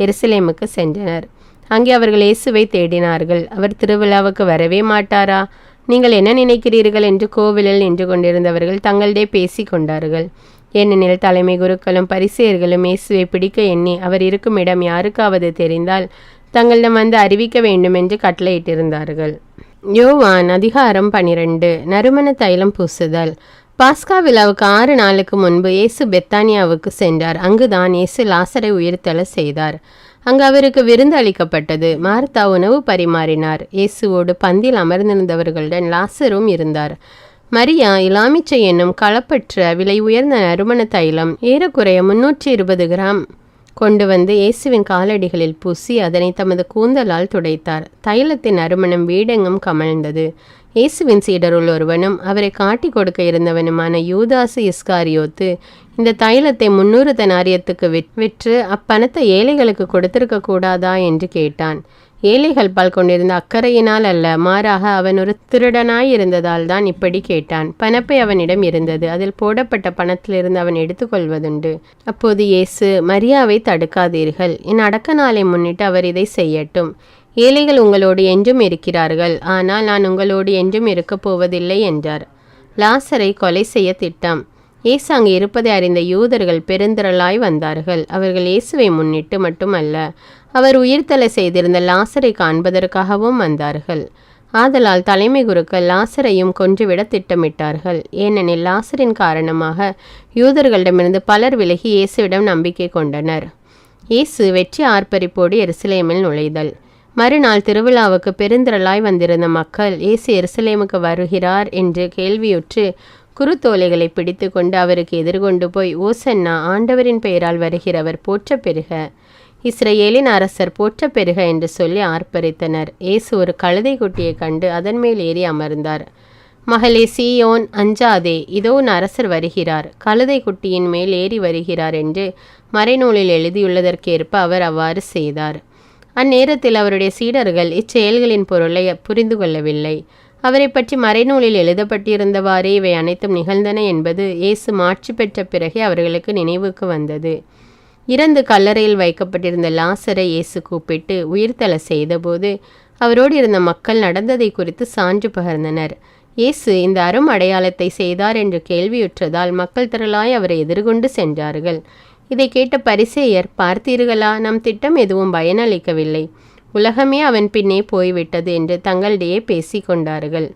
எருசலேமுக்கு சென்றனர். அங்கே அவர்கள் இயேசுவை தேடினார்கள். அவர் திருவிழாவுக்கு வரவே மாட்டாரா? நீங்கள் என்ன நினைக்கிறீர்கள் என்று கோவிலில் நின்று கொண்டிருந்தவர்கள் தங்களிடையே பேசி கொண்டார்கள். ஏனெனில் தலைமை குருக்களும் பரிசேயர்களும் இயேசுவை பிடிக்க எண்ணி அவர் இருக்கும் இடம் யாருக்காவது தெரிந்தால் தங்களிடம் வந்து அறிவிக்க வேண்டும் என்று கட்டளையிட்டிருந்தார்கள். யோவான் அதிகாரம் 12. நறுமண தைலம் பூசுதல். பாஸ்கா விழாவுக்கு 6 நாளுக்கு முன்பு இயேசு பெத்தானியாவுக்கு சென்றார். அங்குதான் இயேசு லாசரை உயிர்த்தெழ செய்தார். அங்கு அவருக்கு விருந்து அளிக்கப்பட்டது. மார்த்தா உணவு பரிமாறினார். இயேசுவோடு பந்தில் அமர்ந்திருந்தவர்களுடன் லாசரும் இருந்தார். மரியா இலாமிச்சை என்னும் களப்பற்ற விலை உயர்ந்த நறுமண தைலம் ஏறக்குறைய 320 கிராம் கொண்டு வந்து இயேசுவின் காலடிகளில் பூசி அதனை தமது கூந்தலால் துடைத்தார். தைலத்தின் நறுமணம் வீடெங்கும் கமழ்ந்தது. இயேசுவின் சீடருள் ஒருவனும் அவரை காட்டி கொடுக்க இருந்தவனுமான யூதாசு இஸ்காரியோத்து இந்த தைலத்தை 300 தெனாரியத்துக்கு விற்று அப்பணத்தை ஏழைகளுக்கு கொடுத்திருக்க கூடாதா என்று கேட்டான். ஏழைகள் பால் கொண்டிருந்த அக்கறையினால் அல்ல, மாறாக அவன் ஒரு திருடனாய் இருந்ததால் தான் இப்படி கேட்டான். பணப்பை அவனிடம் இருந்தது. அதில் போடப்பட்ட பணத்திலிருந்து அவன் எடுத்துக்கொள்வதுண்டு. அப்போது இயேசு, மரியாவை தடுக்காதீர்கள், என் அடக்க நாளை முன்னிட்டு அவர் இதை செய்யட்டும். ஏழைகள் உங்களோடு என்றும் இருக்கிறார்கள், ஆனால் நான் உங்களோடு என்றும் இருக்கப் போவதில்லை என்றார். லாசரை கொலை செய்ய திட்டம். இயேசு அங்கு இருப்பதை அறிந்த யூதர்கள் பெருந்திரளாய் வந்தார்கள். அவர்கள் இயேசுவை முன்னிட்டு மட்டுமல்ல, அவர் உயிர்த்தலை செய்திருந்த லாசரை காண்பதற்காகவும் வந்தார்கள். ஆதலால் தலைமை குருக்கள் லாசரையும் கொன்றுவிட திட்டமிட்டார்கள். ஏனெனில் லாசரின் காரணமாக யூதர்களிடமிருந்து பலர் விலகி இயேசுவிடம் நம்பிக்கை கொண்டனர். இயேசு வெற்றி ஆர்ப்பரிப்போடு எருசலேமில் நுழைதல். மறுநாள் திருவிழாவுக்கு பெருந்திரளாய் வந்திருந்த மக்கள் இயேசு எருசலேமுக்கு வருகிறார் என்று கேள்வியுற்று குருத்தோலைகளை பிடித்து கொண்டு அவருக்கு எதிர்கொண்டு போய், ஓசன்னா, ஆண்டவரின் பெயரால் வருகிறவர் போற்ற பெறுக, இஸ்ரேலின் அரசர் போற்ற பெறுக என்று சொல்லி ஆர்ப்பரித்தனர். இயேசு ஒரு கழுதை குட்டியை கண்டு அதன் மேல் ஏறி அமர்ந்தார். மகளே சீயோன், அஞ்சாதே, இதோ உன் அரசர் வருகிறார், கழுதை குட்டியின் மேல் ஏறி வருகிறார் என்று மறைநூலில் எழுதியுள்ளதற்கேற்ப அவர் அவ்வாறு செய்தார். அந்நேரத்தில் அவருடைய சீடர்கள் இச்செயல்களின் பொருளை புரிந்து கொள்ளவில்லை. அவரை பற்றி மறைநூலில் எழுதப்பட்டிருந்தவாறே இவை அனைத்தும் நிகழ்ந்தன என்பது இயேசு மாட்சி பெற்ற பிறகே அவர்களுக்கு நினைவுக்கு வந்தது. இறந்து கல்லறையில் வைக்கப்பட்டிருந்த லாசரை இயேசு கூப்பிட்டு உயிர்த்தெழ செய்தபோது அவரோடு இருந்த மக்கள் நடந்ததை குறித்து சான்று பகர்ந்தனர். இயேசு இந்த அரும் அடையாளத்தை செய்தார் என்று கேள்வியுற்றதால் மக்கள் திரளாய் அவரை எதிர்கொண்டு சென்றார்கள். இதை கேட்ட பரிசேயர், பார்த்தீர்களா, நம் திட்டம் எதுவும் பயனளிக்கவில்லை, உலகமே அவன் பின்னே போய்விட்டது என்று தங்களிடையே பேசி கொண்டார்கள்.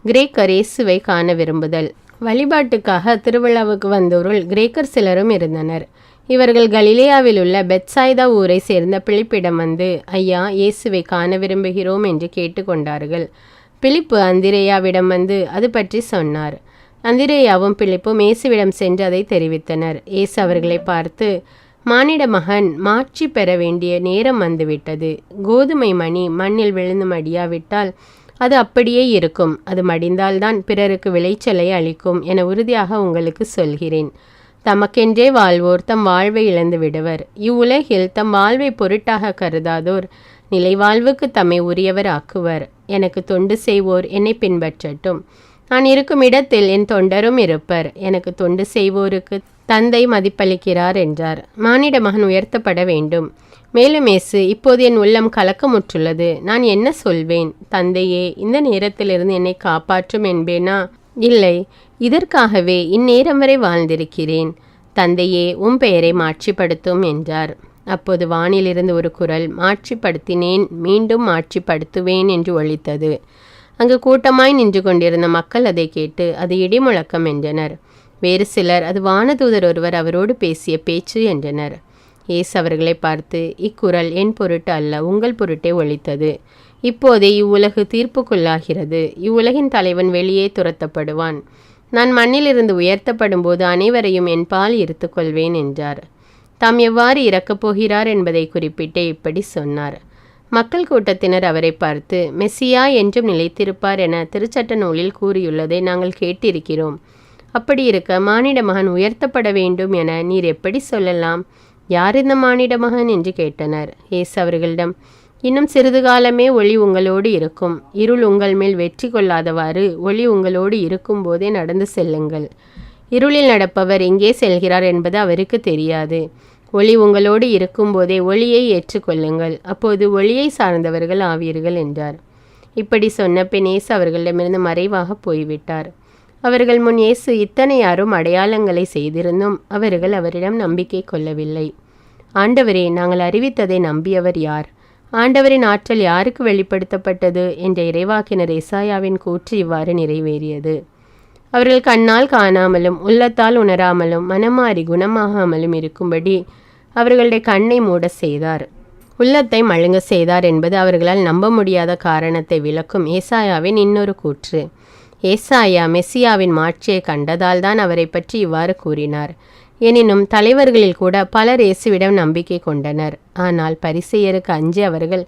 கிரேக்கர் இயேசுவை காண விரும்புதல். வழிபாட்டுக்காக திருவிழாவுக்கு வந்தோருள் கிரேக்கர் சிலரும் இருந்தனர். இவர்கள் கலிலேயாவில் உள்ள பெத்சாய்தா ஊரை சேர்ந்த பிலிப்பிடம் வந்து, ஐயா, இயேசுவை காண விரும்புகிறோம் என்று கேட்டுக்கொண்டார்கள். பிலிப்பு அந்திரேயாவிடம் வந்து அது பற்றி சொன்னார். அந்திரேயாவும் பிலிப்பும் இயேசுவிடம் சென்று அதை தெரிவித்தனர். இயேசு அவர்களை பார்த்து, மானிட மகன் மாட்சி பெற வேண்டிய நேரம் வந்துவிட்டது. கோதுமை மணி மண்ணில் விழுந்து மடியாவிட்டால் அது அப்படியே இருக்கும். அது மடிந்தால்தான் பிறருக்கு விளைச்சலை அளிக்கும் என உறுதியாக உங்களுக்கு சொல்கிறேன். தமக்கென்றே வாழ்வோர் தம் வாழ்வை இழந்து விடுவர். இவ்வுலகில் தம் வாழ்வை பொருட்டாக கருதாதோர் நிலைவாழ்வுக்கு தம்மை உரியவர் ஆக்குவர். எனக்கு தொண்டு செய்வோர் என்னை பின்பற்றட்டும். நான் இருக்கும் இடத்தில் என் தொண்டரும் இருப்பர். எனக்கு தொண்டு செய்வோருக்கு தந்தை மதிப்பளிக்கிறார் என்றார். மானிட மகன் உயர்த்தப்பட வேண்டும். மேலும் இயேசு, இப்போது என் உள்ளம் கலக்கமுற்றுள்ளது. நான் என்ன சொல்வேன்? தந்தையே, இந்த நேரத்திலிருந்து என்னை காப்பாற்றும் என்பேனா? இல்லை, இதற்காகவே இந்நேரம் வரை வாழ்ந்திருக்கிறேன். தந்தையே, உம் பெயரை மாட்சிப்படுத்தும் என்றார். அப்போது வானிலிருந்து ஒரு குரல், மாட்சிப்படுத்தினேன், மீண்டும் மாட்சிப்படுத்துவேன் என்று ஒலித்தது. அங்கு கூட்டமாய் நின்று கொண்டிருந்த மக்கள் அதை கேட்டு அது இடிமுழக்கம் என்றனர். வேறு சிலர் அது வானதூதர் ஒருவர் அவரோடு பேசிய பேச்சு என்றனர். இயேசு அவர்களை பார்த்து, இக்குரல் என் பொருட்டு அல்ல, உங்கள் பொருட்டே ஒலித்தது. இப்போதே இவ்வுலகு தீர்ப்புக்குள்ளாகிறது. இவ்வுலகின் தலைவன் வெளியே துரத்தப்படுவான். நான் மண்ணிலிருந்து உயர்த்தப்படும் போது அனைவரையும் என் பால் இருத்துக்கொள்வேன் என்றார். தாம் எவ்வாறு இறக்கப் போகிறார் என்பதை குறிப்பிட்டே இப்படி சொன்னார். மக்கள் கூட்டத்தினர் அவரை பார்த்து, மெசியா என்றும் நிலைத்திருப்பார் என திருச்சட்ட நூலில் கூறியுள்ளதை நாங்கள் கேட்டிருக்கிறோம். அப்படி இருக்க மானிட மகன் உயர்த்தப்பட வேண்டும் என நீர் எப்படி சொல்லலாம்? யார் இந்த மானிட மகன் என்று கேட்டனர். இயேசு அவர்களிடம், இன்னும் சிறிது காலமே ஒளி உங்களோடு இருக்கும். இருள் உங்கள் மேல் வெற்றி கொள்ளாதவாறு ஒளி உங்களோடு இருக்கும் போதே நடந்து செல்லுங்கள். இருளில் நடப்பவர் எங்கே செல்கிறார் என்பது அவருக்கு தெரியாது. ஒளி உங்களோடு இருக்கும்போதே ஒளியை ஏற்றுக்கொள்ளுங்கள். அப்போது ஒளியை சார்ந்தவர்கள் ஆவீர்கள் என்றார். இப்படி சொன்ன பின் இயேசு அவர்களிடமிருந்து மறைவாக போய்விட்டார். அவர்கள் முன் இயேசு இத்தனை யாரும் அடையாளங்களை செய்திருந்தும் அவர்கள் அவரிடம் நம்பிக்கை கொள்ளவில்லை. ஆண்டவரே, நாங்கள் அறிவித்ததை நம்பியவர் யார்? ஆண்டவரின் ஆற்றல் யாருக்கு வெளிப்படுத்தப்பட்டது என்ற இறைவாக்கினர் எசாயாவின் கூற்று இவ்வாறு நிறைவேறியது. அவர்கள் கண்ணால் காணாமலும் உள்ளத்தால் உணராமலும் மனமாறி குணமாகாமலும் இருக்கும்படி அவர்களுடைய கண்ணை மூட செய்தார், உள்ளத்தை மழுங்க செய்தார் என்பது அவர்களால் நம்ப முடியாத காரணத்தை விளக்கும் ஏசாயாவின் இன்னொரு கூற்று. ஏசாயா மெசியாவின் மாட்சியை கண்டதால் தான் அவரை பற்றி இவ்வாறு கூறினார். எனினும் தலைவர்களில் கூட பலர் இயேசுவிடம் நம்பிக்கை கொண்டனர். ஆனால் பரிசேயருக்கு அஞ்சி அவர்கள்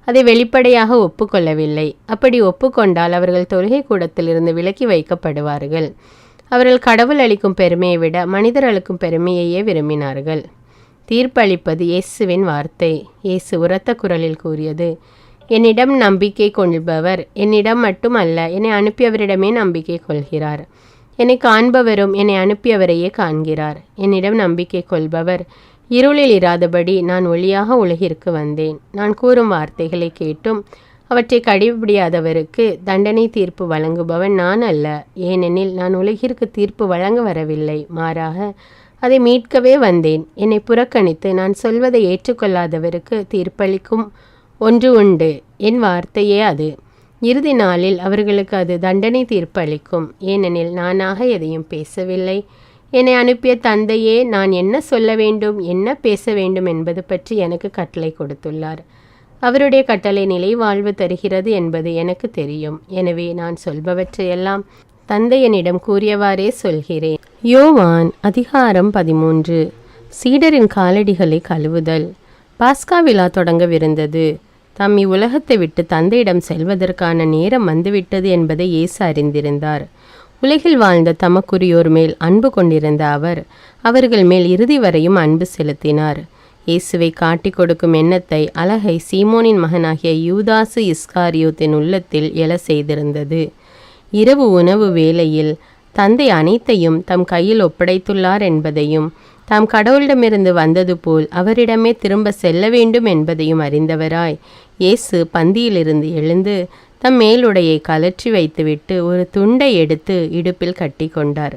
அதை வெளிப்படையாக ஒப்புக்கொள்ளவில்லை. அப்படி ஒப்புக்கொண்டால் அவர்கள் தொழுகை கூடத்திலிருந்து விலக்கி வைக்கப்படுவார்கள். அவர்கள் கடவுள் அளிக்கும் பெருமையை விட மனிதர் அளிக்கும் பெருமையையே விரும்பினார்கள். தீர்ப்பளிப்பது இயேசுவின் வார்த்தை. இயேசு உரத்த குரலில் கூறியது, என்னிடம் நம்பிக்கை கொள்பவர் என்னிடம் மட்டுமல்ல, என்னை அனுப்பியவரிடமே நம்பிக்கை கொள்கிறார். என்னை காண்பவரும் என்னை அனுப்பியவரையே காண்கிறார். என்னிடம் நம்பிக்கை கொள்பவர் இருளில் இராதபடி நான் ஒளியாக உலகிற்கு வந்தேன். நான் கூறும் வார்த்தைகளை கேட்டும் அவற்றை கடைபிடியாதவருக்கு தண்டனை தீர்ப்பு வழங்குபவன் நான் அல்ல. ஏனெனில் நான் உலகிற்கு தீர்ப்பு வழங்க வரவில்லை, மாறாக அதை மீட்கவே வந்தேன். என்னை புறக்கணித்து நான் சொல்வதை ஏற்றுக்கொள்ளாதவருக்கு தீர்ப்பளிக்கும் ஒன்று உண்டு, என் வார்த்தையே அது. இறுதி நாளில் அவர்களுக்கு அது தண்டனை தீர்ப்பளிக்கும். ஏனெனில் நானாக எதையும் பேசவில்லை, என்னை அனுப்பிய தந்தையே நான் என்ன சொல்ல வேண்டும், என்ன பேச வேண்டும் என்பது பற்றி எனக்கு கட்டளை கொடுத்துள்ளார். அவருடைய கட்டளை நிலை வாழ்வு தருகிறது என்பது எனக்கு தெரியும். எனவே நான் சொல்பவற்றையெல்லாம் தந்தையனிடம் கூறியவாறே சொல்கிறேன். யோவான் அதிகாரம் 13. சீடரின் காலடிகளை கழுவுதல். பாஸ்கா விழா தொடங்கவிருந்தது. தாம் இவ்வுலகத்தை விட்டு தந்தையிடம் செல்வதற்கான நேரம் வந்துவிட்டது என்பதை இயேசு அறிந்திருந்தார். உலகில் வாழ்ந்த தமக்குரியோர் மேல் அன்பு கொண்டிருந்த அவர் அவர்கள் மேல் இறுதி வரையும் அன்பு செலுத்தினார். இயேசுவை காட்டி கொடுக்கும் எண்ணத்தை அழகை சீமோனின் மகனாகிய யூதாசு இஸ்காரியோத்தின் உள்ளத்தில் எழ செய்திருந்தது. இரவு உணவு வேளையில் தந்தை அனைத்தையும் தம் கையில் ஒப்படைத்துள்ளார் என்பதையும் தாம் கடவுளிடமிருந்து வந்தது போல் அவரிடமே திரும்ப செல்ல வேண்டும் என்பதையும் அறிந்தவராய் இயேசு பந்தியிலிருந்து எழுந்து தம் மேலுடையை கலற்றி வைத்துவிட்டு ஒரு துண்டை எடுத்து இடுப்பில் கட்டி கொண்டார்.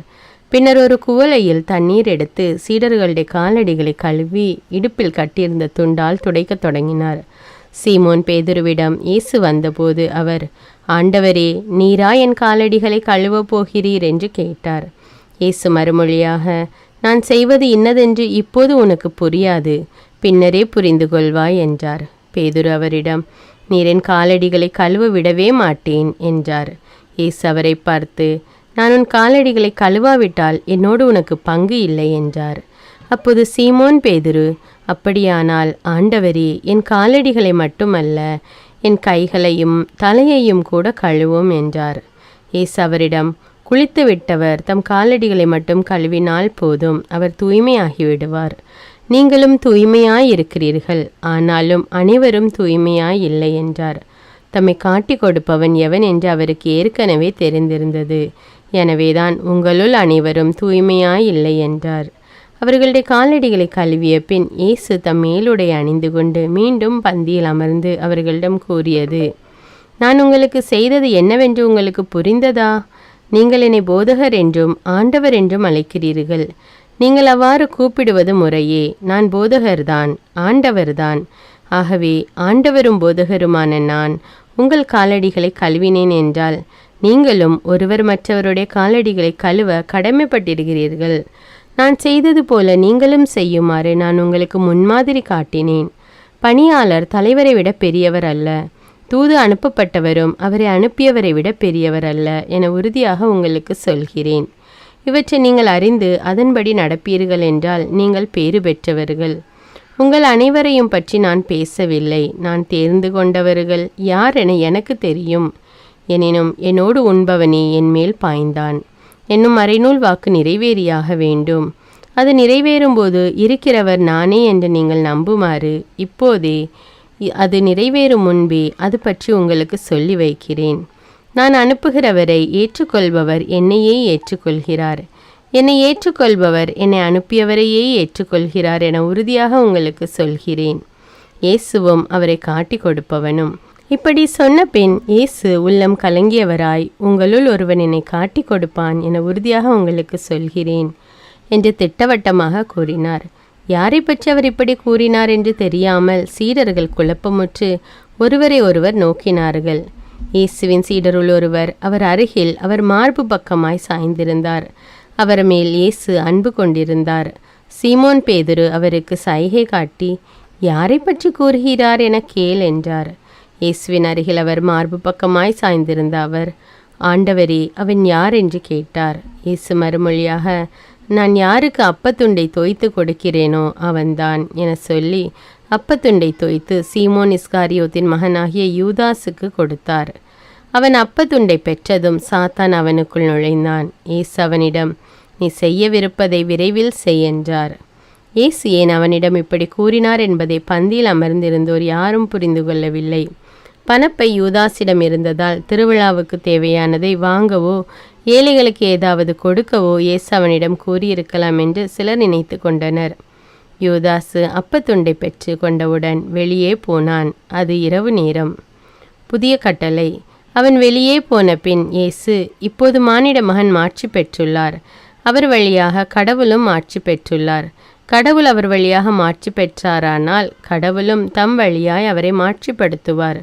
பின்னர் ஒரு குவளையில் தண்ணீர் எடுத்து சீடர்களுடைய காலடிகளை கழுவி இடுப்பில் கட்டியிருந்த துண்டால் துடைக்கத் தொடங்கினார். சீமோன் பேதுருவிடம் இயேசு வந்தபோது அவர், ஆண்டவரே, நீரா என் காலடிகளை கழுவப் போகிறீர் என்று கேட்டார். இயேசு மறுமொழியாக, நான் செய்வது இன்னதென்று இப்போது உனக்கு புரியாது, பின்னரே புரிந்து கொள்வாய் என்றார். பேதுரு அவரிடம், நீர் என் காலடிகளை கழுவ விடவே மாட்டேன் என்றார். இயேசு அவரை பார்த்து, நான் உன் காலடிகளை கழுவாவிட்டால் என்னோடு உனக்கு பங்கு இல்லை என்றார். அப்போது சீமோன் பேதுரு, அப்படியானால் ஆண்டவரே, என் காலடிகளை மட்டுமல்ல, என் கைகளையும் தலையையும் கூட கழுவும் என்றார். இயேசு அவரிடம், குளித்து விட்டவர் தம் காலடிகளை மட்டும் கழுவினால் போதும், அவர் தூய்மையாகிவிடுவார். நீங்களும் தூய்மையாயிருக்கிறீர்கள், ஆனாலும் அனைவரும் தூய்மையாய் இல்லை என்றார். தம்மை காட்டி கொடுப்பவன் எவன் என்று அவருக்கு ஏற்கனவே தெரிந்திருந்தது. எனவேதான் உங்களுள் அனைவரும் தூய்மையாய் இல்லை என்றார். அவர்களுடைய காலடிகளை கழுவிய பின் இயேசு தம் மேலுடை அணிந்து கொண்டு மீண்டும் பந்தியில் அமர்ந்து அவர்களிடம் கூறியது, நான் உங்களுக்கு செய்தது என்னவென்று உங்களுக்கு புரிந்ததா? நீங்கள் என்னை போதகர் என்றும் ஆண்டவர் என்றும் அழைக்கிறீர்கள். நீங்கள் அவ்வாறு கூப்பிடுவது முறையே. நான் போதகர்தான், ஆண்டவர்தான். ஆகவே ஆண்டவரும் போதகருமான நான் உங்கள் காலடிகளை கழுவினேன் என்றால் நீங்களும் ஒருவர் மற்றவருடைய காலடிகளை கழுவ கடமைப்பட்டிருக்கிறீர்கள். நான் செய்தது போல நீங்களும் செய்யுமாறு நான் உங்களுக்கு முன்மாதிரி காட்டினேன். பணியாளர் தலைவரை விட பெரியவர் அல்ல, தூது அனுப்பப்பட்டவரும் அவரை அனுப்பியவரை விட பெரியவர் அல்ல என உறுதியாக உங்களுக்கு சொல்கிறேன். இவற்றை நீங்கள் அறிந்து அதன்படி நடப்பீர்கள் என்றால் நீங்கள் பேறு பெற்றவர்கள். உங்கள் அனைவரையும் பற்றி நான் பேசவில்லை. நான் தேர்ந்து கொண்டவர்கள் யார் என எனக்கு தெரியும். எனினும் என்னோடு உண்பவனே என் மேல் பாய்ந்தான் என்னும் மறைநூல் வாக்கு நிறைவேறியாக வேண்டும். அது நிறைவேறும்போது இருக்கிறவர் நானே என்று நீங்கள் நம்புமாறு இப்போதே அது நிறைவேறும் முன்பே அது பற்றி உங்களுக்கு சொல்லி வைக்கிறேன். நான் அனுப்புகிறவரை ஏற்றுக்கொள்பவர் என்னையே ஏற்றுக்கொள்கிறார், என்னை ஏற்றுக்கொள்பவர் என்னை அனுப்பியவரையே ஏற்றுக்கொள்கிறார் என உறுதியாக உங்களுக்கு சொல்கிறேன். இயேசுவும் அவரை காட்டி கொடுப்பவனும். இப்படி சொன்ன பின் இயேசு உள்ளம் கலங்கியவராய், உங்களுள் ஒருவன் என்னை காட்டி கொடுப்பான் என உறுதியாக உங்களுக்கு சொல்கிறேன் என்று திட்டவட்டமாக கூறினார். யாரை பற்றி அவர் இப்படி கூறினார் என்று தெரியாமல் சீடர்கள் குழப்பமுற்று ஒருவரை ஒருவர் நோக்கினார்கள். இயேசுவின் சீடருள் ஒருவர் அவர் அருகில் அவர் மார்பு பக்கமாய் சாய்ந்திருந்தார். அவர் மேல் இயேசு அன்பு கொண்டிருந்தார். சீமோன் பேதுரு அவருக்கு சைகை காட்டி, யாரை பற்றி கூறுகிறார் என கேள் என்றார். இயேசுவின் அருகில் அவர் மார்பு பக்கமாய் சாய்ந்திருந்த அவர், ஆண்டவரே, அவன் யார் என்று கேட்டார். இயேசு மறுமொழியாக, நான் யாருக்கு அப்பத்துண்டை தோய்த்து கொடுக்கிறேனோ அவன்தான் என சொல்லி அப்பத்துண்டை தோய்த்து சீமோன் இஸ்காரியோத்தின் மகனாகிய யூதாசுக்கு கொடுத்தார். அவன் அப்பத்துண்டை பெற்றதும் சாத்தான் அவனுக்குள் நுழைந்தான். இயேசு அவனிடம், நீ செய்யவிருப்பதை விரைவில் செய் என்றார். இயேசு ஏன் அவனிடம் இப்படி கூறினார் என்பதை பந்தியில் அமர்ந்திருந்தோர் யாரும் புரிந்து கொள்ளவில்லை. பணப்பை யூதாசிடம் இருந்ததால் திருவிழாவுக்கு தேவையானதை வாங்கவோ ஏழைகளுக்கு ஏதாவது கொடுக்கவோ இயேசு அவனிடம் கூறியிருக்கலாம் என்று சிலர் நினைத்து கொண்டனர். யூதாசு அப்பத்துண்டை பெற்று கொண்டவுடன் வெளியே போனான். அது இரவு நேரம். புதிய கட்டளை. அவன் வெளியே போன பின் இயேசு, இப்போது மானிட மகன் மாட்சி பெற்றுள்ளார். அவர் வழியாக கடவுளும் மாட்சி பெற்றுள்ளார். கடவுள் அவர் வழியாக மாட்சி பெற்றாரானால் கடவுளும் தம் வழியாய் அவரை மாட்சிப்படுத்துவார்.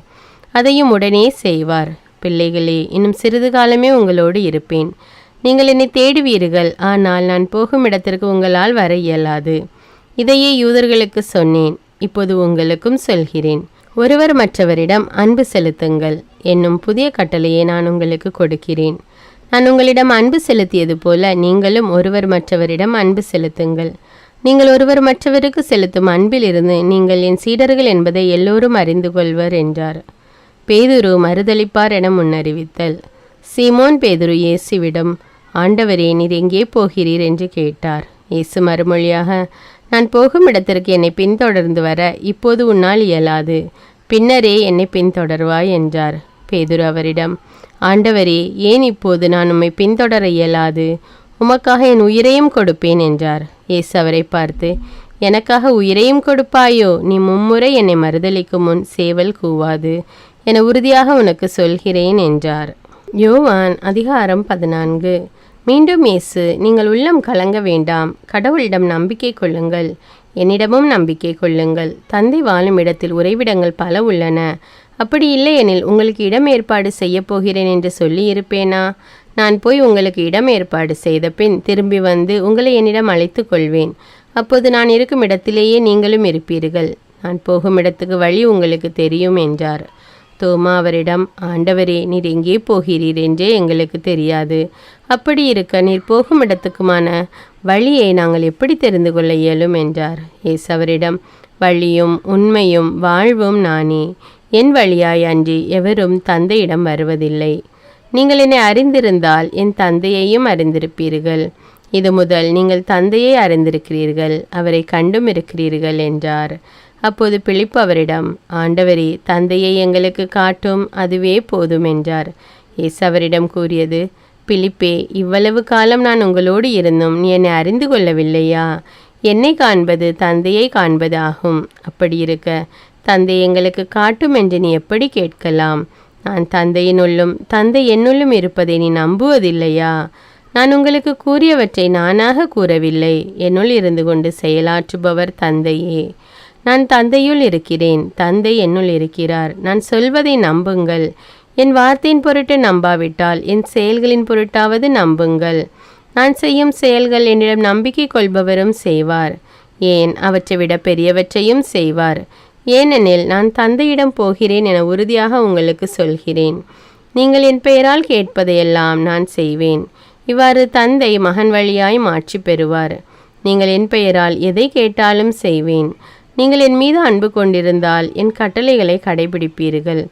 அதையும் உடனே செய்வார். பிள்ளைகளே, இன்னும் சிறிது காலமே உங்களோடு இருப்பேன். நீங்கள் என்னை தேடுவீர்கள், ஆனால் நான் போகும் இடத்திற்கு உங்களால் வர இயலாது. இதையே யூதர்களுக்கு சொன்னேன், இப்போது உங்களுக்கும் சொல்கிறேன். ஒருவர் மற்றவரிடம் அன்பு செலுத்துங்கள் என்னும் புதிய கட்டளையை நான் உங்களுக்கு கொடுக்கிறேன். நான் உங்களிடம் அன்பு செலுத்தியது போல நீங்களும் ஒருவர் மற்றவரிடம் அன்பு செலுத்துங்கள். நீங்கள் ஒருவர் மற்றவருக்கு செலுத்தும் அன்பிலிருந்து நீங்கள் என் சீடர்கள் என்பதை எல்லோரும் அறிந்து கொள்வர் என்றார். பேதுரு மறுதளிப்பார் என முன்னறிவித்தல். சீமோன் பேதுரு இயேசுவிடம், ஆண்டவரே, நீர் எங்கே போகிறீர் என்று கேட்டார். இயேசு மறுமொழியாக, நான் போகும் இடத்திற்கு என்னை பின்தொடர்ந்து வர இப்போது உன்னால் இயலாது, பின்னரே என்னை பின்தொடர்வாய் என்றார். பேதுரு அவரிடம், ஆண்டவரே, ஏன் இப்போது நான் உம்மை பின்தொடர இயலாது? உமக்காக என் உயிரையும் கொடுப்பேன் என்றார். இயேசு அவரை பார்த்து, எனக்காக உயிரையும் கொடுப்பாயோ? நீ மும்முறை என்னை மறுதளிக்கும் முன் சேவல் கூவாது என உறுதியாக உனக்கு சொல்கிறேன் என்றார். யோவான் அதிகாரம் 14. மீண்டும் இயேசு, நீங்கள் உள்ளம் கலங்க வேண்டாம். கடவுளிடம் நம்பிக்கை கொள்ளுங்கள், என்னிடமும் நம்பிக்கை கொள்ளுங்கள். தந்தை வாழும் இடத்தில் உறைவிடங்கள் பல உள்ளன. அப்படி இல்லை எனில் உங்களுக்கு இடம் ஏற்பாடு செய்ய போகிறேன் என்று சொல்லி இருப்பேனா? நான் போய் உங்களுக்கு இடம் ஏற்பாடு செய்த பின் திரும்பி வந்து உங்களை என்னிடம் அழைத்து கொள்வேன். அப்போது நான் இருக்கும் இடத்திலேயே நீங்களும் இருப்பீர்கள். நான் போகும் இடத்துக்கு வழி உங்களுக்கு தெரியும் என்றார். தோமா அவரிடம், ஆண்டவரே, நீர் எங்கே போகிறீர் என்றே எங்களுக்கு தெரியாது. அப்படி இருக்க நீர் போகும் இடத்துக்குமான வழியை நாங்கள் எப்படி தெரிந்து கொள்ள இயலும் என்றார். இயேசு அவரிடம், வழியும் உண்மையும் வாழ்வும் நானே. என் வழியாய் அன்றி எவரும் தந்தையிடம் வருவதில்லை. நீங்கள் என்னை அறிந்திருந்தால் என் தந்தையையும் அறிந்திருப்பீர்கள். இது முதல் நீங்கள் தந்தையை அறிந்திருக்கிறீர்கள், அவரை கண்டும் இருக்கிறீர்கள் என்றார். அப்போது பிலிப்பு அவரிடம், ஆண்டவரே, தந்தையை எங்களுக்கு காட்டும், அதுவே போதும் என்றார். இயேசு அவரிடம் கூறியது, பிலிப்பே, இவ்வளவு காலம் நான் உங்களோடு இருந்தும் நீ என்னை அறிந்து கொள்ளவில்லையா? என்னை காண்பது தந்தையை காண்பது ஆகும். அப்படி இருக்க தந்தை எங்களுக்கு காட்டும் என்று நீ எப்படி கேட்கலாம்? நான் தந்தையினுள்ளும் தந்தை என்னுள்ளும் இருப்பதை நீ நம்புவதில்லையா? நான் உங்களுக்கு கூறியவற்றை நானாக கூறவில்லை, என்னுள் இருந்து கொண்டு செயலாற்றுபவர் தந்தையே. நான் தந்தையுள் இருக்கிறேன், தந்தை என்னுள் இருக்கிறார். நான் சொல்வதை நம்புங்கள். என் வார்த்தையின் பொருட்டு நம்பாவிட்டால் என் செயல்களின் பொருட்டாவது நம்புங்கள். நான் செய்யும் செயல்கள் என்னிடம் நம்பிக்கை கொள்பவரும் செய்வார், ஏன் அவற்றை விட பெரியவற்றையும் செய்வார். ஏனெனில் நான் தந்தையிடம் போகிறேன் என உறுதியாக உங்களுக்கு சொல்கிறேன். நீங்கள் என் பெயரால் கேட்பதையெல்லாம் நான் செய்வேன். இவ்வாறு தந்தை மகன் வழியாய் மாட்சி பெறுவார். நீங்கள் என் பெயரால் எதை கேட்டாலும் செய்வேன். நீங்கள் என் மீது அன்பு கொண்டிருந்தால் என் கட்டளைகளை கடைபிடிப்பீர்கள்.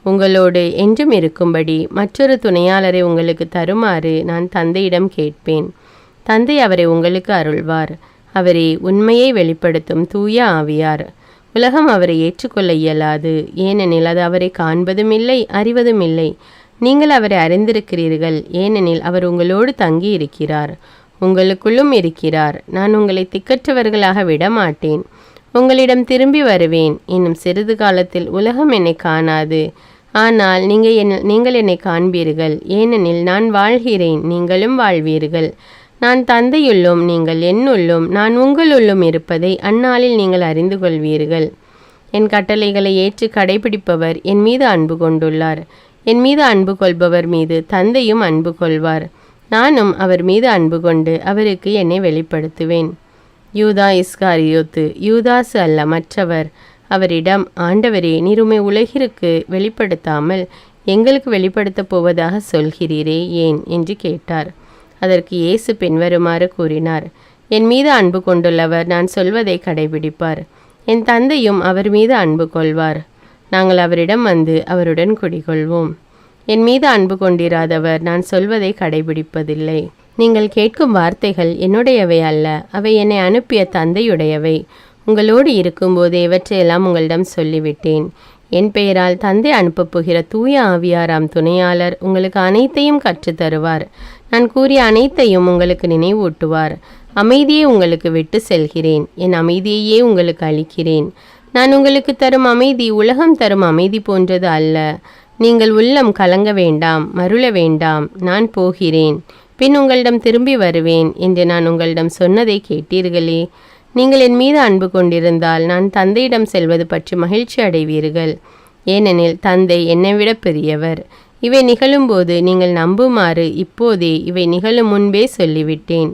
உங்களோடு என்றும் இருக்கும்படி மற்றொரு துணையாளரை உங்களுக்கு தருமாறு நான் தந்தையிடம் கேட்பேன். தந்தை அவரை உங்களுக்கு அருள்வார். அவரே உண்மையை வெளிப்படுத்தும் தூய ஆவியார். உலகம் அவரை ஏற்றுக்கொள்ள இயலாது, ஏனெனில் அது அவரை காண்பதும் இல்லை, அறிவதும் இல்லை. நீங்கள் அவரை அறிந்திருக்கிறீர்கள், ஏனெனில் அவர் உங்களோடு தங்கி இருக்கிறார், உங்களுக்குள்ளும் இருக்கிறார். நான் உங்களை திக்கற்றவர்களாக விடமாட்டேன். உங்களிடம் திரும்பி வருவேன். இன்னும் சிறிது காலத்தில் உலகம் என்னை காணாது, ஆனால் நீங்கள் என்னை காண்பீர்கள். ஏனெனில் நான் வாழ்கிறேன், நீங்களும் வாழ்வீர்கள். நான் தந்தையுள்ளும் நீங்கள் என்னுள்ளும் நான் உங்களுள்ளும் இருப்பதை அந்நாளில் நீங்கள் அறிந்து கொள்வீர்கள். என் கட்டளைகளை ஏற்று கடைபிடிப்பவர் என் மீது அன்பு கொண்டுள்ளார். என் மீது அன்பு கொள்பவர் மீது தந்தையும் அன்பு கொள்வார். நானும் அவர் மீது அன்பு கொண்டு அவருக்கு என்னை வெளிப்படுத்துவேன். யூதா இஸ்காரியோத்து, யூதாசு அல்ல, மற்றவர், அவரிடம், ஆண்டவரே, நீர் உம்மை உலகிற்கு வெளிப்படுத்தாமல் எங்களுக்கு வெளிப்படுத்தப் போவதாக சொல்கிறீரே, ஏன் என்று கேட்டார். அதற்கு இயேசு பின்வருமாறு கூறினார்: என் மீது அன்பு கொண்டுள்ளவர் நான் சொல்வதை கடைபிடிப்பார். என் தந்தையும் அவர் மீது அன்பு கொள்வார். நாங்கள் அவரிடம் வந்து அவருடன் குடிகொள்வோம். என் மீது அன்பு கொண்டிராதவர் நான் சொல்வதை கடைபிடிப்பதில்லை. நீங்கள் கேட்கும் வார்த்தைகள் என்னுடையவை அல்ல, அவை என்னை அனுப்பிய தந்தையுடையவை. உங்களோடு இருக்கும்போதே இவற்றையெல்லாம் உங்களிடம் சொல்லிவிட்டேன். என் பெயரால் தந்தை அனுப்பப் போகிற தூய ஆவியாராம் துணையாளர் உங்களுக்கு அனைத்தையும் கற்றுத்தருவார். நான் கூறிய அனைத்தையும் உங்களுக்கு நினைவூட்டுவார். அமைதியை உங்களுக்கு விட்டு செல்கிறேன், என் அமைதியையே உங்களுக்கு அளிக்கிறேன். நான் உங்களுக்கு தரும் அமைதி உலகம் தரும் அமைதி போன்றது அல்ல. நீங்கள் உள்ளம் கலங்க வேண்டாம், மருள வேண்டாம். நான் போகிறேன், பின் உங்களிடம் திரும்பி வருவேன் என்று நான் உங்களிடம் சொன்னதை கேட்டீர்களே. நீங்கள் என் மீது அன்பு கொண்டிருந்தால் நான் தந்தையிடம் செல்வது பற்றி மகிழ்ச்சி அடைவீர்கள். ஏனெனில் தந்தை என்னை விட பெரியவர். இவை நிகழும்போது நீங்கள் நம்புமாறு இப்போதே இவை நிகழும் முன்பே சொல்லிவிட்டேன்.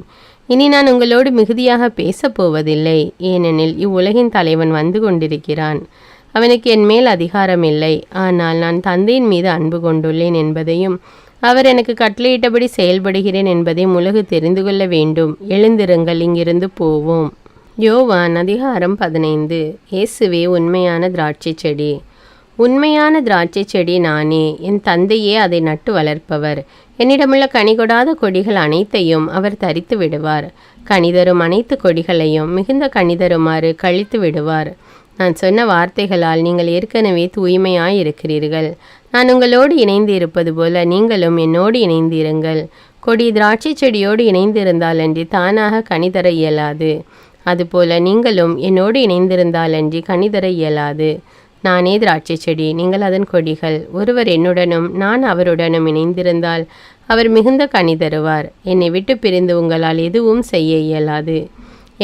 இனி நான் உங்களோடு மிகுதியாக பேசப்போவதில்லை, ஏனெனில் இவ்வுலகின் தலைவன் வந்து கொண்டிருக்கிறான். அவனுக்கு என் மேல் அதிகாரம் இல்லை. ஆனால் நான் தந்தையின் மீது அன்பு கொண்டுள்ளேன் என்பதையும் அவர் எனக்கு கட்டளையிட்டபடி செயல்படுகிறேன் என்பதையும் உலகு தெரிந்து கொள்ள வேண்டும். எழுந்திருங்கள், இங்கிருந்து போவோம். யோவான் அதிகாரம் 15. இயேசுவே உண்மையான திராட்சை செடி. உண்மையான திராட்சை செடி நானே, என் தந்தையே அதை நட்டு வளர்ப்பவர். என்னிடமுள்ள கனி கொடாத கொடிகள் அனைத்தையும் அவர் தரித்து விடுவார். கனிதரும் அனைத்து கொடிகளையும் மிகுந்த கனிதருமாறு கழித்து விடுவார். நான் சொன்ன வார்த்தைகளால் நீங்கள் ஏற்கனவே தூய்மையாயிருக்கிறீர்கள். நான் உங்களோடு இணைந்து இருப்பது போல நீங்களும் என்னோடு இணைந்திருங்கள். கொடி திராட்சை செடியோடு இணைந்திருந்தாலன்றி தானாக கனிதர இயலாது. அதுபோல நீங்களும் என்னோடு இணைந்திருந்தாலன்றி கனிதர இயலாது. நானே திராட்சை செடி, நீங்கள் அதன் கொடிகள். ஒருவர் என்னுடனும் நான் அவருடனும் இணைந்திருந்தால் அவர் மிகுந்த கனி தருவார். என்னை விட்டு பிரிந்து உங்களால் எதுவும் செய்ய இயலாது.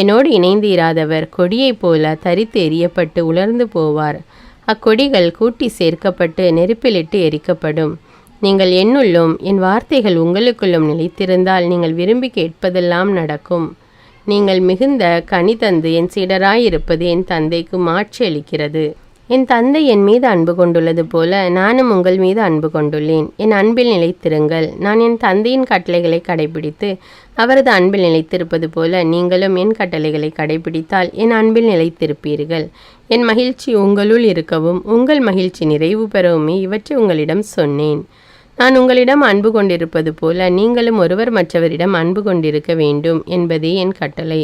என்னோடு இணைந்து இராதவர் கொடியைப் போல தரித்து எறியப்பட்டு உலர்ந்து போவார். அக்கொடிகள் கூட்டி சேர்க்கப்பட்டு நெருப்பிலிட்டு எரிக்கப்படும். நீங்கள் என்னுள்ளும் என் வார்த்தைகள் உங்களுக்குள்ளும் நிலைத்திருந்தால் நீங்கள் விரும்பி கேட்பதெல்லாம் நடக்கும். நீங்கள் மிகுந்த கனி தந்து என் சீடராயிருப்பது என் தந்தைக்கு மாட்சி அளிக்கிறது. என் தந்தை என் மீது அன்பு கொண்டுள்ளது போல நானும் உங்கள் மீது அன்பு கொண்டுள்ளேன். என் அன்பில் நிலைத்திருங்கள். நான் என் தந்தையின் கட்டளைகளை கடைபிடித்து அவரது அன்பில் நிலைத்திருப்பது போல நீங்களும் என் கட்டளைகளை கடைபிடித்தால் என் அன்பில் நிலைத்திருப்பீர்கள். என் மகிழ்ச்சி உங்களுள் இருக்கவும் உங்கள் மகிழ்ச்சி நிறைவு பெறவுமே இவற்றை உங்களிடம் சொன்னேன். நான் உங்களிடம் அன்பு கொண்டிருப்பது போல நீங்களும் ஒருவர் மற்றவரிடம் அன்பு கொண்டிருக்க வேண்டும் என்பதே என் கட்டளை.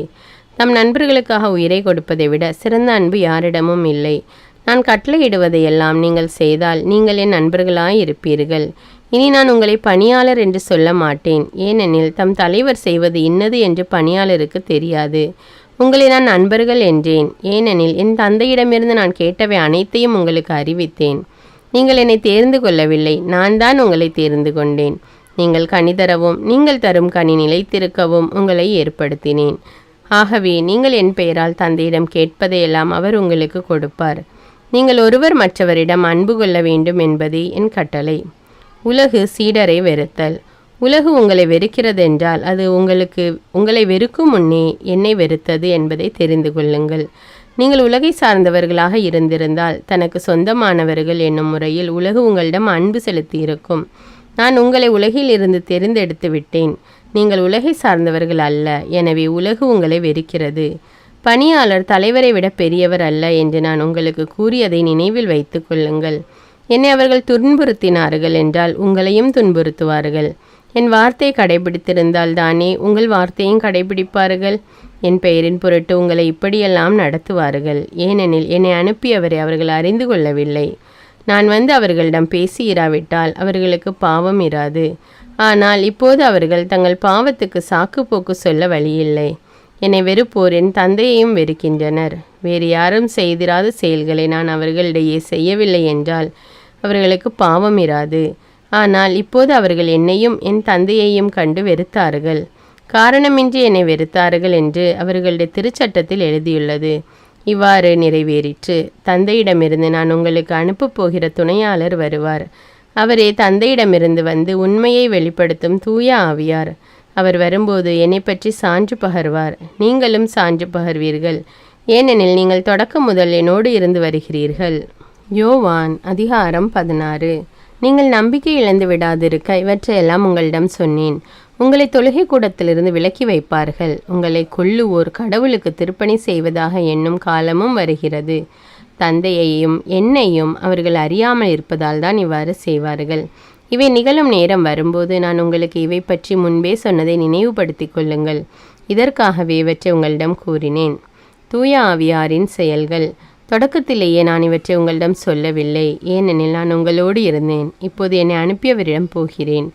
தம் நண்பர்களுக்காக உயிரை கொடுப்பதை விட சிறந்த அன்பு யாரிடமும் இல்லை. நான் கட்டளையிடுவதையெல்லாம் நீங்கள் செய்தால் நீங்கள் என் நண்பர்களாய் இருப்பீர்கள். இனி நான் உங்களை பணியாளர் என்று சொல்ல மாட்டேன், ஏனெனில் தம் தலைவர் செய்வது இன்னது என்று பணியாளருக்கு தெரியாது. உங்களை நான் நண்பர்கள் என்றேன், ஏனெனில் என் தந்தையிடமிருந்து நான் கேட்டவை அனைத்தையும் உங்களுக்கு அறிவித்தேன். நீங்கள் என்னை தேர்ந்து கொள்ளவில்லை, நான் தான் உங்களை தேர்ந்து கொண்டேன். நீங்கள் கனி தரவும் நீங்கள் தரும் கனி நிலைத்திருக்கவும் உங்களை ஏற்படுத்தினேன். ஆகவே நீங்கள் என் பெயரால் தந்தையிடம் கேட்பதையெல்லாம் அவர் உங்களுக்கு கொடுப்பார். நீங்கள் ஒருவர் மற்றவரிடம் அன்பு கொள்ள வேண்டும் என்பதே என் கட்டளை. உலகு சீடரை வெறுத்தல். உலகு உங்களை வெறுக்கிறதென்றால் அது உங்களை வெறுக்கும் முன்னே என்னை வெறுத்தது என்பதை தெரிந்து கொள்ளுங்கள். நீங்கள் உலகை சார்ந்தவர்களாக இருந்திருந்தால் தனக்கு சொந்தமானவர்கள் என்னும் முறையில் உலகு உங்களிடம் அன்பு செலுத்தியிருக்கும். நான் உங்களை உலகில் இருந்து தெரிந்தெடுத்து விட்டேன். நீங்கள் உலகை சார்ந்தவர்கள் அல்ல, எனவே உலகு உங்களை வெறுக்கிறது. பணியாளர் தலைவரை விட பெரியவர் அல்ல என்று நான் உங்களுக்கு கூறியதை நினைவில் வைத்து கொள்ளுங்கள். என்னை அவர்கள் துன்புறுத்தினார்கள் என்றால் உங்களையும் துன்புறுத்துவார்கள். என் வார்த்தையை கடைபிடித்திருந்தால் தானே உங்கள் வார்த்தையும் கடைபிடிப்பார்கள். என் பெயரின் பொருட்டு உங்களை இப்படியெல்லாம் நடத்துவார்கள். ஏனெனில் என்னை அனுப்பியவரை அவர்கள் அறிந்து கொள்ளவில்லை. நான் வந்து அவர்களிடம் பேசி இராவிட்டால் அவர்களுக்கு பாவம் இராது. ஆனால் இப்போது அவர்கள் தங்கள் பாவத்துக்கு சாக்கு போக்கு சொல்ல வழியில்லை. என்னை வெறுப்போர் என் தந்தையையும் வெறுக்கின்றனர். வேறு யாரும் செய்திராத செயல்களை நான் அவர்களிடையே செய்யவில்லை என்றால் அவர்களுக்கு பாவம் இராது. ஆனால் இப்போது அவர்கள் என்னையும் என் தந்தையையும் கண்டு வெறுத்தார்கள். காரணமின்றி என்னை வெறுத்தார்கள் என்று அவர்களுடைய திருச்சட்டத்தில் எழுதியுள்ளது. இவ்வாறு நிறைவேறிற்று. தந்தையிடமிருந்து நான் உங்களுக்கு அனுப்பப் போகிற துணையாளர் வருவார். அவரே தந்தையிடமிருந்து வந்து உண்மையை வெளிப்படுத்தும் தூய ஆவியார். அவர் வரும்போது என்னை பற்றி சான்று பகர்வார். நீங்களும் சான்று பகர்வீர்கள், ஏனெனில் நீங்கள் தொடக்கம் முதல் என்னோடு இருந்து வருகிறீர்கள். யோவான் அதிகாரம் 16. நீங்கள் நம்பிக்கை இழந்து விடாதிருக்க இவற்றையெல்லாம் உங்களிடம் சொன்னேன். உங்களை தொழுகை கூடத்திலிருந்து விலக்கி வைப்பார்கள். உங்களை கொல்லுவோர் கடவுளுக்கு திருப்பணி செய்வதாக எண்ணும் காலமும் வருகிறது. தந்தையையும் என்னையும் அவர்கள் அறியாமல் இருப்பதால் தான் இவ்வாறு செய்வார்கள். இவை நிகழும் நேரம் வரும்போது நான் உங்களுக்கு இவை பற்றி முன்பே சொன்னதை நினைவுபடுத்திக் கொள்ளுங்கள். இதற்காகவே இவற்றை உங்களிடம் கூறினேன். தூய ஆவியாரின் செயல்கள். தொடக்கத்திலேயே நான் இவற்றை உங்களிடம் சொல்லவில்லை, ஏனெனில் நான் உங்களோடு இருந்தேன். இப்போது என்னை அனுப்பியவரிடம் போகிறேன்.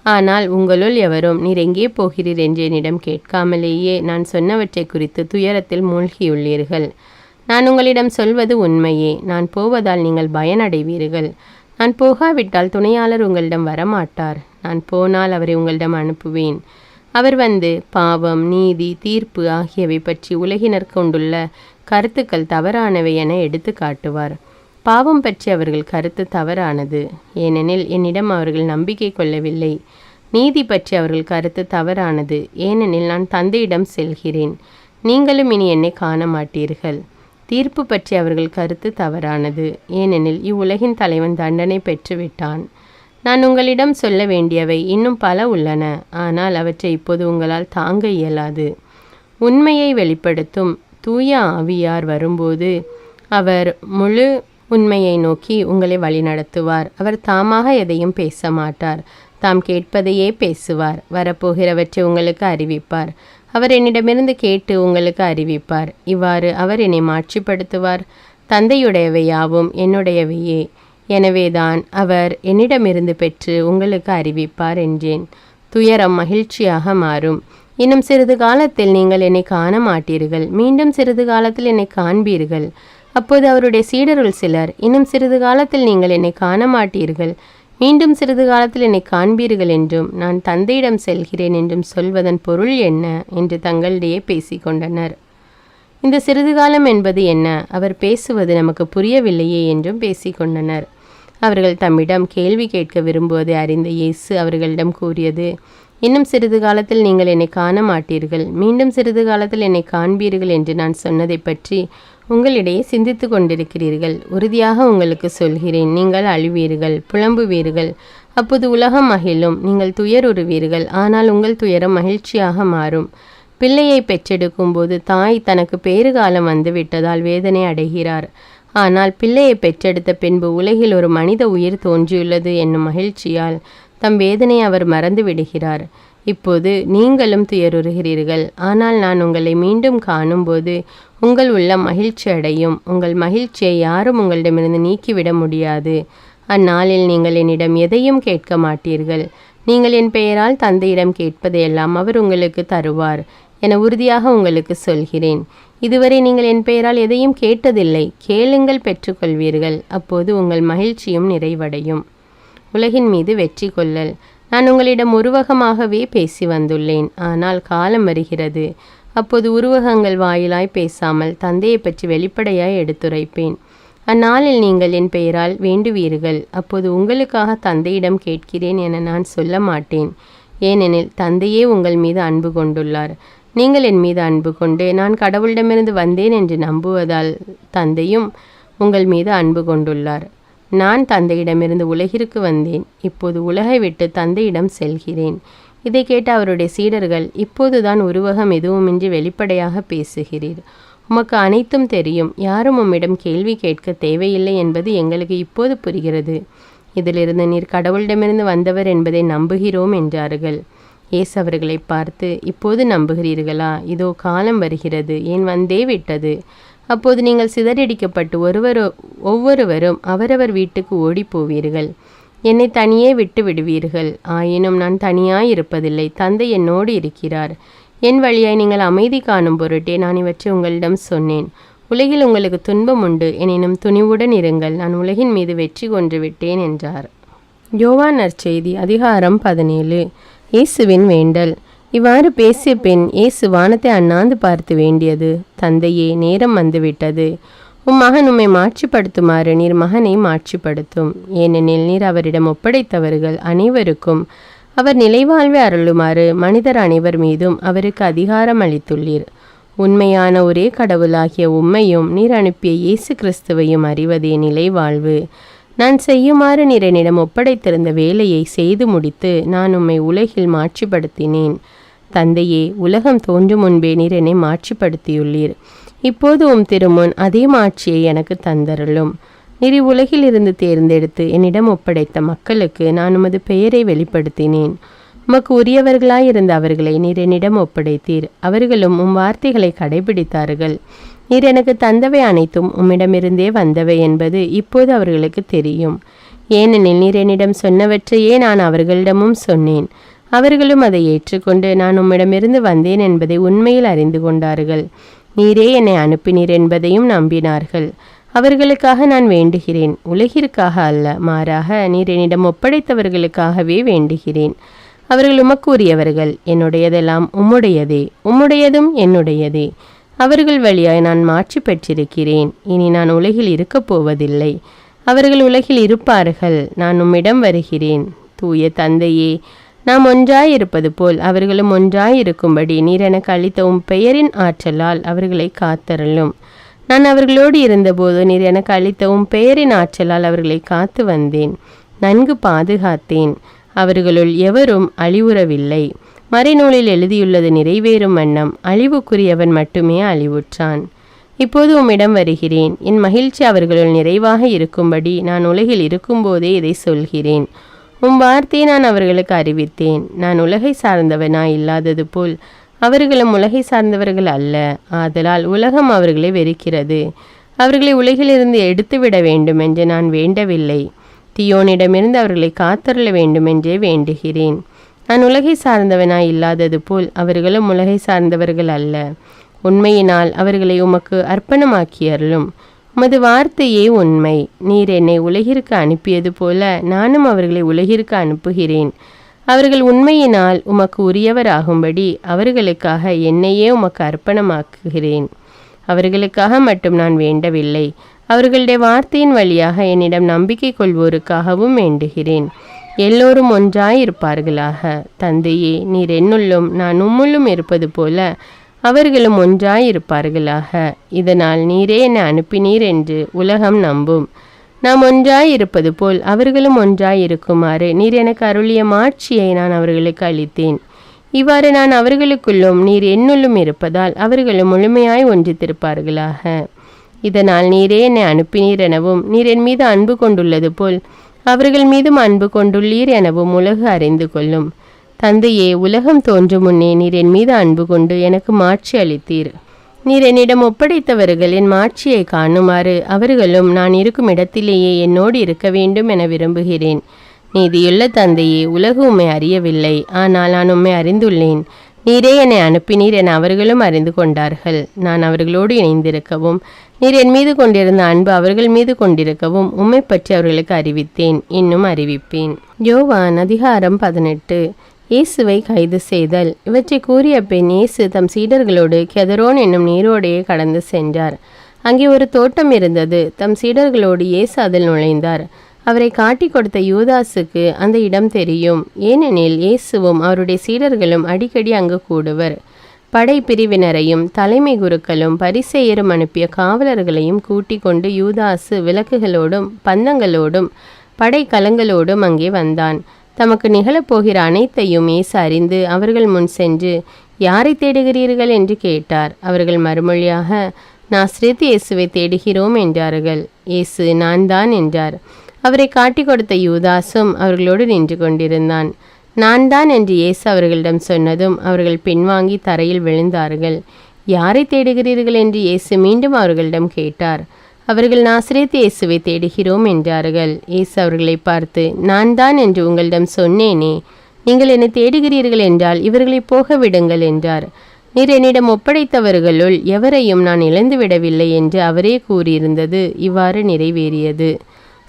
ஆனால் உங்களுள் எவரும் நீர் எங்கே போகிறீர் என்று என்னிடம் கேட்காமலேயே நான் சொன்னவற்றை குறித்து துயரத்தில் மூழ்கியுள்ளீர்கள். நான் உங்களிடம் சொல்வது உண்மையே. நான் போவதால் நீங்கள் பயனடைவீர்கள். நான் போகாவிட்டால் துணையாளர் உங்களிடம் வரமாட்டார். நான் போனால் அவரை உங்களிடம் அனுப்புவேன். அவர் வந்து பாவம், நீதி, தீர்ப்பு ஆகியவை பற்றி உலகினர் கொண்டுள்ள கருத்துக்கள் தவறானவை என எடுத்து காட்டுவார். பாவம் பற்றி அவர்கள் கருத்து தவறானது, ஏனெனில் என்னிடம் அவர்கள் நம்பிக்கை கொள்ளவில்லை. நீதி பற்றி அவர்கள் கருத்து தவறானது, ஏனெனில் நான் தந்தையிடம் செல்கிறேன். நீங்களும் இனி என்னை காண மாட்டீர்கள். தீர்ப்பு பற்றி அவர்கள் கருத்து தவறானது, ஏனெனில் இவ்வுலகின் தலைவன் தண்டனை பெற்றுவிட்டான். நான் உங்களிடம் சொல்ல வேண்டியவை இன்னும் பல உள்ளன, ஆனால் அவற்றை இப்போது உங்களால் தாங்க இயலாது. உண்மையை வெளிப்படுத்தும் தூய ஆவியார் வரும்போது அவர் முழு உண்மையை நோக்கி உங்களை வழிநடத்துவார். அவர் தாமாக எதையும் பேச மாட்டார், தாம் கேட்பதையே பேசுவார். வரப்போகிறவற்றை உங்களுக்கு அறிவிப்பார். அவர் என்னிடமிருந்து கேட்டு உங்களுக்கு அறிவிப்பார். இவ்வாறு அவர் என்னை மாட்சிப்படுத்துவார். தந்தையுடையவை யாவும் என்னுடையவையே, எனவேதான் அவர் என்னிடமிருந்து பெற்று உங்களுக்கு அறிவிப்பார் என்றேன். துயரம் மகிழ்ச்சியாக மாறும். இன்னும் சிறிது காலத்தில் நீங்கள் என்னை காண மாட்டீர்கள், மீண்டும் சிறிது காலத்தில் என்னை காண்பீர்கள். அப்போது அவருடைய சீடருள் சிலர், இன்னும் சிறிது காலத்தில் நீங்கள் என்னை காண மாட்டீர்கள், மீண்டும் சிறிது காலத்தில் என்னை காண்பீர்கள் என்றும் நான் தந்தையிடம் செல்கிறேன் என்றும் சொல்வதன் பொருள் என்ன என்று தங்களிடையே பேசிக்கொண்டனர். இந்த சிறிது காலம் என்பது என்ன? அவர் பேசுவது நமக்கு புரியவில்லையே என்றும் பேசிக்கொண்டனர். அவர்கள் தம்மிடம் கேள்வி கேட்க விரும்புவதை அறிந்த இயேசு அவர்களிடம் கூறியது, இன்னும் சிறிது காலத்தில் நீங்கள் என்னை காண மாட்டீர்கள், மீண்டும் சிறிது காலத்தில் என்னை காண்பீர்கள் என்று நான் சொன்னதை பற்றி உங்களிடையே சிந்தித்து கொண்டிருக்கிறீர்கள். உறுதியாக உங்களுக்கு சொல்கிறேன், நீங்கள் அழுவீர்கள், புலம்புவீர்கள். அப்போது உலகம் மகிழும். நீங்கள் துயருறுவீர்கள், ஆனால் உங்கள் துயரம் மகிழ்ச்சியாக மாறும். பிள்ளையை பெற்றெடுக்கும் போது தாய் தனக்கு பேறுகாலம் வந்துவிட்டதால் வேதனை அடைகிறார். ஆனால் பிள்ளையை பெற்றெடுத்த பின்பு உலகில் ஒரு மனித உயிர் தோன்றியுள்ளது என்னும் மகிழ்ச்சியால் தம் வேதனை அவர் மறந்து விடுகிறார். இப்போது நீங்களும் துயருறுகிறீர்கள், ஆனால் நான் உங்களை மீண்டும் காணும்போது உங்கள் உள்ளம் மகிழ்ச்சி அடையும். உங்கள் மகிழ்ச்சியை யாரும் உங்களிடமிருந்து நீக்கிவிட முடியாது. அந்நாளில் நீங்கள் என்னிடம் எதையும் கேட்க மாட்டீர்கள். நீங்கள் என் பெயரால் தந்தையிடம் கேட்பதையெல்லாம் அவர் உங்களுக்கு தருவார் என உறுதியாக உங்களுக்கு சொல்கிறேன். இதுவரை நீங்கள் என் பெயரால் எதையும் கேட்டதில்லை. கேளுங்கள், பெற்றுக்கொள்வீர்கள். அப்போது உங்கள் மகிழ்ச்சியும் நிறைவடையும். உலகின் மீது வெற்றி கொள்ளல். நான் உங்களிடம் உருவகமாகவே பேசி வந்துள்ளேன், ஆனால் காலம் வருகிறது, அப்போது உருவகங்கள் வாயிலாய் பேசாமல் தந்தையை பற்றி வெளிப்படையாய் எடுத்துரைப்பேன். அந்நாளில் நீங்கள் என் பெயரால் வேண்டுவீர்கள். அப்போது உங்களுக்காக தந்தையிடம் கேட்கிறேன் என நான் சொல்ல மாட்டேன், ஏனெனில் தந்தையே உங்கள் மீது அன்பு கொண்டுள்ளார். நீங்கள் என் மீது அன்பு கொண்டு நான் கடவுளிடமிருந்து வந்தேன் என்று நம்புவதால் தந்தையும் உங்கள் மீது அன்பு கொண்டுள்ளார். நான் தந்தையிடமிருந்து உலகிற்கு வந்தேன், இப்போது உலகை விட்டு தந்தையிடம் செல்கிறேன். இதை கேட்ட அவருடைய சீடர்கள், இப்போதுதான் உருவகம் எதுவுமின்றி வெளிப்படையாக பேசுகிறீர். உமக்கு அனைத்தும் தெரியும், யாரும் உம்மிடம் கேள்வி கேட்க தேவையில்லை என்பது எங்களுக்கு இப்போது புரிகிறது. இதிலிருந்து நீர் கடவுளிடமிருந்து வந்தவர் என்பதை நம்புகிறோம் என்றார்கள். இயேசு அவர்களை பார்த்து, இப்போது நம்புகிறீர்களா? இதோ காலம் வருகிறது, ஏன் வந்தே விட்டது. அப்போது நீங்கள் சிதறடிக்கப்பட்டு ஒவ்வொருவரும் அவரவர் வீட்டுக்கு ஓடி போவீர்கள். என்னை தனியே விட்டு விடுவீர்கள். ஆயினும் நான் தனியாய் இருப்பதில்லை, தந்தை என்னோடு இருக்கிறார். என் வழியாய் நீங்கள் அமைதி காணும் பொருட்டே நான் இவற்றை உங்களிடம் சொன்னேன். உலகில் உங்களுக்கு துன்பம் உண்டு, எனினும் துணிவுடன் இருங்கள், நான் உலகின் மீது வெற்றி கொண்டு விட்டேன் என்றார். யோவான் நற்செய்தி அதிகாரம் 17. இயேசுவின் வேண்டல். இவ்வாறு பேசிய பின் இயேசு வானத்தை அண்ணாந்து பார்த்து வேண்டியது, தந்தையே, நேரம் வந்துவிட்டது. உம் மகன் உம்மை மாட்சிப்படுத்துமாறு நீர் மகனை மாட்சிப்படுத்தும். ஏனெனில் நீர் அவரிடம் ஒப்படைத்தவர்கள் அனைவருக்கும் அவர் நிலைவாழ்வை அருளுமாறு மனிதர் அனைவர் மீதும் அவருக்கு அதிகாரம் அளித்துள்ளீர். உண்மையான ஒரே கடவுளாகிய உம்மையும் நீர் அனுப்பிய இயேசு கிறிஸ்துவையும் அறிவதே நிலைவாழ்வு. நான் செய்யுமாறு நீர் என்னிடம் ஒப்படைத்திருந்த வேலையை செய்து முடித்து நான் உம்மை உலகில் மாட்சிப்படுத்தினேன். தந்தையே, உலகம் தோன்றும் முன்பே நீர் என்னை மாட்சிப்படுத்தியுள்ளீர். இப்போது உம் திருமுன் அதே மாட்சியை எனக்கு தந்தருளும். நீர் உலகில் இருந்து தேர்ந்தெடுத்து என்னிடம் ஒப்படைத்த மக்களுக்கு நான் உமது பெயரை வெளிப்படுத்தினேன். உமக்கு உரியவர்களாயிருந்த அவர்களை நீர் என்னிடம் ஒப்படைத்தீர். அவர்களும் உம் வார்த்தைகளை கடைபிடித்தார்கள். நீர் எனக்கு தந்தவை அனைத்தும் உம்மிடமிருந்தே வந்தவை என்பது இப்போது அவர்களுக்கு தெரியும். ஏனெனில் நீர் என்னிடம் சொன்னவற்றையே நான் அவர்களிடமும் சொன்னேன். அவர்களும் அதை ஏற்றுக்கொண்டு நான் உம்மிடமிருந்து வந்தேன் என்பதை உண்மையில் அறிந்து கொண்டார்கள். நீரே என்னை அனுப்பினீர் என்பதையும் நம்பினார்கள். அவர்களுக்காக நான் வேண்டுகிறேன், உலகிற்காக அல்ல, மாறாக நீர் என்னிடம் ஒப்படைத்தவர்களுக்காகவே வேண்டுகிறேன். அவர்கள் உமக்கு உரியவர்கள், என்னுடையதெல்லாம் உம்முடையதே, உம்முடையதும் என்னுடையதே. அவர்கள் வழியாய் நான் மாட்சி பெற்றிருக்கிறேன். இனி நான் உலகில் இருக்கப் போவதில்லை. அவர்கள் உலகில் இருப்பார்கள், நான் உம்மிடம் வருகிறேன். தூய தந்தையே, நாம் ஒன்றாயிருப்பது போல் அவர்களும் ஒன்றாயிருக்கும்படி நீர் எனக்கு அளித்த உம் பெயரின் ஆற்றலால் அவர்களை காத்தருளும். நான் அவர்களோடு இருந்தபோது நீர் எனக்கு அளித்த உம் பெயரின் ஆற்றலால் அவர்களை காத்து வந்தேன், நன்கு பாதுகாத்தேன். அவர்களுள் எவரும் அழிவுறவில்லை. மறைநூலில் எழுதியுள்ளது நிறைவேறும் வண்ணம் அழிவுக்குரியவன் மட்டுமே அழிவுற்றான். இப்போது உம்மிடம் வருகிறேன். என் மகிழ்ச்சி அவர்களுள் நிறைவாக இருக்கும்படி நான் உலகில் இருக்கும்போதே இதை சொல்கிறேன். உம் வார்த்தையை நான் அவர்களுக்கு அறிவித்தேன். நான் உலகை சார்ந்தவனாய் இல்லாதது போல் அவர்களும் உலகை சார்ந்தவர்கள் அல்ல. ஆதலால் உலகம் அவர்களை வெறுக்கிறது. அவர்களை உலகிலிருந்து எடுத்துவிட வேண்டும் என்று நான் வேண்டவில்லை. தீயோனிடமிருந்து அவர்களை காத்தருள வேண்டுமென்றே வேண்டுகிறேன். நான் உலகை சார்ந்தவனாய் இல்லாதது போல் அவர்களும் உலகை சார்ந்தவர்கள் அல்ல. உண்மையினால் அவர்களை உமக்கு அர்ப்பணமாக்கியருளும். உமது வார்த்தையே உண்மை. நீர் என்னை உலகிற்கு அனுப்பியது போல நானும் அவர்களை உலகிற்கு அனுப்புகிறேன். அவர்கள் உண்மையினால் உமக்கு உரியவராகும்படி அவர்களுக்காக என்னையே உமக்கு அர்ப்பணமாக்குகிறேன். அவர்களுக்காக மட்டும் நான் வேண்டவில்லை, அவர்களுடைய வார்த்தையின் வழியாக என்னிடம் நம்பிக்கை கொள்வோருக்காகவும் வேண்டுகிறேன். எல்லோரும் ஒன்றாயிருப்பார்களாக. தந்தையே, நீர் என்னுள்ளும் நான் உம்முள்ளும் இருப்பது போல அவர்களும் ஒன்றாயிருப்பார்களாக. இதனால் நீரே என்னை அனுப்பினீர் என்று உலகம் நம்பும். நாம் ஒன்றாயிருப்பது போல் அவர்களும் ஒன்றாயிருக்குமாறு நீர் எனக்கு அருளிய மாட்சியை நான் அவர்களுக்கு அளித்தேன். இவ்வாறு நான் அவர்களுக்குள்ளும் நீர் என்னுள்ளும் இருப்பதால் அவர்களும் முழுமையாய் ஒன்றித்திருப்பார்களாக. இதனால் நீரே என்னை அனுப்பினீர் எனவும் நீர் என் மீது அன்பு கொண்டுள்ளது போல் அவர்கள் மீதும் அன்பு கொண்டுள்ளீர் எனவும் உலகு அறிந்து கொள்ளும். தந்தையே, உலகம் தோன்றும் முன்னே நீர் என் மீது அன்பு கொண்டு எனக்கு மாட்சி அளித்தீர். நீர் என்னிடம் ஒப்படைத்தவர்கள் என் மாட்சியை காணுமாறு அவர்களும் நான் இருக்கும் இடத்திலேயே என்னோடு இருக்க வேண்டும் என விரும்புகிறேன். நீதியுள்ள தந்தையே, உலகு உம்மை அறியவில்லை, ஆனால் நான் உம்மை அறிந்துள்ளேன். நீரே என்னை அனுப்பினீர் என அவர்களும் அறிந்து கொண்டார்கள். நான் அவர்களோடு இணைந்திருக்கவும் நீர் என் மீது கொண்டிருந்த அன்பு அவர்கள் மீது கொண்டிருக்கவும் உம்மை பற்றி அவர்களுக்கு அறிவித்தேன், இன்னும் அறிவிப்பேன். யோவான் அதிகாரம் 18. இயேசுவை கைது செய்தல். இவற்றை கூறிய பின் இயேசு தம் சீடர்களோடு கெதரோன் என்னும் நீரோடையை கடந்து சென்றார். அங்கே ஒரு தோட்டம் இருந்தது. தம் சீடர்களோடு இயேசு அதில் நுழைந்தார். அவரை காட்டி கொடுத்த யூதாசுக்கு அந்த இடம் தெரியும். ஏனெனில் இயேசுவும் அவருடைய சீடர்களும் அடிக்கடி அங்கு கூடுவர். படை பிரிவினரையும் தலைமை குருக்களும் பரிசேயரும் அனுப்பிய காவலர்களையும் கூட்டிக் கொண்டு யூதாசு விளக்குகளோடும் பந்தங்களோடும் படை கலங்களோடும் அங்கே வந்தான். தமக்கு நிகழப்போகிற அனைத்தையும் இயேசு அறிந்து அவர்கள் முன் சென்று, யாரை தேடுகிறீர்கள் என்று கேட்டார். அவர்கள் மறுமொழியாக, நாசரேத்து இயேசுவை தேடுகிறோம் என்றார்கள். இயேசு, நான் தான் என்றார். அவரை காட்டி கொடுத்த யூதாசும் அவர்களோடு நின்று கொண்டிருந்தான். நான் தான் என்று இயேசு அவர்களிடம் சொன்னதும் அவர்கள் பின்வாங்கி தரையில் விழுந்தார்கள். யாரை தேடுகிறீர்கள் என்று இயேசு மீண்டும் அவர்களிடம் கேட்டார். அவர்கள் நாசரேத்து இயேசுவை தேடுகிறோம் என்றார்கள். இயேசு அவர்களை பார்த்து, நான் தான் என்று உங்களிடம் சொன்னேனே, நீங்கள் என்னை தேடுகிறீர்கள் என்றால் இவர்களை போக விடுங்கள் என்றார். நீர் என்னிடம் ஒப்படைத்தவர்களுள் எவரையும் நான் இழந்துவிடவில்லை என்று அவரே கூறியிருந்தது இவ்வாறு நிறைவேறியது.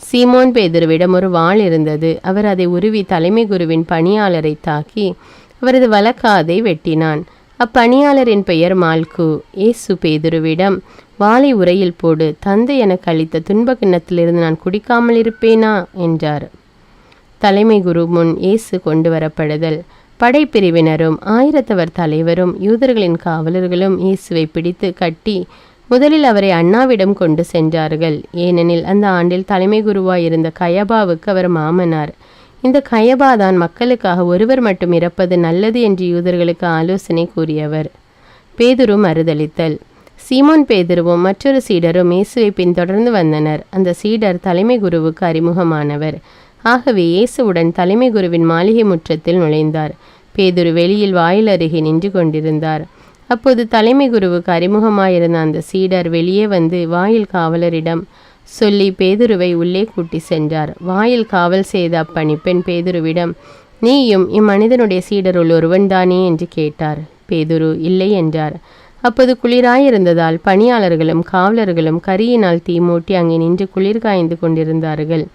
சீமோன் பேதுருவிடம் ஒரு வாள் இருந்தது. அவர் அதை உருவி தலைமை குருவின் பணியாளரை தாக்கி அவரது வலக்காதை வெட்டினான். அப்பணியாளரின் பெயர் மால்கு. இயேசு பேதுருவிடம், வாளை உரையில் போடு, தந்தை எனக்கு அளித்த துன்ப கிண்ணத்திலிருந்து நான் குடிக்காமல் இருப்பேனா என்றார். தலைமை குரு முன் இயேசு கொண்டு வரப்படுதல். படைப்பிரிவினரும் 1000 தலைவரும் யூதர்களின் காவலர்களும் இயேசுவை பிடித்து கட்டி முதலில் அவரை அண்ணாவிடம் கொண்டு சென்றார்கள். ஏனெனில் அந்த ஆண்டில் தலைமை குருவாயிருந்த கயபாவுக்கு அவர் மாமனார். இந்த கயபா தான் மக்களுக்காக ஒருவர் மட்டும் இறப்பது நல்லது என்று யூதர்களுக்கு ஆலோசனை கூறியவர். பேதுரு மறுதலித்தல். சீமோன் பேதுருவும் மற்றொரு சீடரும் இயேசுவை பின்தொடர்ந்து வந்தனர். அந்த சீடர் தலைமை குருவுக்கு அறிமுகமானவர். ஆகவே இயேசுவுடன் தலைமை குருவின் மாளிகை முற்றத்தில் நுழைந்தார். பேதுரு வெளியில் வாயில் அருகே நின்று கொண்டிருந்தார். அப்போது தலைமை குருவுக்கு அறிமுகமாயிருந்த அந்த சீடர் வெளியே வந்து வாயில் காவலரிடம் சொல்லி பேதுருவை உள்ளே கூட்டி சென்றார். வாயில் காவல் செய்த அப்பணிப்பெண் பேதுருவிடம், நீயும் இம்மனிதனுடைய சீடருள் ஒருவன்தானே என்று கேட்டார். பேதுரு இல்லை என்றார். அப்போது குளிராயிருந்ததால் பணியாளர்களும் காவலர்களும் கரியினால் தீ மூட்டி அங்கே நின்று குளிர் காய்ந்து கொண்டிருந்தார்கள்.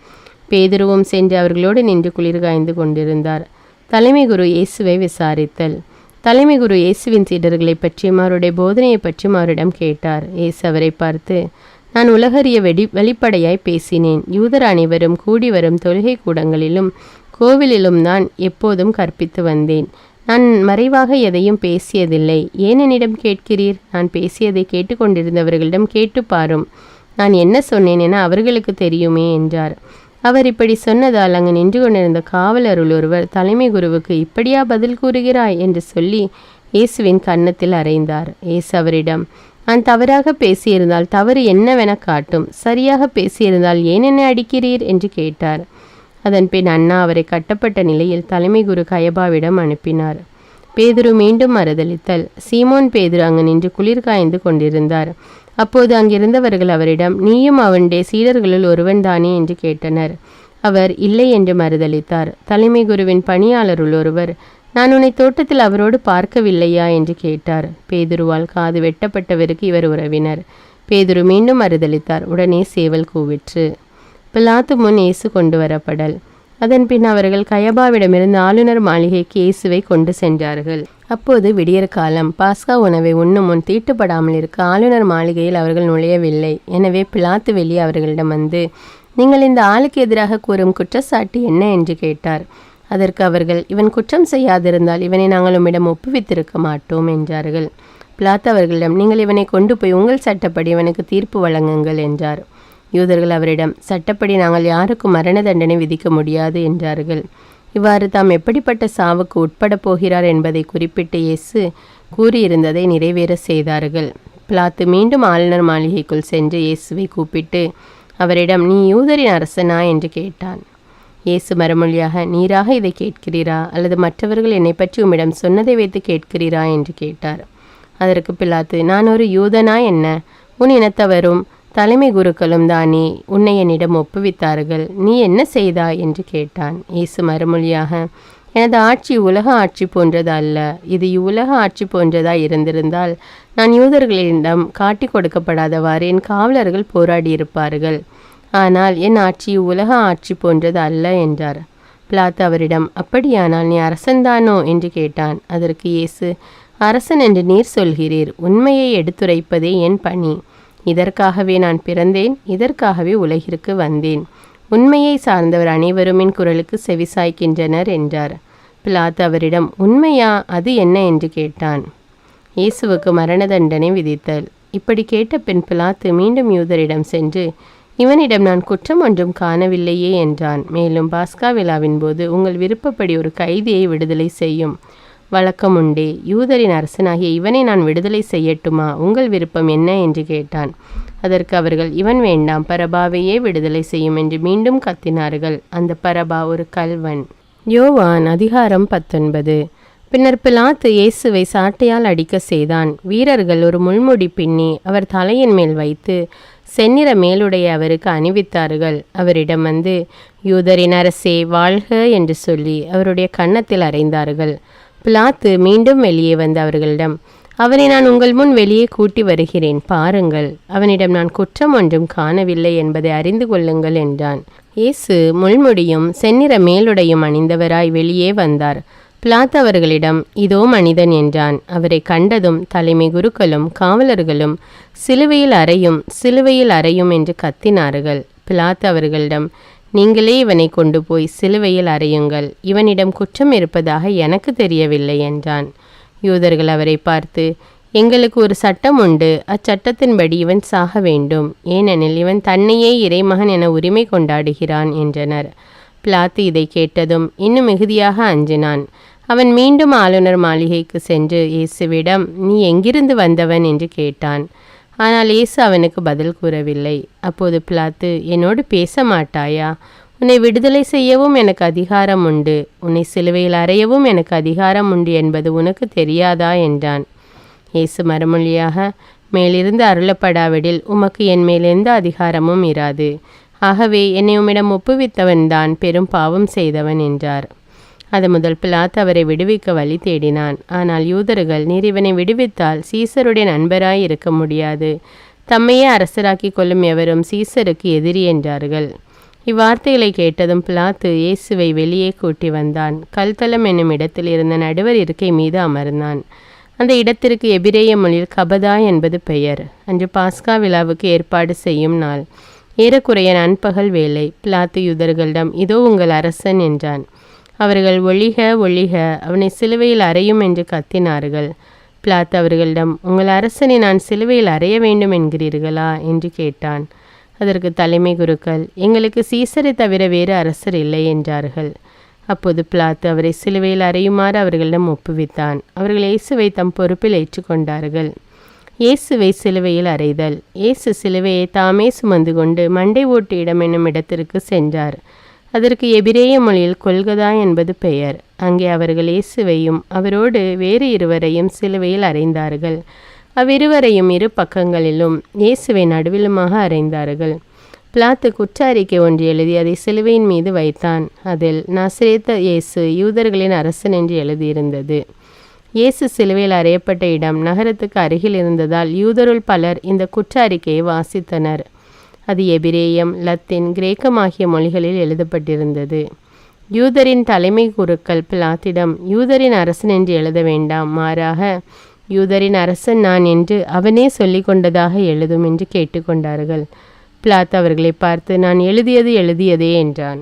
பேதுருவும் சென்று அவர்களோடு நின்று குளிர் காய்ந்து கொண்டிருந்தார். தலைமை குரு இயேசுவை விசாரித்தல். தலைமை குரு இயேசுவின் சீடர்களை பற்றியும் அவருடைய போதனையை பற்றியும் அவரிடம் கேட்டார். இயேசு அவரை பார்த்து, நான் உலகறிய வெளிப்படையாய் பேசினேன். யூதர் அனைவரும் கூடி வரும் தொழுகை கூடங்களிலும் கோவிலிலும் நான் எப்போதும் கற்பித்து வந்தேன். நான் மறைவாக எதையும் பேசியதில்லை. ஏன் என்னிடம் கேட்கிறீர்? நான் பேசியதை கேட்டுக்கொண்டிருந்தவர்களிடம் கேட்டு பாரும். நான் என்ன சொன்னேன் என அவர்களுக்கு தெரியுமே என்றார். அவர் இப்படி சொன்னதால் அங்கு நின்று கொண்டிருந்த காவலருள் ஒருவர் தலைமை குருவுக்கு இப்படியா பதில் கூறுகிறாய் என்று சொல்லி இயேசுவின் கன்னத்தில் அறைந்தார். இயேசு அவரிடம், நான் தவறாக பேசியிருந்தால் தவறு என்னவென காட்டும், சரியாக பேசியிருந்தால் ஏன் என்னை அடிக்கிறீர் என்று கேட்டார். அதன் பின் அண்ணா அவரை கட்டப்பட்ட நிலையில் தலைமை குரு கயபாவிடம் அனுப்பினார். பேதுரு மீண்டும் மறுதலித்தல். சீமோன் பேதுரு அங்கு நின்று குளிர் காய்ந்து கொண்டிருந்தார். அப்போது அங்கிருந்தவர்கள் அவரிடம், நீயும் அவனுடைய சீடர்களுள் ஒருவன்தானே என்று கேட்டனர். அவர் இல்லை என்று மறுதலித்தார். தலைமை குருவின் பணியாளருள் ஒருவர், நான் உன்னை தோட்டத்தில் அவரோடு பார்க்கவில்லையா என்று கேட்டார். பேதுருவால் காது வெட்டப்பட்டவருக்கு இவர் உறவினர். பேதுரு மீண்டும் மறுதலித்தார். உடனே சேவல் கூவிற்று. பிலாத்து முன் இயேசு கொண்டு வரப்படல். அதன் பின் அவர்கள் கயபாவிடமிருந்து ஆளுநர் மாளிகைக்கு இயேசுவை கொண்டு சென்றார்கள். அப்போது விடியற் காலம். பாஸ்கா உணவை உண்ணும் முன் தீட்டுப்படாமல் இருக்க ஆளுநர் மாளிகையில் அவர்கள் நுழையவில்லை. எனவே பிலாத்து வெளியே அவர்களிடம் வந்து, நீங்கள் இந்த ஆளுக்கு எதிராக கூறும் குற்றச்சாட்டு என்ன என்று கேட்டார். அதற்கு அவர்கள், இவன் குற்றம் செய்யாதிருந்தால் இவனை நாங்கள் உம்மிடம் ஒப்புவித்திருக்க மாட்டோம் என்றார்கள். பிலாத்து அவர்களிடம், நீங்கள் இவனை கொண்டு போய் உங்கள் சட்டப்படி இவனுக்கு தீர்ப்பு வழங்குங்கள் என்றார். யூதர்கள் அவரிடம், சட்டப்படி நாங்கள் யாருக்கும் மரண தண்டனை விதிக்க முடியாது என்றார்கள். இவ்வாறு தாம் எப்படிப்பட்ட சாவுக்கு உட்பட போகிறார் என்பதை குறிப்பிட்டு இயேசு கூறியிருந்ததை நிறைவேற செய்தார்கள். பிலாத்து மீண்டும் ஆளுநர் மாளிகைக்குள் சென்று இயேசுவை கூப்பிட்டு அவரிடம், நீ யூதரின் அரசனா என்று கேட்டான். இயேசு மறுமொழியாக, நீராக இதை கேட்கிறீரா அல்லது மற்றவர்கள் என்னை பற்றி உம்மிடம் சொன்னதை வைத்து கேட்கிறீரா என்று கேட்டார். அதற்கு பிலாத்து, நான் ஒரு யூதனா என்ன? உன் இனத்தவரும் தலைமை குருக்களும் தானே உன்னை என்னிடம் ஒப்புவித்தார்கள். நீ என்ன செய்தாய் என்று கேட்டான். இயேசு மறுமொழியாக, எனது ஆட்சி உலக ஆட்சி போன்றது அல்ல. இது இவ்வுலக ஆட்சி போன்றதாய் இருந்திருந்தால் நான் யூதர்களிடம் காட்டி கொடுக்கப்படாதவாறு என் காவலர்கள் போராடியிருப்பார்கள். ஆனால் என் ஆட்சி உலக ஆட்சி போன்றது அல்ல என்றார். பிலாத்து அவரிடம், அப்படியானால் நீ அரசன்தானோ என்று கேட்டான். அதற்கு இயேசு, அரசன் என்று நீர் சொல்கிறீர். உண்மையை எடுத்துரைப்பதே என் பணி. இதற்காகவே நான் பிறந்தேன், இதற்காகவே உலகிற்கு வந்தேன். உண்மையை சார்ந்தவர் அனைவரும் என் குரலுக்கு செவிசாய்க்கின்றனர் என்றார். பிலாத்து அவரிடம், உண்மையா, அது என்ன என்று கேட்டான். இயேசுவுக்கு மரண தண்டனை விதித்தல். இப்படி கேட்ட பின் பிலாத்து மீண்டும் யூதரிடம் சென்று, இவனிடம் நான் குற்றம் ஒன்றும் காணவில்லையே என்றான். மேலும் பாஸ்கா விழாவின் போது உங்கள் விருப்பப்படி ஒரு கைதியை விடுதலை செய்யும் வழக்கம் உண்டே. யூதரின் அரசனாகிய இவனை நான் விடுதலை செய்யட்டுமா? உங்கள் விருப்பம் என்ன என்று கேட்டான். அதற்கு அவர்கள், இவன் வேண்டாம், பரபாவையே விடுதலை செய்யும் என்று மீண்டும் கத்தினார்கள். அந்த பரபா ஒரு கள்வன். யோவான் அதிகாரம் 19. பின்னர் பிலாத்து இயேசுவை சாட்டையால் அடிக்க செய்தான். வீரர்கள் ஒரு முள்முடி பின்னி அவர் தலையின் மேல் வைத்து செந்நிற மேலுடைய அவருக்கு அணிவித்தார்கள். அவரிடம் வந்து, யூதரின் அரசே வாழ்க என்று சொல்லி அவருடைய கன்னத்தில் அறைந்தார்கள். பிலாத்து மீண்டும் வெளியே வந்து அவர்களிடம், அவனை நான் உங்கள் முன் வெளியே கூட்டி வருகிறேன், பாருங்கள். அவனிடம் நான் குற்றம் ஒன்றும் காணவில்லை என்பதை அறிந்து கொள்ளுங்கள் என்றான். இயேசு முள்முடியும் செந்நிற மேலுடையும் அணிந்தவராய் வெளியே வந்தார். பிலாத்து அவர்களிடம், இதோ மனிதன் என்றான். அவரை கண்டதும் தலைமை குருக்களும் காவலர்களும் சிலுவையில் அறையும், சிலுவையில் அறையும் என்று கத்தினார்கள். பிலாத்து அவர்களிடம், நீங்களே இவனை கொண்டு போய் சிலுவையில் அறையுங்கள். இவனிடம் குற்றம் இருப்பதாக எனக்கு தெரியவில்லை என்றான். யூதர்கள் அவரை பார்த்து, எங்களுக்கு ஒரு சட்டம் உண்டு, அச்சட்டத்தின்படி இவன் சாக வேண்டும், ஏனெனில் இவன் தன்னையே இறைமகன் என உரிமை கொண்டாடுகிறான் என்றனர். பிலாத்து இதை கேட்டதும் இன்னும் மிகுதியாக அஞ்சினான். அவன் மீண்டும் ஆளுநர் மாளிகைக்கு சென்று இயேசுவிடம், நீ எங்கிருந்து வந்தவன் என்று கேட்டான். ஆனால் இயேசு அவனுக்கு பதில் கூறவில்லை. அப்போது பிலாத்து, என்னோடு பேச மாட்டாயா? உன்னை விடுதலை செய்யவும் எனக்கு அதிகாரம் உண்டு, உன்னை சிலுவையில் அறையவும் எனக்கு அதிகாரம் உண்டு என்பது உனக்கு தெரியாதா என்றான். இயேசு மறுமொழியாக, மேலிருந்து அருளப்படாவிடில் உமக்கு என் மேல் எந்த அதிகாரமும் இராது. ஆகவே என்னை உம்மிடம் ஒப்புவித்தவன்தான் பெரும் பாவம் செய்தவன் என்றார். அது முதல் பிலாத்து அவரை விடுவிக்க வழி தேடினான். ஆனால் யூதர்கள், நீர் இவனை விடுவித்தால் சீசருடைய நண்பராய் இருக்க முடியாது, தம்மையே அரசராக்கி கொள்ளும் எவரும் சீசருக்கு எதிரி என்றார்கள். இவ்வார்த்தைகளை கேட்டதும் பிலாத்து இயேசுவை வெளியே கூட்டி வந்தான். கல்தலம் என்னும் இடத்தில் இருந்த நடுவர் இருக்கை மீது அமர்ந்தான். அந்த இடத்திற்கு எபிரேய மொழியில் கபதா என்பது பெயர். அன்று பாஸ்கா விழாவுக்கு ஏற்பாடு செய்யும் நாள். ஏறக்குறைய நண்பகல் வேளை. பிலாத்து யூதர்களிடம், இதோ உங்கள் அரசன் என்றான். அவர்கள், ஒழிக ஒழிக, அவனை சிலுவையில் அறையும் என்று கத்தினார்கள். பிலாத்து அவர்களிடம், உங்கள் அரசனை நான் சிலுவையில் அறைய வேண்டும் என்கிறீர்களா என்று கேட்டான். அதற்கு தலைமை குருக்கள், எங்களுக்கு சீசரை தவிர வேறு அரசர் இல்லை என்றார்கள். அப்போது பிலாத்து அவரை சிலுவையில் அறையுமாறு அவர்களிடம் ஒப்புவித்தான். அவர்கள் இயேசுவை தம் பொறுப்பில் ஏற்றுக்கொண்டார்கள். இயேசுவை சிலுவையில் அறைதல். இயேசு சிலுவையை தாமே சுமந்து கொண்டு மண்டை ஓட்டு இடம் என்னும் இடத்திற்கு சென்றார். அதற்கு எபிரேய மொழியில் கொல்கதா என்பது பெயர். அங்கே அவர்கள் இயேசுவையும் அவரோடு வேறு இருவரையும் சிலுவையில் அறைந்தார்கள். அவ்விருவரையும் இரு பக்கங்களிலும் இயேசுவை நடுவிலுமாக அறைந்தார்கள். பிலாத்து குற்ற அறிக்கை ஒன்று எழுதி அதை சிலுவையின் மீது வைத்தான். அதில் நசரேத்த இயேசு யூதர்களின் அரசன் என்று எழுதியிருந்தது. இயேசு சிலுவையில் அறையப்பட்ட இடம் நகரத்துக்கு அருகில் இருந்ததால் யூதருள் பலர் இந்த குற்ற அறிக்கையை வாசித்தனர். அது எபிரேயம், லத்தீன், கிரேக்கம் ஆகிய மொழிகளில் எழுதப்பட்டிருந்தது. யூதரின் தலைமை குருக்கள் பிலாத்திடம், யூதரின் அரசன் என்று எழுத வேண்டாம், மாறாக யூதரின் அரசன் நான் என்று அவனே சொல்லி கொண்டதாக எழுதும் என்று கேட்டுக்கொண்டார்கள். பிலாத்து அவர்களை பார்த்து, நான் எழுதியது எழுதியதே என்றான்.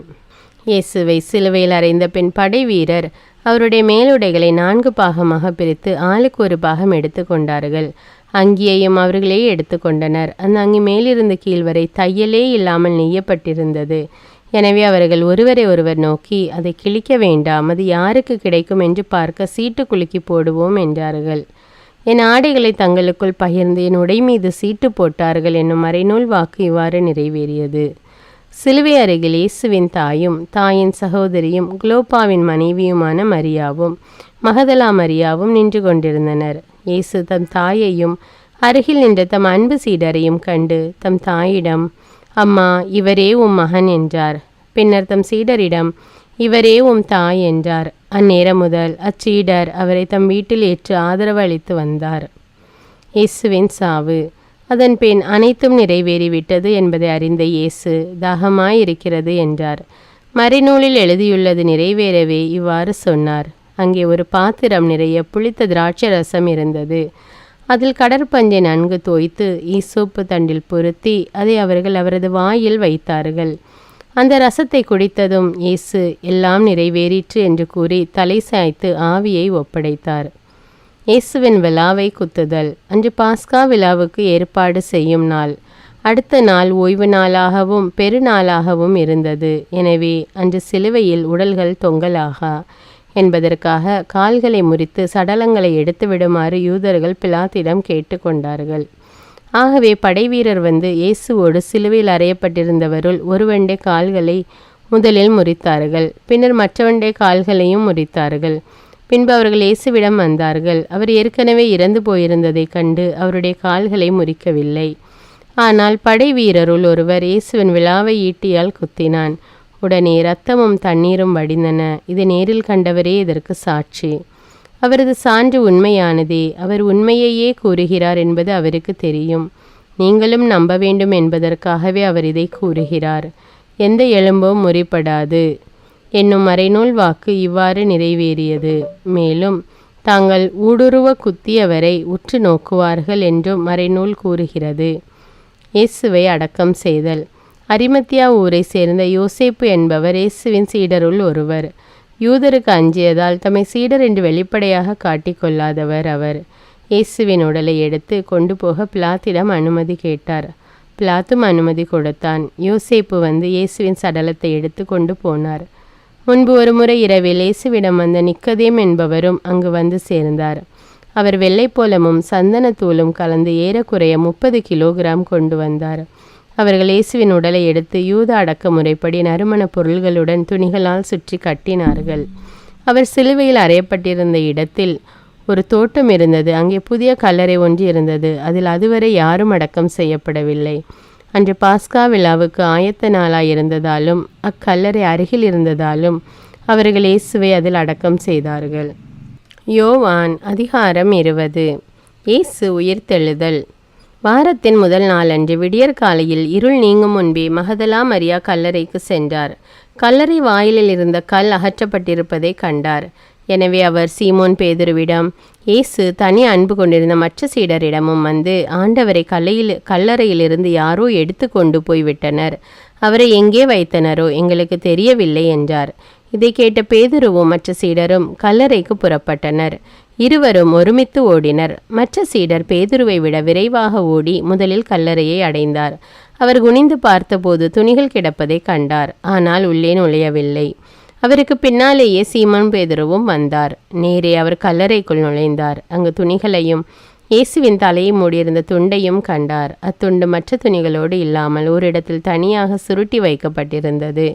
இயேசுவை சிலுவையில் அறைந்த பின் படை வீரர் அவருடைய மேலுடைகளை 4 பாகமாக பிரித்து ஆளுக்கு ஒரு பாகம் எடுத்து கொண்டார்கள். அங்கியையும் அவர்களே எடுத்துக்கொண்டனர். அந்த அங்கி மேலிருந்து கீழ் வரை தையலே இல்லாமல் நெய்யப்பட்டிருந்தது. எனவே அவர்கள் ஒருவரை ஒருவர் நோக்கி, அதை கிழிக்க வேண்டாம், அது யாருக்கு கிடைக்கும் என்று பார்க்க சீட்டு குலுக்கி போடுவோம் என்றார்கள். என் ஆடைகளை தங்களுக்குள் பகிர்ந்து என் உடை மீது சீட்டு போட்டார்கள் என்னும் மறைநூல் வாக்கு இவ்வாறு நிறைவேறியது. சிலுவை அருகில் இயேசுவின் தாயும் தாயின் சகோதரியும் குலோப்பாவின் மனைவியுமான மரியாவும் மகதலா மரியாவும் நின்று கொண்டிருந்தனர். இயேசு தம் தாயையும் அருகில் நின்ற தம் அன்பு சீடரையும் கண்டு தம் தாயிடம், அம்மா, இவரே உம் மகன் என்றார். பின்னர் தம் சீடரிடம், இவரே உம் தாய் என்றார். அந்நேரம் முதல் அச்சீடர் அவரை தம் வீட்டில் ஏற்று ஆதரவு அளித்து வந்தார். இயேசுவின் சாவு. அதன் பின் அனைத்தும் நிறைவேறிவிட்டது என்பதை அறிந்த இயேசு, தாகமாயிருக்கிறது என்றார். மறைநூலில் எழுதியுள்ளது நிறைவேறவே இவ்வாறு சொன்னார். அங்கே ஒரு பாத்திரம் நிறைய புளித்த திராட்சை ரசம் இருந்தது. அதில் கடற்பஞ்சை நன்கு தோய்த்து ஈசோப்பு தண்டில் பொருத்தி அதை அவர்கள் அவரது வாயில் வைத்தார்கள். அந்த ரசத்தை குடித்ததும் இயேசு, எல்லாம் நிறைவேறிற்று என்று கூறி தலை சாய்த்து ஆவியை ஒப்படைத்தார். இயேசுவின் விழாவை குத்துதல். அன்று பாஸ்கா விழாவுக்கு ஏற்பாடு செய்யும் நாள். அடுத்த நாள் ஓய்வு நாளாகவும் பெருநாளாகவும் இருந்தது. எனவே அன்று சிலுவையில் உடல்கள் தொங்கலாகா என்பதற்காக கால்களை முறித்து சடலங்களை எடுத்து விடுமாறு யூதர்கள் பிலாத்திடம் கேட்டுக்கொண்டார்கள். ஆகவே படைவீரர் வந்து இயேசுவோடு சிலுவையில் அறையப்பட்டிருந்தவருள் ஒருவனுடைய கால்களை முதலில் முறித்தார்கள். பின்னர் மற்றவனுடைய கால்களையும் முறித்தார்கள். பின்பு அவர்கள் இயேசுவிடம் வந்தார்கள். அவர் ஏற்கனவே இறந்து போயிருந்ததை கண்டு அவருடைய கால்களை முறிக்கவில்லை. ஆனால் படை வீரருள் ஒருவர் இயேசுவின் விழாவை ஈட்டியால் குத்தினான். உடனே இரத்தமும் தண்ணீரும் வடிந்தன. இது நேரில் கண்டவரே இதற்கு சாட்சி. அவரது சான்று உண்மையானதே. அவர் உண்மையையே கூறுகிறார் என்பது அவருக்கு தெரியும். நீங்களும் நம்ப வேண்டும் என்பதற்காகவே அவர் இதை கூறுகிறார். எந்த எலும்பும் முறிப்படாது என்னும் மறைநூல் வாக்கு இவ்வாறு நிறைவேறியது. மேலும் தாங்கள் ஊடுருவ குத்தியவரை உற்று நோக்குவார்கள் என்றும் மறைநூல் கூறுகிறது. இயேசுவை அடக்கம் செய்தல். அரிமத்தியா ஊரை சேர்ந்த யோசேப்பு என்பவர் இயேசுவின் சீடருள் ஒருவர். யூதருக்கு அஞ்சியதால் தம்மை சீடர் என்று வெளிப்படையாக காட்டிக்கொள்ளாதவர் அவர். இயேசுவின் உடலை எடுத்து கொண்டு போக பிலாத்திடம் அனுமதி கேட்டார். பிலாத்தும் அனுமதி கொடுத்தான். யோசேப்பு வந்து இயேசுவின் சடலத்தை எடுத்து கொண்டு போனார். முன்பு ஒரு முறை இரவில் இயேசுவிடம் வந்த நிக்கதேம் என்பவரும் அங்கு வந்து சேர்ந்தார். அவர் வெள்ளைப்போளமும் சந்தனத்தூளும் கலந்து ஏறக்குறைய 30 கிலோகிராம் கொண்டு வந்தார். அவர்கள் இயேசுவின் உடலை எடுத்து யூத அடக்க முறைப்படி நறுமண பொருள்களுடன் துணிகளால் சுற்றி கட்டினார்கள். அவர் சிலுவையில் அறையப்பட்டிருந்த இடத்தில் ஒரு தோட்டம் இருந்தது. அங்கே புதிய கல்லறை ஒன்று இருந்தது. அதில் அதுவரை யாரும் அடக்கம் செய்யப்படவில்லை. அன்று பாஸ்கா விழாவுக்கு ஆயத்த நாளாயிருந்ததாலும் அக்கல்லறை அருகில் இருந்ததாலும் அவர்கள் இயேசுவை அதில் அடக்கம் செய்தார்கள். யோவான் அதிகாரம் 20. இயேசு உயிர்த்தெழுதல். வாரத்தின் முதல் நாளன்று விடியற் காலையில் இருள் நீங்கும் முன்பே மகதலா மரியா கல்லறைக்கு சென்றார். கல்லறை வாயிலில் இருந்த கல் அகற்றப்பட்டிருப்பதை கண்டார். எனவே அவர் சீமோன் பேதுருவிடம், இயேசு தனி அன்பு கொண்டிருந்த மற்ற சீடரிடமும் வந்து, ஆண்டவரை கல்லறையிலிருந்து யாரோ எடுத்து கொண்டு போய்விட்டனர். அவரை எங்கே வைத்தனரோ எங்களுக்கு தெரியவில்லை என்றார். இதை கேட்ட பேதுருவும் மற்ற சீடரும் கல்லறைக்கு புறப்பட்டனர். இருவரும் ஒருமித்து ஓடினர். மற்ற சீடர் பேதுருவை விட விரைவாக ஓடி முதலில் கல்லறையை அடைந்தார். அவர் குனிந்து பார்த்தபோது துணிகள் கிடப்பதை கண்டார். ஆனால் உள்ளே நுழையவில்லை. அவருக்கு பின்னாலேயே சீமோன் பேதுருவும் வந்தார். நேரே அவர் கல்லறைக்குள் நுழைந்தார். அங்கு துணிகளையும் இயேசுவின் தலையை மூடியிருந்த துண்டையும் கண்டார். அத்துண்டு மற்ற துணிகளோடு இல்லாமல் ஓரிடத்தில் தனியாக சுருட்டி வைக்கப்பட்டிருந்தது.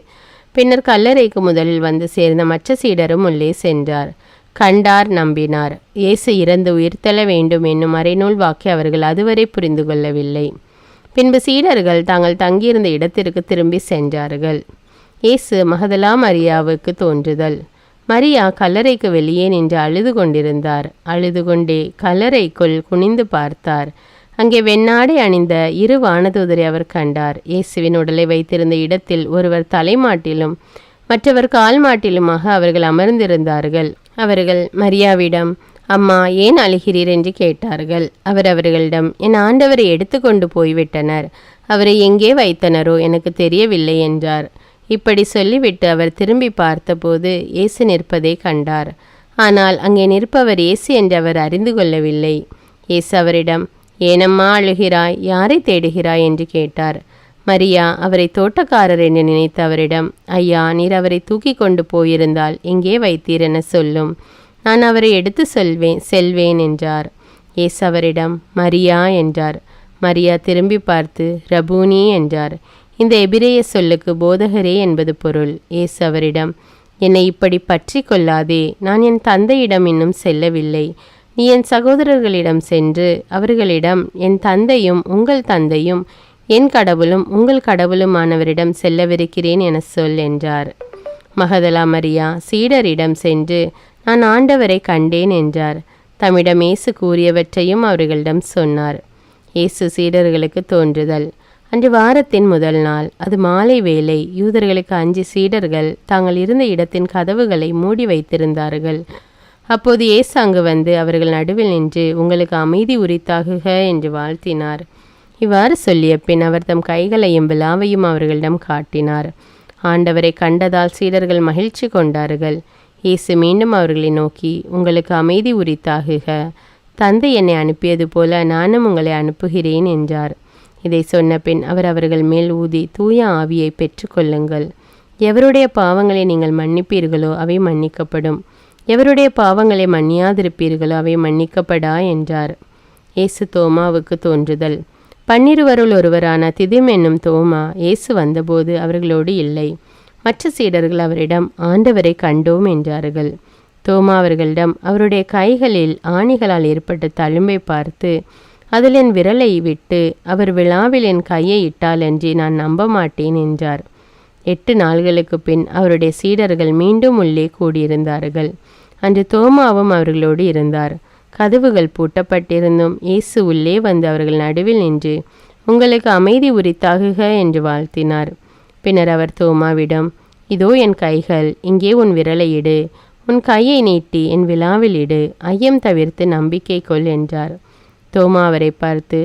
பின்னர் கல்லறைக்கு முதலில் வந்து சேர்ந்த மற்ற சீடரும் உள்ளே சென்றார். கண்டார், நம்பினார். இயேசு இறந்து உயிர்த்தெழ வேண்டும் என்னும் மறைநூல் வாக்கை அவர்கள் அதுவரை புரிந்து கொள்ளவில்லை. பின்பு சீடர்கள் தாங்கள் தங்கியிருந்த இடத்திற்கு திரும்பி சென்றார்கள். இயேசு மகதலா மரியாவுக்கு தோன்றுதல். மரியா கல்லறைக்கு வெளியே நின்று அழுது கொண்டிருந்தார். அழுது கொண்டே கல்லறைக்குள் குனிந்து பார்த்தார். அங்கே வெண்ணாடை அணிந்த 2 வானதூதரை அவர் கண்டார். இயேசுவின் உடலை வைத்திருந்த இடத்தில் ஒருவர் தலைமாட்டிலும் மற்றவர் கால் மாட்டிலுமாக அவர்கள் அமர்ந்திருந்தார்கள். அவர்கள் மரியாவிடம், அம்மா, ஏன் அழுகிறீர் என்று கேட்டார்கள். அவர் அவர்களிடம், என் ஆண்டவரை எடுத்து கொண்டு போய்விட்டனர். அவரை எங்கே வைத்தனரோ எனக்கு தெரியவில்லை என்றார். இப்படி சொல்லிவிட்டு அவர் திரும்பி பார்த்தபோது இயேசு நிற்பதை கண்டார். ஆனால் அங்கே நிற்பவர் இயேசு என்று அவர் அறிந்து கொள்ளவில்லை. இயேசு அவரிடம், ஏனம்மா அழுகிறாய்? யாரை தேடுகிறாய் என்று கேட்டார். மரியா அவரை தோட்டக்காரர் என்று நினைத்த அவரிடம், ஐயா, நீர் அவரை தூக்கி கொண்டு போயிருந்தால் எங்கே வைத்தீர் என சொல்லும், நான் அவரை எடுத்து செல்வேன் என்றார். இயேசு அவரிடம், மரியா என்றார். மரியா திரும்பி பார்த்து ரபூனி என்றார். இந்த எபிரேய சொல்லுக்கு போதகரே என்பது பொருள். இயேசு அவரிடம், என்னை இப்படி பற்றி கொள்ளாதே, நான் என் தந்தையிடம் இன்னும் செல்லவில்லை. நீ என் சகோதரர்களிடம் சென்று அவர்களிடம், என் தந்தையும் உங்கள் தந்தையும் என் கடவுளும் உங்கள் கடவுளுமானவரிடம் செல்லவிருக்கிறேன் என சொல் என்றார். மகதலா மரியா சீடரிடம் சென்று, நான் ஆண்டவரை கண்டேன் என்றார். தம்மிடம் இயேசு கூறியவற்றையும் அவர்களிடம் சொன்னார். இயேசு சீடர்களுக்கு தோன்றுதல். அன்று வாரத்தின் முதல் நாள், அது மாலை வேளை. யூதர்களுக்கு அஞ்சி சீடர்கள் தாங்கள் இருந்த இடத்தின் கதவுகளை மூடி வைத்திருந்தார்கள். அப்போது இயேசு அங்கு வந்து அவர்கள் நடுவில் நின்று, உங்களுக்கு அமைதி உரித்தாகுக என்று வாழ்த்தினார். இவ்வாறு சொல்லிய பின் அவர் தம் கைகளையும் விலாவையும் அவர்களிடம் காட்டினார். ஆண்டவரை கண்டதால் சீடர்கள் மகிழ்ச்சி கொண்டார்கள். இயேசு மீண்டும் அவர்களை நோக்கி, உங்களுக்கு அமைதி உரித்தாகுக. தந்தை என்னை அனுப்பியது போல நானும் உங்களை அனுப்புகிறேன் என்றார். இதை சொன்ன பின் அவர் அவர்கள் மேல் ஊதி, தூய ஆவியை பெற்றுக்கொள்ளுங்கள். எவருடைய பாவங்களை நீங்கள் மன்னிப்பீர்களோ அவை மன்னிக்கப்படும். எவருடைய பாவங்களை மன்னியாதிருப்பீர்களோ அவை மன்னிக்கப்படா என்றார். இயேசு தோமாவுக்கு தோன்றுதல். 12 ஒருவரான திதிம் என்னும் தோமா இயேசு வந்தபோது அவர்களோடு இல்லை. மற்ற சீடர்கள் அவரிடம், ஆண்டவரை கண்டோம் என்றார்கள். தோமா அவர்களிடம், அவருடைய கைகளில் ஆணிகளால் ஏற்பட்ட தழும்பை பார்த்து, அதில் என் விரலை விட்டு அவர் விழாவில் என் கையை இட்டாலன்றி நான் நம்ப மாட்டேன் என்றார். 8 நாள்களுக்கு பின் அவருடைய சீடர்கள் மீண்டும் உள்ளே கூடியிருந்தார்கள். அன்று தோமாவும் அவர்களோடு இருந்தார். கதவுகள் பூட்டப்பட்டிருந்தும் இயேசு உள்ளே வந்து அவர்கள் நடுவில் நின்று, உங்களுக்கு அமைதி உரித்தாகுக என்று வாழ்த்தினார். பின்னர் அவர் தோமாவிடம், இதோ என் கைகள், இங்கே உன் விரலை இடு, உன் கையை நீட்டி என் விழாவில் இடு, ஐயம் தவிர்த்து நம்பிக்கை கொள் என்றார். தோமா அவரை பார்த்து,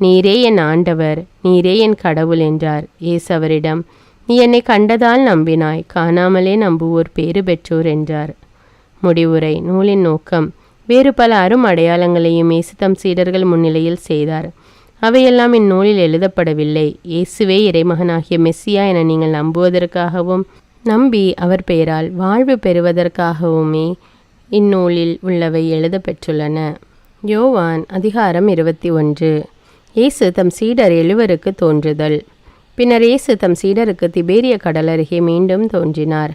நீரே என் ஆண்டவர், நீரே என் கடவுள் என்றார். இயேசு அவரிடம், நீ என்னை கண்டதால் நம்பினாய், காணாமலே நம்புவோர் பேறு பெற்றோர் என்றார். முடிவுரை. நூலின் நோக்கம். வேறு பல அரும் அடையாளங்களையும் இயேசு தம் சீடர்கள் முன்னிலையில் செய்தார். அவையெல்லாம் இந்நூலில் எழுதப்படவில்லை. இயேசுவே இறைமகனாகிய மெஸ்ஸியா என நீங்கள் நம்புவதற்காகவும் நம்பி அவர் பெயரால் வாழ்வு பெறுவதற்காகவுமே இந்நூலில் உள்ளவை எழுதப்பெற்றுள்ளன. யோவான் அதிகாரம் 21. இயேசு தம் சீடர் 7 தோன்றுதல். பின்னர் இயேசு தம் சீடருக்கு திபேரிய கடல் அருகே மீண்டும் தோன்றினார்.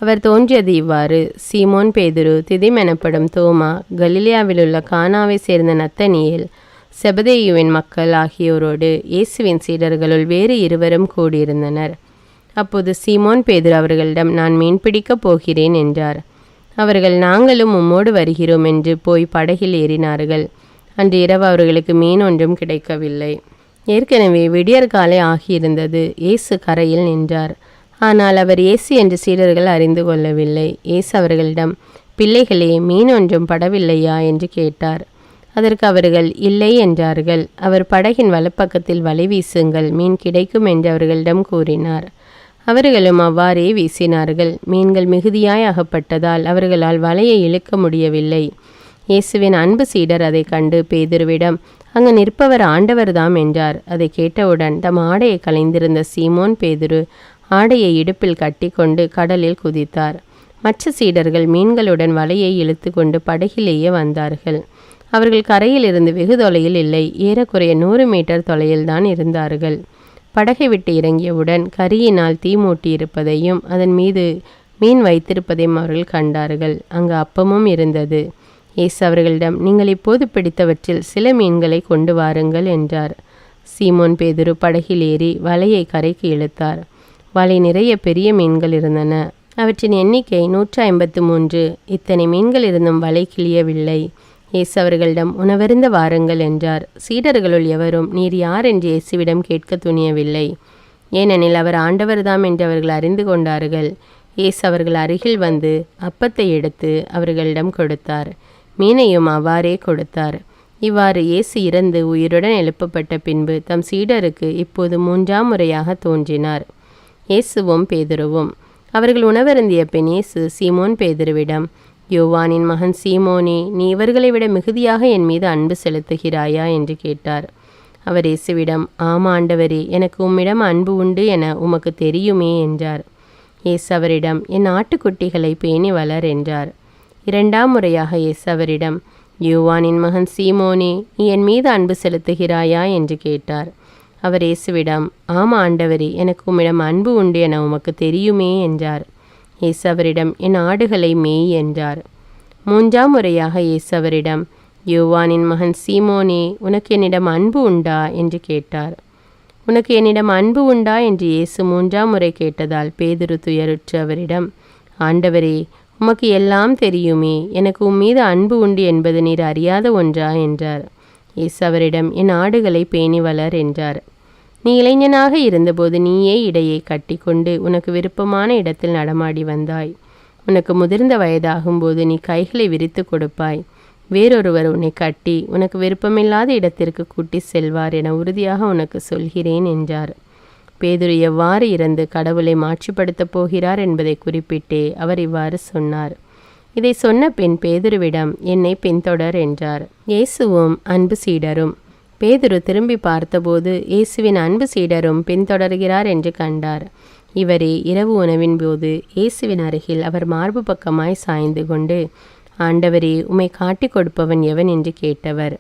அவர் தோன்றியது இவ்வாறு: சீமோன் பேதுரு, திதிம் எனப்படும் தோமா, கலிலேயாவிலுள்ள கானாவை சேர்ந்த நத்தனியேல், செபதேயுவின் மக்கள் ஆகியோரோடு இயேசுவின் சீடர்களுள் வேறு 2 கூடியிருந்தனர். அப்போது சீமோன் பேதுரு அவர்களிடம், நான் மீன்பிடிக்கப் போகிறேன் என்றார். அவர்கள், நாங்களும் உம்மோடு வருகிறோம் என்று போய் படகில் ஏறினார்கள். அன்று இரவு அவர்களுக்கு மீன் ஒன்றும் கிடைக்கவில்லை. ஏற்கனவே விடியற்காலை ஆகியிருந்தது. இயேசு கரையில் நின்றார். ஆனால் அவர் இயேசு என்று சீடர்கள் அறிந்து கொள்ளவில்லை. இயேசு அவர்களிடம், பிள்ளைகளே, மீன் ஒன்றும் படவில்லையா என்று கேட்டார். அதற்கு அவர்கள் இல்லை என்றார்கள். அவர், படகின் வலப்பக்கத்தில் வலை வீசுங்கள், மீன் கிடைக்கும் என்று அவர்களிடம் கூறினார். அவர்களும் அவ்வாறே வீசினார்கள். மீன்கள் மிகுதியாய் அகப்பட்டதால் அவர்களால் வலையை இழுக்க முடியவில்லை. இயேசுவின் அன்பு சீடர் அதை கண்டு பேதுருவிடம், அங்கு நிற்பவர் ஆண்டவர்தாம் என்றார். அதை கேட்டவுடன் தம் ஆடையை களைந்திருந்த சீமோன் பேதுரு ஆடையை இடுப்பில் கட்டி கொண்டு கடலில் குதித்தார். மற்ற சீடர்கள் மீன்களுடன் வலையை இழுத்து கொண்டு படகிலேயே வந்தார்கள். அவர்கள் கரையில் இருந்து வெகு தொலையில் இல்லை, ஏறக்குறைய 100 மீட்டர் தொலையில்தான் இருந்தார்கள். படகை விட்டு இறங்கியவுடன் கரியினால் தீ மூட்டியிருப்பதையும் அதன் மீது மீன் வைத்திருப்பதையும் அவர்கள் கண்டார்கள். அங்கு அப்பமும் இருந்தது. இயேசு அவர்களிடம், நீங்கள் இப்போது பிடித்தவற்றில் சில மீன்களை கொண்டு வாருங்கள் என்றார். சீமோன் பேதுரு படகில் ஏறி வலையை கரைக்கு இழுத்தார். வலை நிறைய பெரிய மீன்கள் இருந்தன. அவற்றின் எண்ணிக்கை 153. இத்தனை மீன்கள் இருந்தும் வலை கிழியவில்லை. இயேசு அவர்களிடம், உணவருந்த வாருங்கள் என்றார். சீடர்களுள் எவரும் நீர் யார் என்று இயேசுவிடம் கேட்க துணியவில்லை. ஏனெனில் அவர் ஆண்டவர்தாம் என்று அவர்கள் அறிந்து கொண்டார்கள். இயேசு அவர்கள் அருகில் வந்து அப்பத்தை எடுத்து அவர்களிடம் கொடுத்தார். மீனையும் அவ்வாறே கொடுத்தார். இவ்வாறு இயேசு இறந்து உயிருடன் எழுப்பப்பட்ட பின்பு தம் சீடருக்கு இப்போது 3ஆம் முறையாக தோன்றினார். இயேசுவும் பேதுருவும். அவர்கள் உணவருந்திய பின் இயேசு சீமோன் பேதுருவிடம், யோவானின் மகன் சீமோனே, நீ இவர்களை விட மிகுதியாக என் மீது அன்பு செலுத்துகிறாயா என்று கேட்டார். அவர் இயேசுவிடம், ஆம் ஆண்டவரே, எனக்கு உம்மிடம் அன்பு உண்டு என உமக்கு தெரியுமே என்றார். இயேசு அவரிடம், என் ஆட்டுக்குட்டிகளை பேணி வளர் என்றார். 2ஆம் முறையாக இயேசு அவரிடம், யோவானின் மகன் சீமோனே, நீ என் மீது அன்பு செலுத்துகிறாயா என்று கேட்டார். அவர் இயேசுவிடம், ஆம் ஆண்டவரே, எனக்கு உம்மிடம் அன்பு உண்டு என உமக்கு தெரியுமே என்றார். இயேசு அவரிடம், என் ஆடுகளை மேய் என்றார். 3ஆம் முறையாக இயேசு அவரிடம், யோவானின் மகன் சீமோனே, உனக்கு என்னிடம் அன்பு உண்டா என்று கேட்டார். உனக்கு என்னிடம் அன்பு உண்டா என்று இயேசு 3ஆம் முறை கேட்டதால் பேதுரு துயருற்று அவரிடம், ஆண்டவரே, உமக்கு எல்லாம் தெரியுமே, எனக்கு உம்மீது அன்பு உண்டு என்பது நீர் அறியாத ஒன்றா என்றார். இயேசு அவரிடம், என் ஆடுகளை பேணி வளர் என்றார். நீ இளைஞனாக இருந்தபோது நீயே இடையை கட்டி கொண்டு உனக்கு விருப்பமான இடத்தில் நடமாடி வந்தாய். உனக்கு முதிர்ந்த வயதாகும்போது நீ கைகளை விரித்து கொடுப்பாய். வேறொருவர் உன்னை கட்டி உனக்கு விருப்பமில்லாத இடத்திற்கு கூட்டி செல்வார் என உறுதியாக உனக்கு சொல்கிறேன் என்றார். பேதுரு எவ்வாறு இறந்து கடவுளை மாட்சிப்படுத்தப் போகிறார் என்பதை குறிப்பிட்டே அவர் இவ்வாறு சொன்னார். இதை சொன்ன பின் பேதுருவிடம், என்னை பின்தொடர் என்றார். இயேசுவும் அன்பு சீடரும். பேதுரு திரும்பி பார்த்தபோது இயேசுவின் அன்பு சீடரும் பின்தொடர்கிறார் என்று கண்டார். இவரே இரவு உணவின் போது இயேசுவின் அருகில் அவர் மார்பு பக்கமாய் சாய்ந்து கொண்டு, ஆண்டவரே, உம்மை காட்டிக் கொடுப்பவன் எவன் என்று கேட்டவர்.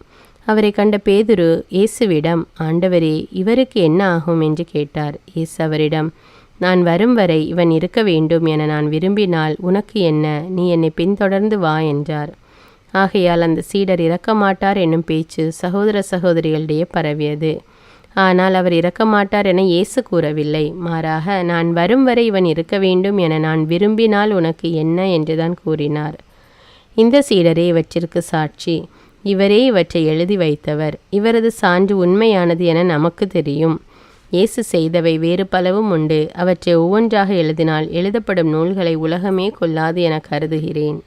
அவரை கண்ட பேதுரு இயேசுவிடம், ஆண்டவரே, இவருக்கு என்ன ஆகும் என்று கேட்டார். இயேசு அவரிடம், நான் வரும் வரை இவன் இருக்க வேண்டும் என நான் விரும்பினால் உனக்கு என்ன, நீ என்னை பின்தொடர்ந்து வா என்றார். ஆகையால் அந்த சீடர் இறக்க மாட்டார் என்னும் பேச்சு சகோதர சகோதரிகளிடையே பரவியது. ஆனால் அவர் இறக்க மாட்டார் என இயேசு கூறவில்லை. மாறாக, நான் வரும் வரை இவன் இருக்க வேண்டும் என நான் விரும்பினால் உனக்கு என்ன என்றுதான் கூறினார். இந்த சீடரே இவற்றிற்கு சாட்சி. இவரே இவற்றை எழுதி வைத்தவர். இவரது சான்று உண்மையானது என நமக்கு தெரியும். இயேசு செய்தவை வேறு பலவும் உண்டு. அவற்றை ஒவ்வொன்றாக எழுதினால் எழுதப்படும் நூல்களை உலகமே கொள்ளாது என கருதுகிறேன்.